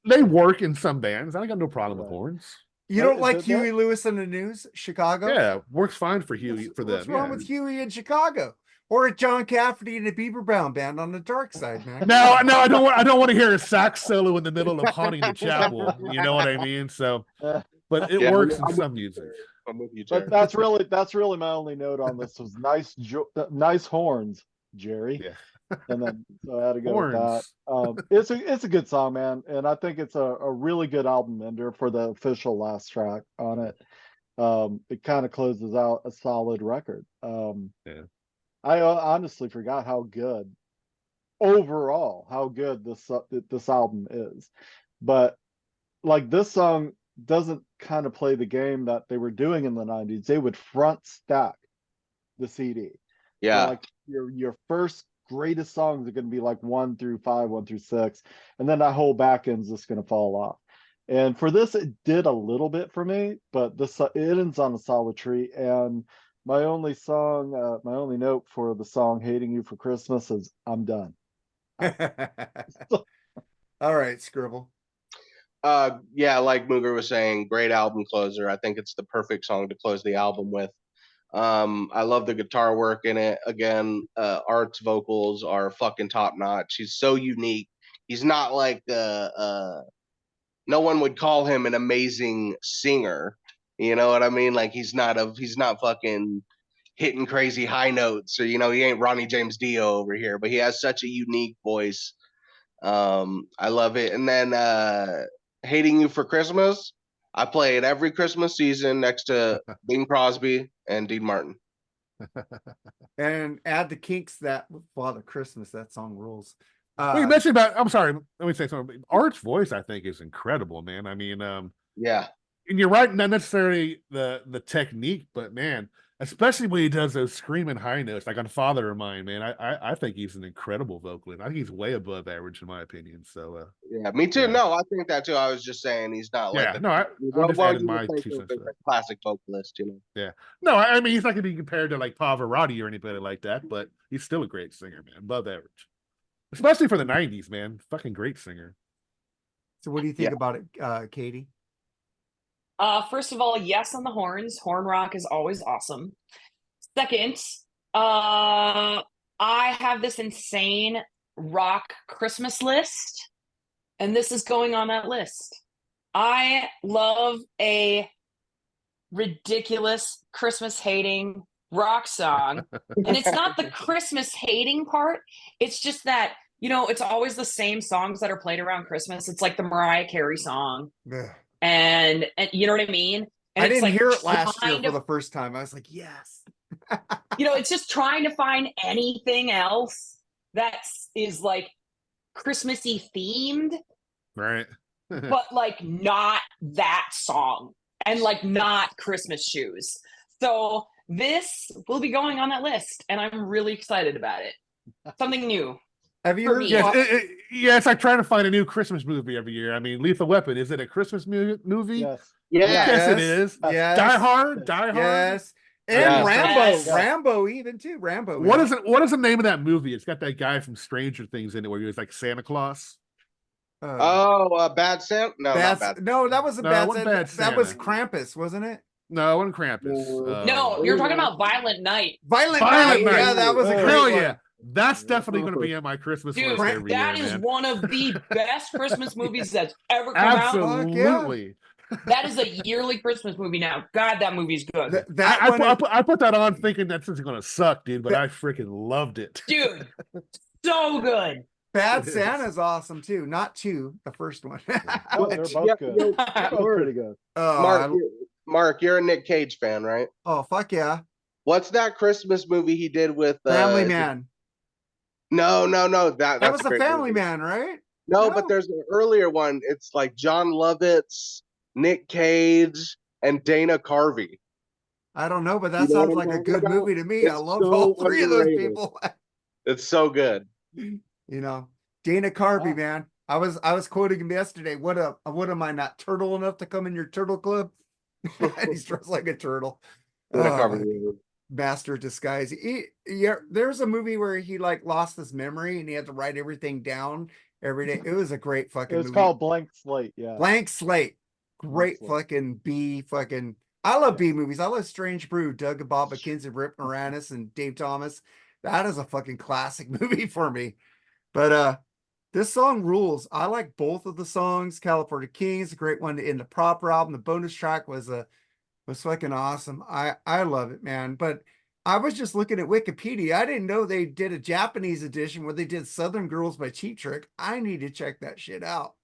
They work in some bands. I got no problem with horns. You don't like Huey Lewis and the News, Chicago? Yeah, works fine for Huey for them. What's wrong with Huey in Chicago? Or John Cafferty and the Beaver Brown Band on the dark side, man. No, I don't want to hear a sax solo in the middle of Haunting the Chapel. You know what I mean? So, but it works in some music. I'm with you, But Jerry. that's really my only note on this was nice horns, Jerry. Yeah. And then so I had to go with that. Horns. It's a good song, man, and I think it's a really good album ender for the official last track on it. It kind of closes out a solid record. Yeah. I honestly forgot how good overall this album is, but like this song doesn't kind of play the game that they were doing in the 90s. They would front stack the CD. So Yeah. like your first greatest songs are going to be like 1 through 5, 1 through 6, and then that whole back end's just going to fall off. And for this, it did a little bit for me, but it ends on a solid tree. And my only note for the song "Hating You for Christmas" is I'm done. All right, Skribble. Yeah, like Mooger was saying, great album closer. I think it's the perfect song to close the album with. I love the guitar work in it. Again, Art's vocals are fucking top notch. He's so unique. He's not like no one would call him an amazing singer. You know what I mean? Like he's not fucking hitting crazy high notes, or he ain't Ronnie James Dio over here, but he has such a unique voice. I love it. And then Hating You for Christmas, I play it every Christmas season next to Bing Crosby and Dean Martin. And add the Kinks that Father Christmas. That song rules. Well, you mentioned about. I'm sorry. Let me say something. Art's voice, I think, is incredible, man. I mean, Yeah. and you're right, not necessarily the technique, but man, especially when he does those screaming high notes, like on Father of Mine, man. I think he's an incredible vocalist. I think he's way above average in my opinion. So yeah, me too. Yeah. No, I think that too. I was just saying he's not like yeah, no, I'm just adding my 2 cents. a classic vocalist, Yeah, no, I mean he's not going to be compared to like Pavarotti or anybody like that, but he's still a great singer, man, above average, especially for the '90s, man. Fucking great singer. So what do you think about it, Kaity? First of all, yes on the horns. Horn rock is always awesome. Second, I have this insane rock Christmas list, and this is going on that list. I love a ridiculous Christmas hating rock song. And it's not the Christmas hating part. It's just that, it's always the same songs that are played around Christmas. It's like the Mariah Carey song. Ugh. And you know what I mean? And I it's didn't like hear it last year trying for to- the first time. I was like, yes. it's just trying to find anything else that is like Christmassy themed, Right. but like not that song and like not Christmas shoes. So this will be going on that list, and I'm really excited about it. Something new. Have you For heard? me. Yes, it's like trying to find a new Christmas movie every year. I mean, Lethal Weapon, is it a Christmas movie? Yes. Yes, it is. Yes. Die Hard. Yes. And Yes. Rambo. Yes. Rambo even too. Rambo. What is it? What is the name of that movie? It's got that guy from Stranger Things in it, where he was like Santa Claus. Bad Santa? No, not Bad. No, that was a No, it bad wasn't Santa. Bad That was Santa. Krampus, wasn't it? No, it wasn't Krampus. No, you're talking about Violent Night. Violent Violent Night. Night. Yeah, that was a great Hell one. yeah. That's definitely going to be in my Christmas Dude, list every that year, is man. one of the best Christmas movies that's ever come out. Absolutely. That is a yearly Christmas movie now. God, that movie's good. I put that on thinking that's going to suck, dude, but I freaking loved it. Dude, so good. Bad It is. Santa's awesome too. Not two, the first one. Oh, they're both good. They're both pretty good. Mark, you're a Nick Cage fan, right? Oh, fuck yeah. What's that Christmas movie he did with Family Man. No. That That's was a a great Family movie. Man, right? No, No. but there's an earlier one. It's like John Lovitz, Nick Cage, and Dana Carvey. I don't know, but that You know sounds what like I'm a talking good about? movie to me. I It's love so all three of those underrated. people. It's so good. Dana Carvey, Wow. man. I was quoting him yesterday. What am I not turtle enough to come in your turtle club? And he's dressed like a turtle. Dana Carvey. Master of disguise. There's a movie where he like lost his memory and he had to write everything down every day. It was a great fucking It was movie. called Blank Slate. Yeah. Blank Slate. Great Slate. fucking B fucking. I love B movies. I love Strange Brew, Doug and Bob McKenzie, Rip Moranis, and Dave Thomas. That is a fucking classic movie for me. But this song rules. I like both of the songs. California King is a great one in the proper album. The bonus track was a was fucking awesome. I love it, man. But I was just looking at Wikipedia. I didn't know they did a Japanese edition where they did Southern Girls by Cheap Trick. I need to check that shit out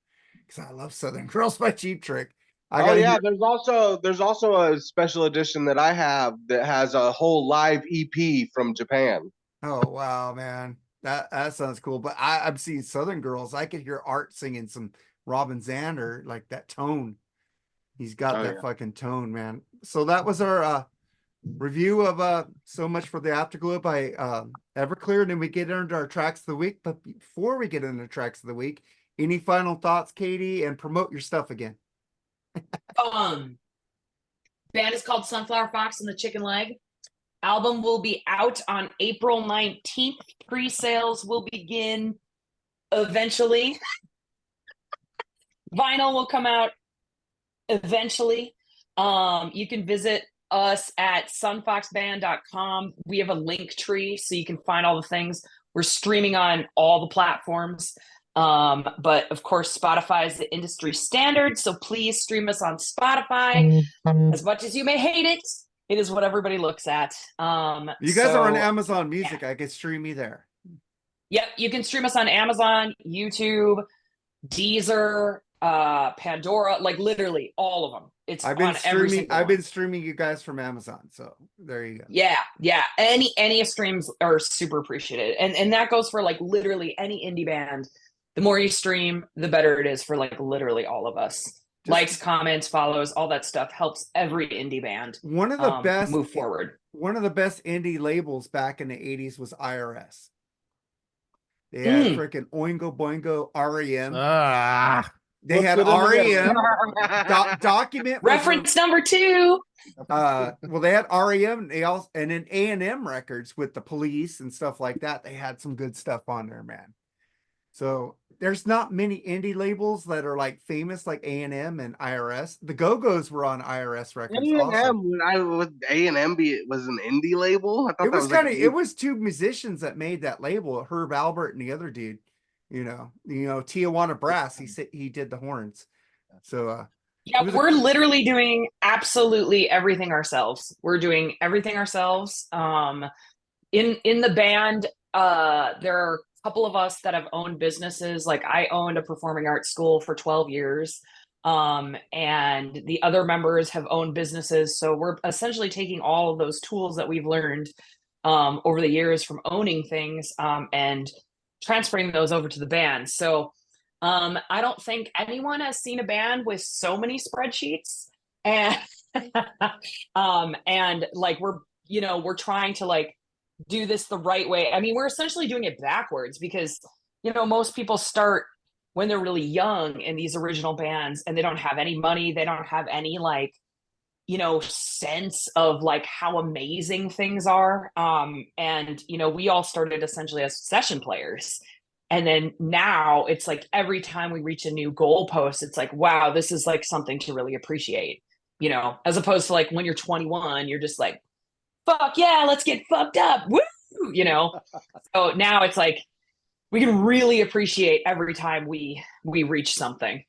because I love Southern Girls by Cheap Trick. I Oh gotta yeah, hear. there's also a special edition that I have that has a whole live EP from Japan. Oh wow, man. That sounds cool. But I'm seeing Southern Girls. I could hear Art singing some Robin Zander, like that tone. He's got Oh, that yeah. fucking tone, man. So that was our review of So Much for the Afterglow by Everclear. And then we get into our tracks of the week. But before we get into tracks of the week, any final thoughts, Katie? And promote your stuff again. Band is called Sunflower Fox and the Chicken Leg. Album will be out on April 19th. Pre-sales will begin eventually. Vinyl will come out eventually. You can visit us at sunfoxband.com. We have a link tree so you can find all the things. We're streaming on all the platforms. But of course, Spotify is the industry standard. So please stream us on Spotify. As much as you may hate it, it is what everybody looks at. You guys are on Amazon Music. Yeah. I can stream me there. Yep. You can stream us on Amazon, YouTube, Deezer, Pandora, like literally all of them. It's I've been on streaming. I've been streaming you guys from Amazon. So there you go. Yeah. Yeah. Any streams are super appreciated. And that goes for like literally any indie band. The more you stream, the better it is for like literally all of us. Likes, comments, follows, all that stuff helps every indie band. One of the best move forward. One of the best indie labels back in the 80s was IRS. They had freaking Oingo Boingo REM. They had REM document reference number 2. Well, they had REM. They also and then A&M records with the Police and stuff like that. They had some good stuff on there, man. So there's not many indie labels that are like famous like A&M and IRS. The Go-Go's were on IRS records. A&M was an indie label. I thought it was kind of it was 2 musicians that made that label, Herb Albert and the other dude. You know, Tijuana Brass. He did the horns. So yeah, we're literally doing absolutely everything ourselves. We're doing everything ourselves. In the band, there are couple of us that have owned businesses. Like I owned a performing arts school for 12 years. And the other members have owned businesses. So we're essentially taking all of those tools that we've learned over the years from owning things and transferring those over to the band. So I don't think anyone has seen a band with so many spreadsheets. And and like we're trying to like do this the right way. I mean, we're essentially doing it backwards because, most people start when they're really young in these original bands and they don't have any money. They don't have any like, sense of like how amazing things are. And, we all started essentially as session players. And then now it's like every time we reach a new goalpost, it's like, wow, this is like something to really appreciate, as opposed to like when you're 21, you're just like, fuck yeah, let's get fucked up. Woo! So now it's like we can really appreciate every time we reach something.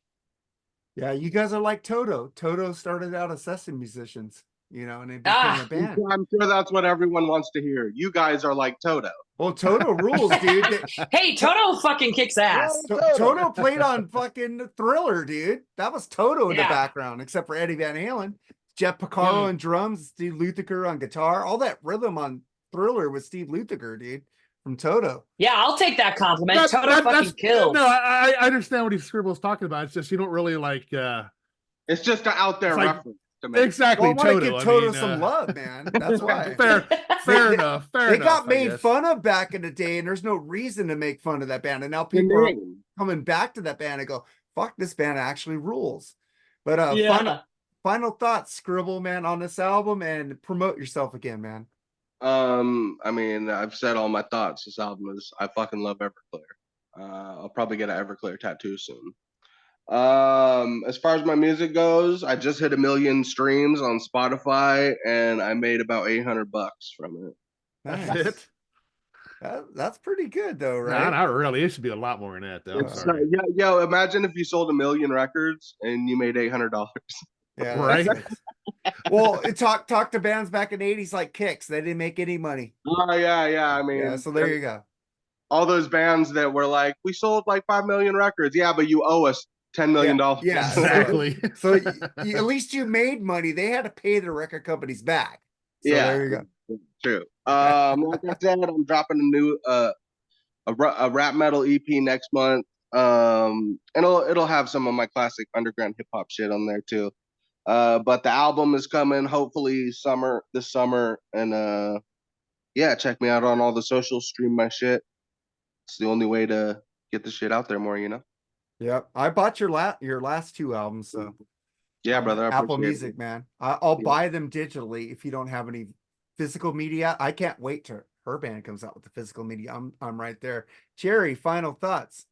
Yeah, you guys are like Toto. Toto started out as session musicians, and they became a band. I'm sure that's what everyone wants to hear. You guys are like Toto. Well, Toto rules, dude. Hey, Toto fucking kicks ass. Toto played on fucking Thriller, dude. That was Toto in the background, except for Eddie Van Halen. Jeff Porcaro on drums, Steve Lukather on guitar. All that rhythm on Thriller was Steve Lukather, dude, from Toto. Yeah, I'll take that compliment. Toto fucking kills. No, I understand what Skribble's talking about. It's just you don't really like. It's just an out there reference to me. Well, Exactly, I want to give Toto some love, man. That's why. Fair enough. They got made fun of back in the day, and there's no reason to make fun of that band. And now people are coming back to that band and go, "Fuck, this band actually rules." But final thoughts, Skribbal, man, on this album, and promote yourself again, man. I mean, I've said all my thoughts. This album is, I fucking love Everclear. I'll probably get an Everclear tattoo soon. As far as my music goes, I just hit 1 million streams on Spotify, and I made about $800 from it. Nice. That's pretty good, though, right? Not really. It should be a lot more than that, though. Yo, imagine if you sold 1 million records and you made $800. Yeah, right. Well, talk to bands back in the 80s like Kicks. They didn't make any money. Oh yeah. I mean, Yeah, so there you go. all those bands that were like, we sold like 5 million records. Yeah, but you owe us $10 million. Yeah, Exactly. So at least you made money. They had to pay the record companies back. So Yeah, there you go. true. Like I said, I'm dropping a new a rap metal EP next month. And it'll have some of my classic underground hip hop shit on there too. But the album is coming hopefully this summer, and yeah, check me out on all the socials, stream my shit. It's the only way to get the shit out there more, you know. Yep. I bought your last two albums, so Yeah, on brother. I Apple appreciate Music, it. man. I'll Yeah. buy them digitally if you don't have any physical media. I can't wait till her band comes out with the physical media. I'm right there. Jerry, final thoughts.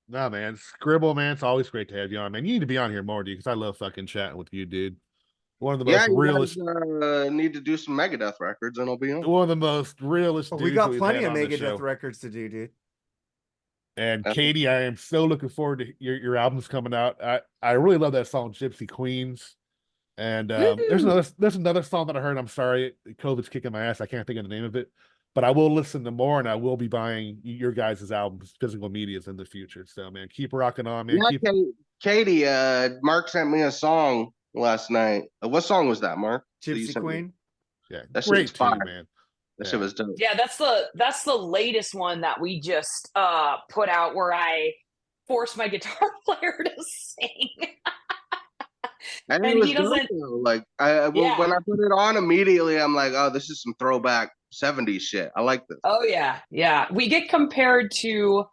No, man. Skribbal, man. It's always great to have you on, man. You need to be on here more, dude, because I love fucking chatting with you, dude. One of the Yeah, most you realist, guys need to do some Megadeth records, and I'll be on. one of the most realist We dudes got that we've plenty had of on the Megadeth show. records to do, dude. And That's- Kaity, I am so looking forward to your albums coming out. I really love that song, Gypsy Queens. And there's another song that I heard. I'm sorry, COVID's kicking my ass. I can't think of the name of it, but I will listen to more, and I will be buying your guys' albums, physical medias in the future. So, man, keep rocking on, man. Yeah, Katie, Mark sent me a song last night. What song was that, Mark? That you Gypsy sent me? Queen. Yeah, That shit great was too, fire. man. That Yeah. shit was dope. Yeah, that's the latest one that we just put out where I forced my guitar player to sing. And it And was he dope, doesn't. though. Like Yeah. when I put it on immediately, I'm like, oh, this is some throwback 70s shit. I like this. Oh yeah. We get compared to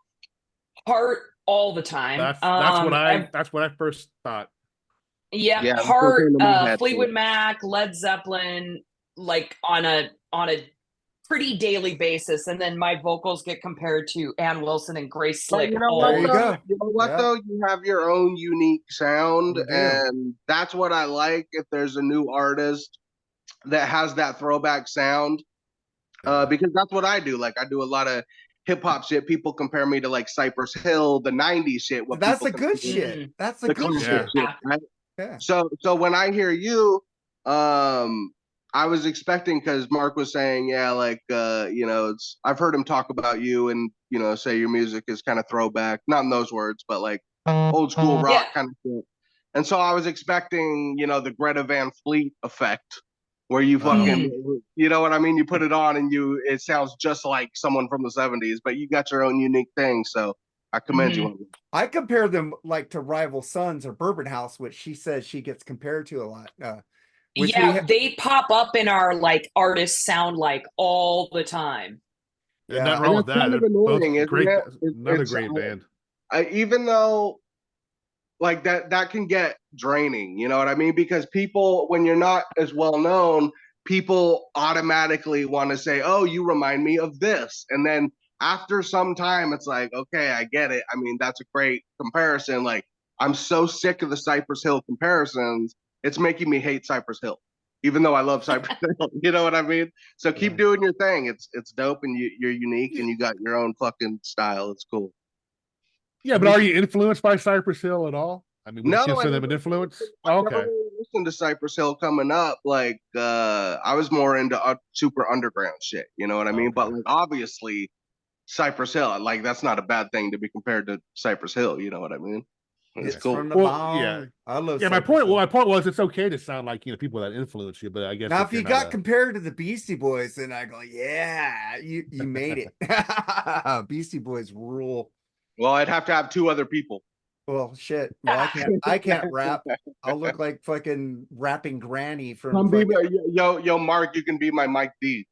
Heart all the time. That's what I first thought. Yeah, Yeah, that's Heart, what came to my head, Fleetwood too. Mac, Led Zeppelin, like on a pretty daily basis, and then my vocals get compared to Ann Wilson and Grace But Slick. you know all what, There you the though? go. You know what, Yeah. though? You have your own unique sound, You do. and that's what I like. If there's a new artist that has that throwback sound, because that's what I do. Like I do a lot of hip hop shit. People compare me to like Cypress Hill, the '90s shit. What That's people the good consider shit. That's the the good classic shit. shit, right? Yeah. So when I hear you, I was expecting, because Mark was saying, yeah, like you know, it's I've heard him talk about you and you know, say your music is kind of throwback, not in those words, but like old school rock Yeah. kind of shit. And so I was expecting, you know, the Greta Van Fleet effect, where you fucking, you know what I mean? You put it on and it sounds just like someone from the '70s, but you got your own unique thing. So I commend you on that. I compare them like to Rival Sons or Bourbon House, which she says she gets compared to a lot. Which Yeah, they pop up in our like artists sound like all the time. And nothing yeah. wrong with that's kind that. of They're both annoying, isn't great. it? Another It's great band. even though like that can get draining, you know what I mean? Because people, when you're not as well known, people automatically want to say, oh, you remind me of this. And then after some time, it's like, okay, I get it. I mean, that's a great comparison. Like, I'm so sick of the Cypress Hill comparisons. It's making me hate Cypress Hill, even though I love Cypress Hill. You know what I mean? So keep doing your thing. It's dope, and you're unique, and you got your own fucking style. It's cool. Yeah, but are you influenced by Cypress Hill at all? I mean, would you No, consider them an never influence? I Okay. never really listened to Cypress Hill coming up. Like, I was more into super underground shit. You know what I mean? Okay. But like, obviously, Cypress Hill, like, that's not a bad thing to be compared to Cypress Hill. You know what I mean? It's It's cool. from the Well, bone. yeah. I love. Yeah, my Cypress point. Hill. Well, my point was, it's okay to sound like people that influence you, but I guess Now, if you you're got not compared to the Beastie Boys, then I go, yeah, you made it. Beastie Boys rule. Well, I'd have to have two other people. Well, shit. Well, I can't rap. I'll look like fucking rapping granny from. Come be fucking... yo, Mark. You can be my Mike D.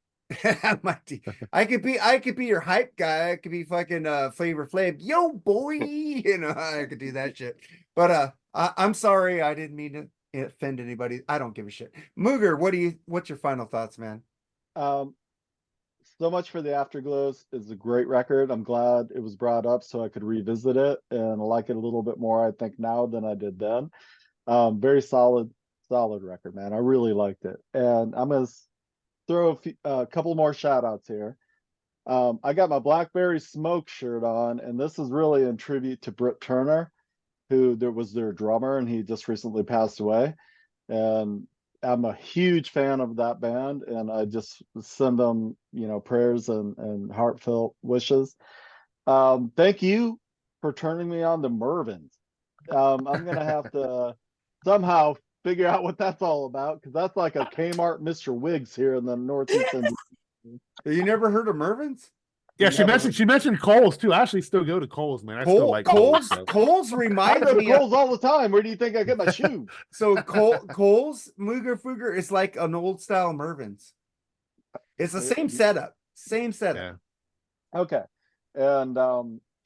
I could be your hype guy. I could be fucking Flavor Flav. Yo, boy, you know, I could do that shit. But I'm sorry, I didn't mean to offend anybody. I don't give a shit. Mooger, what's your final thoughts, man? So Much for the Afterglows is a great record. I'm glad it was brought up so I could revisit it, and I like it a little bit more, I think, now than I did then. Very solid record, man. I really liked it. And I'm gonna throw a couple more shout outs here. I got my Blackberry Smoke shirt on, and this is really in tribute to Britt Turner, who was their drummer, and he just recently passed away. And I'm a huge fan of that band, and I just send them, prayers and heartfelt wishes. Thank you for turning me on to Mervin's. I'm gonna have to somehow figure out what that's all about, because that's like a Kmart Mr. Wiggs here in the Northeast end. You never heard of Mervin's? Yeah, Never. she mentioned Kohl's too. I actually still go to Kohl's, man. I still like Kohl's. So. Kohl's I reminds go to me of, Kohl's all the time. Where do you think I get my shoes? so Kohl's Mooger Fooger is like an old style Mervin's. It's the same setup. Same setup. Yeah. Okay. And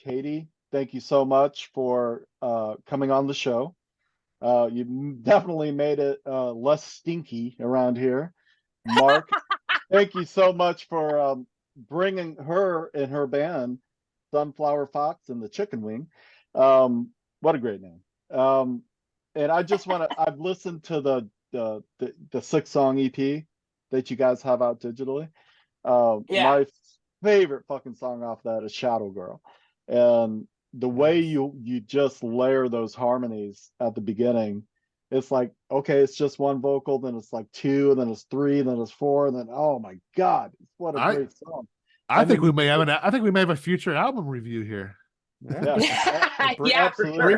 Kaity, thank you so much for coming on the show. You definitely made it less stinky around here. Mark, thank you so much for bringing her and her band, Sunflower Fox and the Chicken Wing. What a great name. And I just want to, I've listened to the 6-song EP that you guys have out digitally. My favorite fucking song off that is Shadow Girl. And the way you just layer those harmonies at the beginning, it's like, okay, it's just one vocal, then it's like 2, and then it's 3, and then it's 4, and then oh my god, what a great song. I think we may have a future album review here. Bring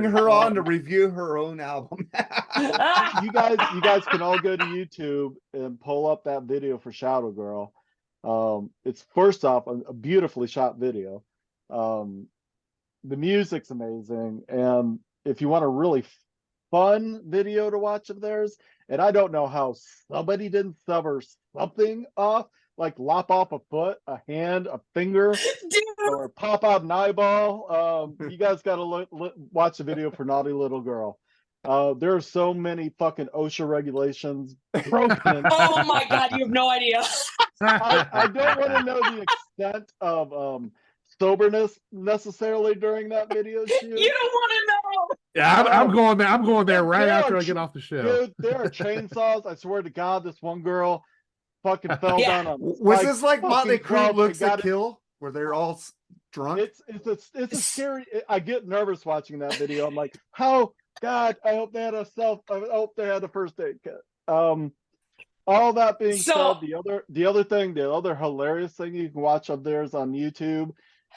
her on to review her own album. you guys can all go to YouTube and pull up that video for Shadow Girl. It's first off a beautifully shot video. The music's amazing, and if you want a really fun video to watch of theirs, and I don't know how somebody didn't sever something off, like lop off a foot, a hand, a finger, or pop out an eyeball. You guys got to watch the video for Naughty Little Girl. There are so many fucking OSHA regulations broken. Oh my god, you have no idea. I don't want to know the extent of soberness necessarily during that video shoot. You don't want to know. Yeah, I'm going there. I'm going there right after I get off the show. Dude, there are chainsaws. I swear to God, this one girl fucking fell down on. Was this like Motley Crue Looks to Kill, where they're all drunk? It's a scary. I get nervous watching that video. I'm like, how? God, I hope they had a first aid kit. All that being said, the other hilarious thing you can watch up there is on YouTube,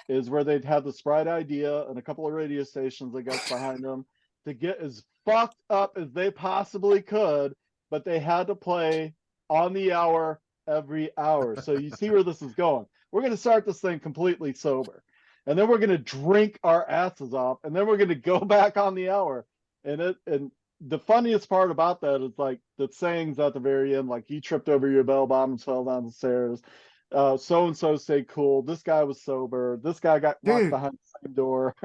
is where they'd have the Sprite idea and a couple of radio stations, I guess, behind them to get as fucked up as they possibly could, but they had to play on the hour every hour. So you see where this is going. We're going to start this thing completely sober, and then we're going to drink our asses off, and then we're going to go back on the hour. And the funniest part about that is like the sayings at the very end, like you tripped over your bell bottoms, fell down the stairs. So and so stayed cool. This guy was sober. This guy got locked behind the same door.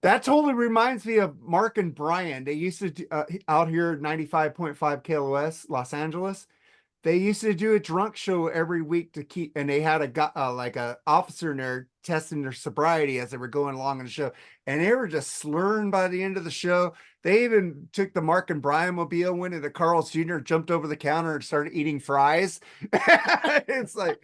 That totally reminds me of Mark and Brian. They used to do, out here 95.5 KLOS, Los Angeles. They used to do a drunk show every week to keep, and they had a officer in there testing their sobriety as they were going along in the show, and they were just slurring by the end of the show. They even took the Mark and Brian mobile, went into Carl's Jr., jumped over the counter and started eating fries. It's like,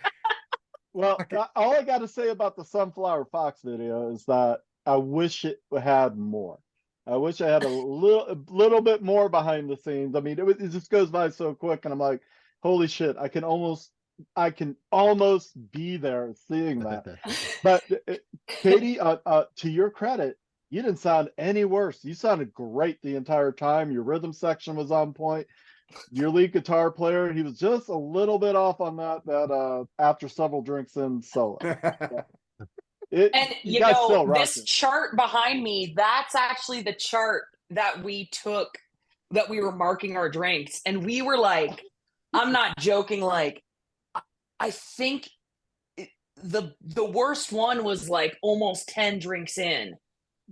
well, all I got to say about the Sunflower Fox video is that I wish it had more. I wish I had a little bit more behind the scenes. I mean, it just goes by so quick, and I'm like, holy shit, I can almost be there seeing that. But Kaity, to your credit, you didn't sound any worse. You sounded great the entire time. Your rhythm section was on point. Your lead guitar player, he was just a little bit off on that after several drinks in solo. And you know, this chart behind me, that's actually the chart that we took, that we were marking our drinks. And we were like, I'm not joking, like, I think the worst one was like almost 10 drinks in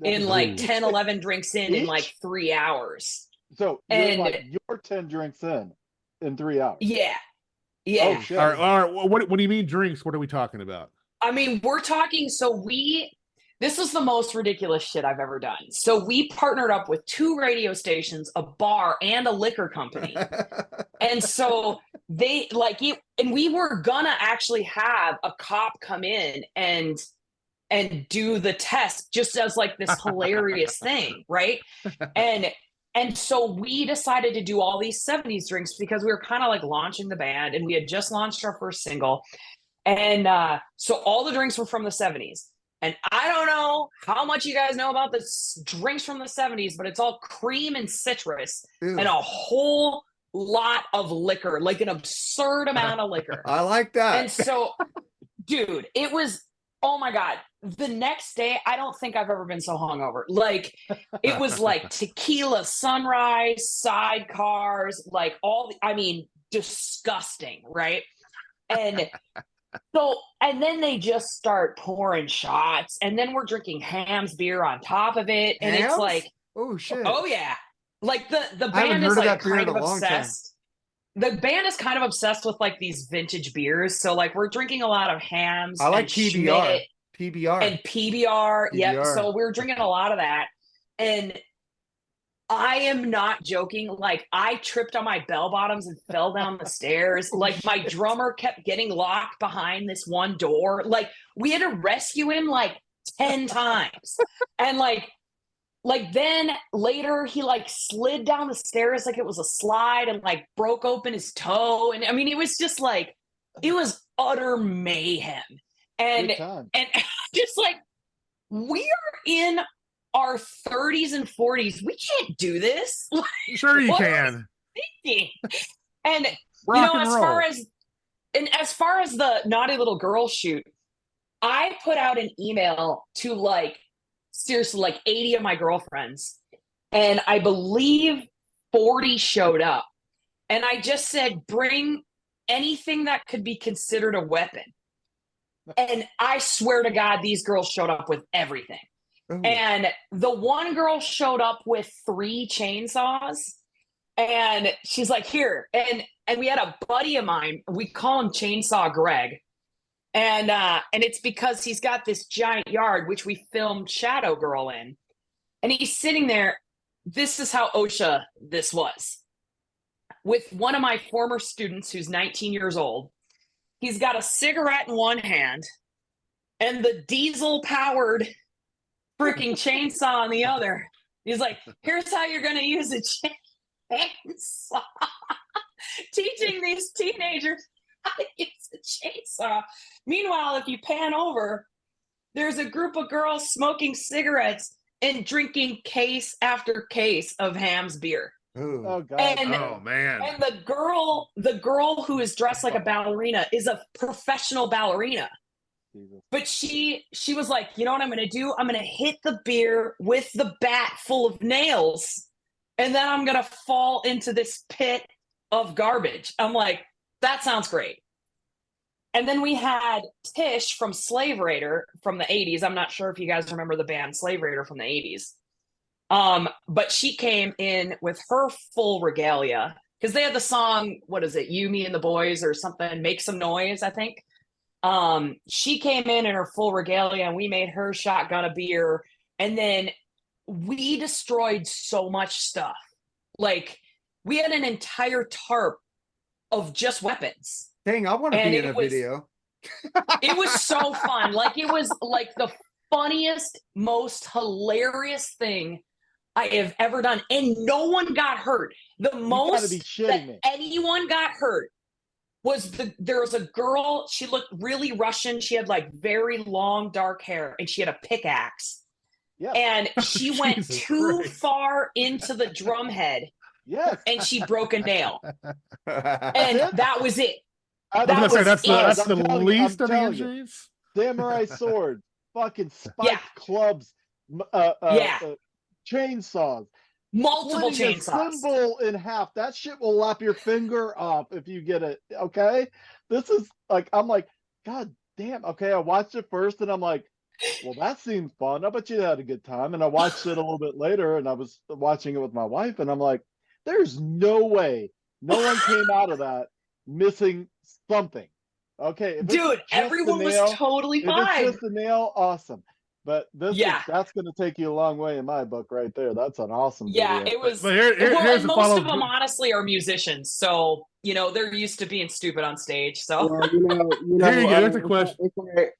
like 10, 11 drinks in like 3 hours. So you're 10 drinks in 3 hours. Yeah. Oh, shit. All right. What do you mean drinks? What are we talking about? I mean, we're talking, this is the most ridiculous shit I've ever done. So we partnered up with 2 radio stations, a bar, and a liquor company. And so they and we were gonna actually have a cop come in and do the test just as like this hilarious thing, right? And And so we decided to do all these 70s drinks because we were kind of like launching the band and we had just launched our first single. And so all the drinks were from the 70s. And I don't know how much you guys know about the drinks from the 70s, but it's all cream and citrus Ew. and a whole lot of liquor, like an absurd amount of liquor. I like that. And so, dude, it was, oh my God. The next day, I don't think I've ever been so hungover. Like, it was like tequila sunrise, sidecars, like disgusting, right? And so, and then they just start pouring shots, and then we're drinking Ham's beer on top of it, and Hams? it's like, oh shit, oh yeah, like the I haven't band heard is of like that beer in kind of a long time. obsessed. The band is kind of obsessed with like these vintage beers, so like we're drinking a lot of Ham's. I like and PBR, Schmidt PBR, and PBR. Yep. PBR. So we were drinking a lot of that, and I am not joking. Like, I tripped on my bell bottoms and fell down the stairs. Like, my drummer kept getting locked behind this one door. Like, we had to rescue him like 10 times. And like then later he like slid down the stairs like it was a slide and like broke open his toe. And I mean, it was just like, it was utter mayhem. And just like, we are in our 30s and 40s, we can't do this. Like, Sure you can. And Rock and as far as the naughty little girl shoot, I put out an email to like seriously like 80 of my girlfriends, and I believe 40 showed up. And I just said, bring anything that could be considered a weapon. And I swear to God, these girls showed up with everything. Ooh. And the one girl showed up with 3 chainsaws, and she's like, here. And we had a buddy of mine, we call him Chainsaw Greg. And it's because he's got this giant yard, which we filmed Shadow Girl in. And he's sitting there. This is how OSHA this was. With one of my former students who's 19 years old. He's got a cigarette in one hand and the diesel-powered freaking chainsaw on the other. He's like, here's how you're going to use a chainsaw. Teaching these teenagers how to use a chainsaw. Meanwhile, if you pan over, there's a group of girls smoking cigarettes and drinking case after case of Ham's beer. Ooh. Oh God! Oh man! And the girl who is dressed like a ballerina is a professional ballerina. Jesus. But she was like, you know what I'm going to do? I'm going to hit the beer with the bat full of nails, and then I'm going to fall into this pit of garbage. I'm like, that sounds great. And then we had Tish from Slave Raider from the 80s. I'm not sure if you guys remember the band Slave Raider from the 80s. But she came in with her full regalia because they had the song, what is it? You, Me, and the Boys or something, Make Some Noise, I think. She came in her full regalia and we made her shotgun a beer. And then we destroyed so much stuff. Like, we had an entire tarp of just weapons. Dang, I want to be in a video. It was so fun. Like, it was like the funniest, most hilarious thing I have ever done. And no one got hurt. The most that anyone got hurt was there was a girl, she looked really Russian. She had like very long dark hair and she had a pickaxe. Yeah. And she went too far into the drum head. Yes. And she broke a nail. And that was it. That's the least of the injuries. Samurai sword, fucking spiked clubs, chainsaws, multiple chainsaws. Symbol in half. That shit will lop your finger off if you get it. Okay, this is like, I'm like, God damn. Okay, I watched it first and I'm like, well, that seems fun. I bet you had a good time. And I watched it a little bit later and I was watching it with my wife and I'm like, there's no way no one came out of that missing something. Okay, dude, everyone was totally fine. If it's just a nail, awesome. But that's going to take you a long way in my book right there. That's an awesung video. It was. But here's most of them honestly are musicians, so they're used to being stupid on stage. So here you go. Here's a question.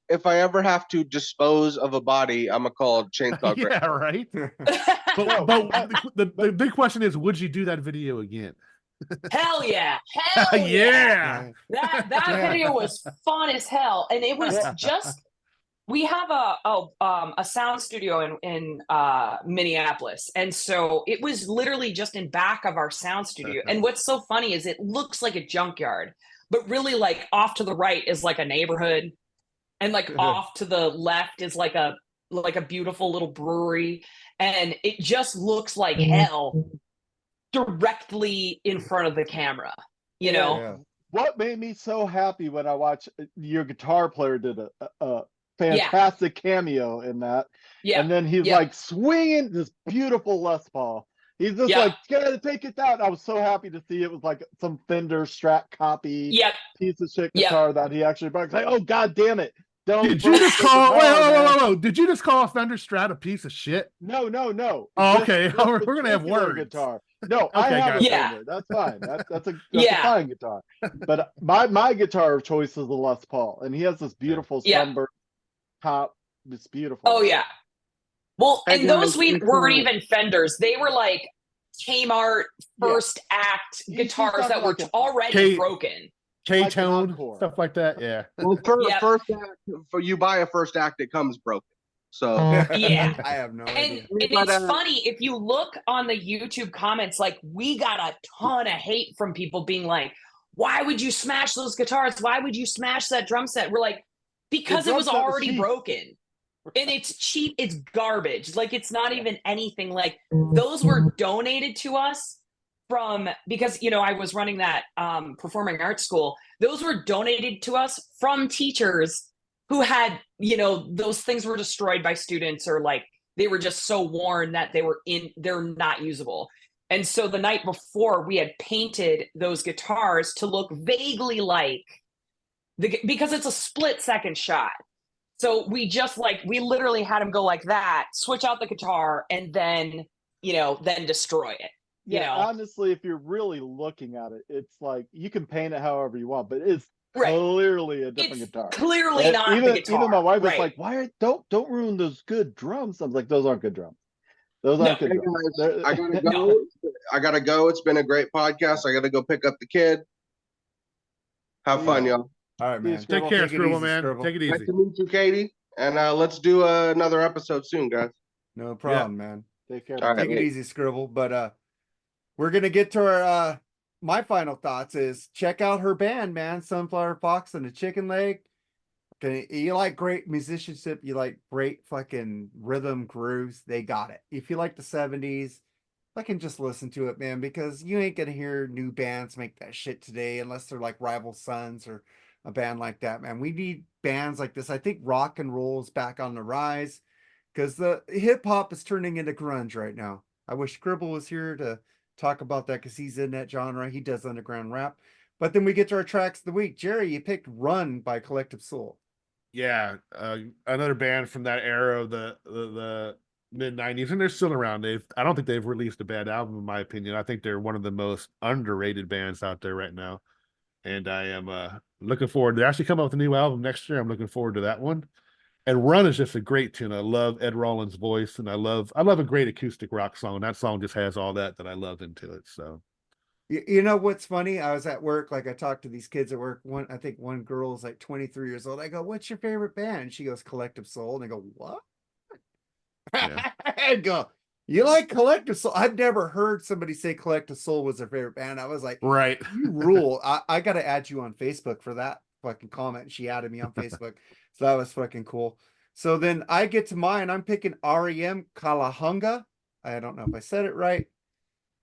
If I ever have to dispose of a body, I'm gonna call Chainsaw Greg. Yeah, right. the big question is, would you do that video again? Hell yeah. Hell Yeah. That Yeah. video was fun as hell. And it was just, we have a sound studio in Minneapolis. And so it was literally just in back of our sound studio. And what's so funny is it looks like a junkyard, but really like off to the right is like a neighborhood. And like off to the left is like a beautiful little brewery. And it just looks like hell directly in front of the camera, you know? Yeah. What made me so happy when I watched your guitar player did a fantastic cameo in that. Yeah. And then he's like swinging this beautiful Les Paul. He's just like, gotta take it down. I was so happy to see it was like some Fender Strat copy piece of shit guitar that he actually brought. It's like, oh, God damn it. Did you just call? Wait. Did you just call a Fender Strat a piece of shit? No. Oh, okay. We're gonna have words. Guitar. No, Okay, I have a gotcha. Fender. That's fine. That's a fine guitar. But my guitar of choice is the Les Paul, and he has this beautiful sunburst top. It's beautiful. Oh yeah. Well, and those weren't even Fenders. They were like Kmart first act guitars that were already broken. K-tone, stuff like that. Yeah. Well, first act, for you buy a first act, it comes broken. So yeah, I have no idea. And it's funny if you look on the YouTube comments, like we got a ton of hate from people being like, "Why would you smash those guitars? Why would you smash that drum set?" We're like, because it was already broken. And it's cheap, it's garbage. Like it's not even anything. Like those were donated to us from, because I was running that performing arts school. Those were donated to us from teachers who had, those things were destroyed by students, or like they were just so worn that they're not usable. And so the night before, we had painted those guitars to look vaguely like because it's a split second shot. So we literally had him go like that, switch out the guitar, and then destroy it. Honestly, if you're really looking at it, it's like you can paint it however you want, but it's clearly a different guitar. Clearly not the guitar. Even my wife was like, "Why don't ruin those good drums?" I'm like, "Those aren't good drums. Those aren't good drums." I gotta go. I gotta go. It's been a great podcast. I gotta go pick up the kid. Have fun, y'all. All right, man. Take care, Skribbal, man. Skribbal. Take it easy. Nice to meet you, Kaity. And let's do another episode soon, guys. No problem, man. Take care. All right, Take it easy, Skribbal. But we're gonna get to our my final thoughts is check out her band, man. Sunflower Fox and the Chicken Leg. Okay, you like great musicianship, you like great fucking rhythm grooves, they got it. If you like the 70s, fucking just listen to it, man, because you ain't gonna hear new bands make that shit today unless they're like Rival Sons or a band like that, man. We need bands like this. I think rock and roll is back on the rise because the hip hop is turning into grunge right now. I wish Skribbal was here to talk about that because he's in that genre. He does underground rap. But then we get to our tracks of the week. Jerry, you picked Run by Collective Soul. Yeah, another band from that era of the mid 90s, and they're still around. I don't think they've released a bad album, in my opinion. I think they're one of the most underrated bands out there right now. And I am looking forward to actually come up with a new album next year. I'm looking forward to that one. And Run is just a great tune. I love Ed Rollins' voice, and I love a great acoustic rock song. That song just has all that I love into it. So, you know what's funny? I was at work, like I talked to these kids at work. I think one girl's like 23 years old. I go, "What's your favorite band?" She goes, "Collective Soul." And I go, "What?" Yeah. I go, "You like Collective Soul?" I've never heard somebody say Collective Soul was their favorite band. I was like, right, you rule. I got to add you on Facebook for that fucking comment. She added me on Facebook. So that was fucking cool. So then I get to mine. I'm picking REM Kalahunga. I don't know if I said it right.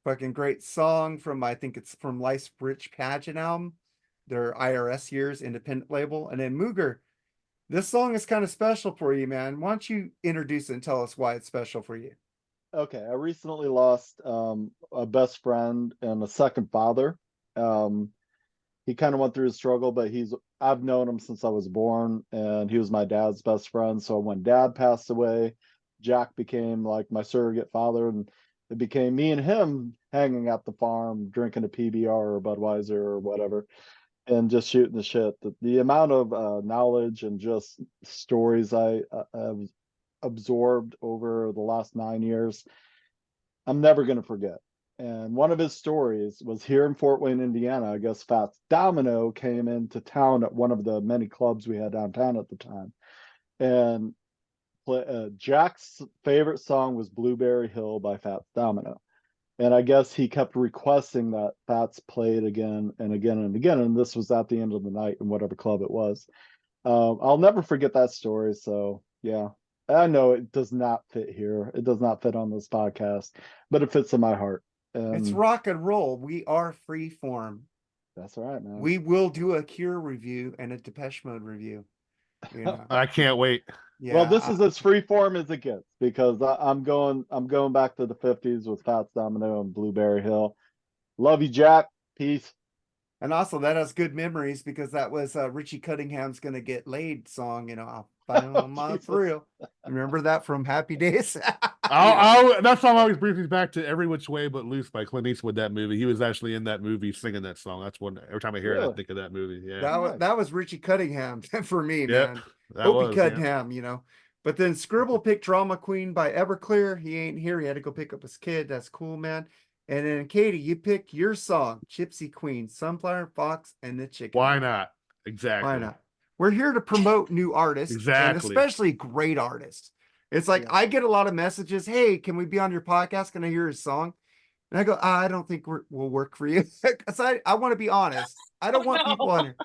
Fucking great song from, I think it's from Life's Rich Pageant album, their IRS years independent label. And then Mooger, this song is kind of special for you, man. Why don't you introduce it and tell us why it's special for you? Okay, I recently lost a best friend and a second father. He kind of went through a struggle, but I've known him since I was born, and he was my dad's best friend. So when dad passed away, Jack became like my surrogate father, and it became me and him hanging at the farm, drinking a PBR or Budweiser or whatever, and just shooting the shit. The amount of knowledge and just stories I have absorbed over the last 9 years I'm never going to forget. And one of his stories was here in Fort Wayne, Indiana. I guess Fats Domino came into town at one of the many clubs we had downtown at the time. And Jack's favorite song was Blueberry Hill by Fats Domino. And I guess he kept requesting that Fats played again and again and again. And this was at the end of the night in whatever club it was. I'll never forget that story. So, yeah. I know it does not fit here. It does not fit on this podcast, but it fits in my heart. It's rock and roll. We are free form. That's right, man. We will do a Cure review and a Depeche Mode review. You know? I can't wait. Yeah, well, this is as free form as it gets because I'm going back to the 50s with Fats Domino and Blueberry Hill. Love you, Jack. Peace. And also that has good memories because that was Richie Cunningham's Gonna Get Laid song, you know, I'll find on my for real. Remember that from Happy Days? That song always brings me back to Every Which Way But Loose by Clint Eastwood, that movie. He was actually in that movie singing that song. That's one every time I hear it, I think of that movie. Yeah. That was Richie Cunningham for me, Yep, man. that Opie was, Cunningham, you know. But then Skribbal picked Drama Queen by Everclear. He ain't here. He had to go pick up his kid. That's cool, man. And then Kaity, you pick your song, Gypsy Queen, Sunflower Fox, and the Chicken. Why not? Exactly. Why not? We're here to promote new artists, Exactly. and especially great artists. It's like I get a lot of messages. Hey, can we be on your podcast? Can I hear his song? And I go, I don't think we'll work for you. Because I want to be honest. I don't want people on here.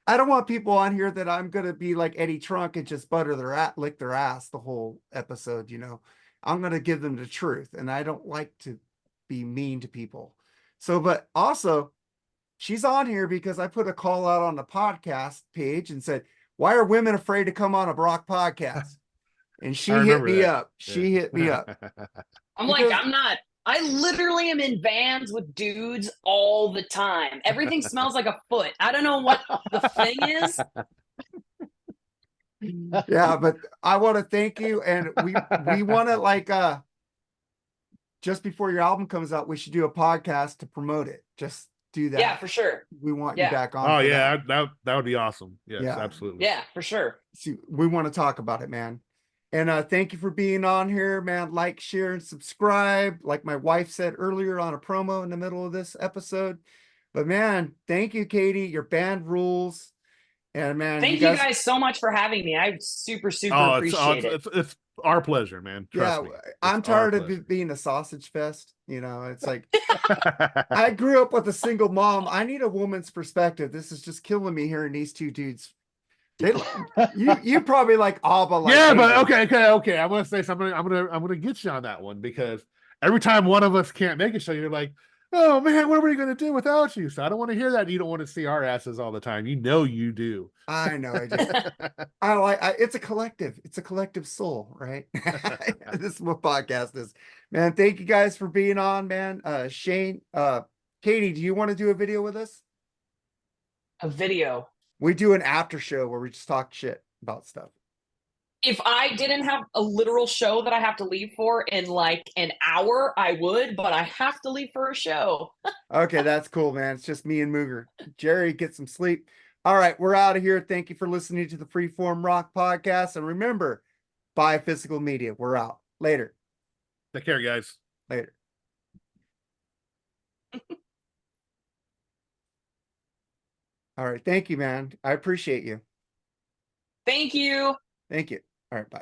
I don't want people on here that I'm gonna be like Eddie Trunk and just lick their ass the whole episode. You know, I'm gonna give them the truth, and I don't like to be mean to people. So, but also, she's on here because I put a call out on the podcast page and said, "Why are women afraid to come on a Brock podcast?" And she hit me up. She hit me up. I'm like, I'm not. I literally am in vans with dudes all the time. Everything smells like a foot. I don't know what the thing is. Yeah, but I want to thank you, and we want to like just before your album comes out, we should do a podcast to promote it. Just do that. Yeah, for sure. We want you back on. Oh yeah, that would be awesome. Yes, yeah, absolutely. Yeah, for sure. See, we want to talk about it, man. And thank you for being on here, man. Like, share, and subscribe. Like my wife said earlier on a promo in the middle of this episode. But man, thank you, Kaity. Your band rules. And man, thank you guys so much for having me. I super appreciate it. It's our pleasure, man. Trust me. I'm tired of it being a sausage fest. You know, it's like I grew up with a single mom. I need a woman's perspective. This is just killing me hearing these two dudes. You probably like Abba. Like yeah, but okay. I'm gonna say something. I'm gonna get you on that one because every time one of us can't make a show, you're like, oh man, what are we gonna do without you? So I don't want to hear that. You don't want to see our asses all the time. You know you do. I know. It's a collective. It's a collective soul, right? This is what podcast is, man. Thank you guys for being on, man. Shane, Kaity, do you want to do a video with us? A video. We do an after show where we just talk shit about stuff. If I didn't have a literal show that I have to leave for in like an hour, I would, but I have to leave for a show. Okay, that's cool, man. It's just me and Mooger. Jerry, get some sleep. All right, we're out of here. Thank you for listening to the Freeform Rock Podcast. And remember, buy physical media. We're out. Later. Take care, guys. Later. All right. Thank you, man. I appreciate you. Thank you. Thank you. All right. Bye.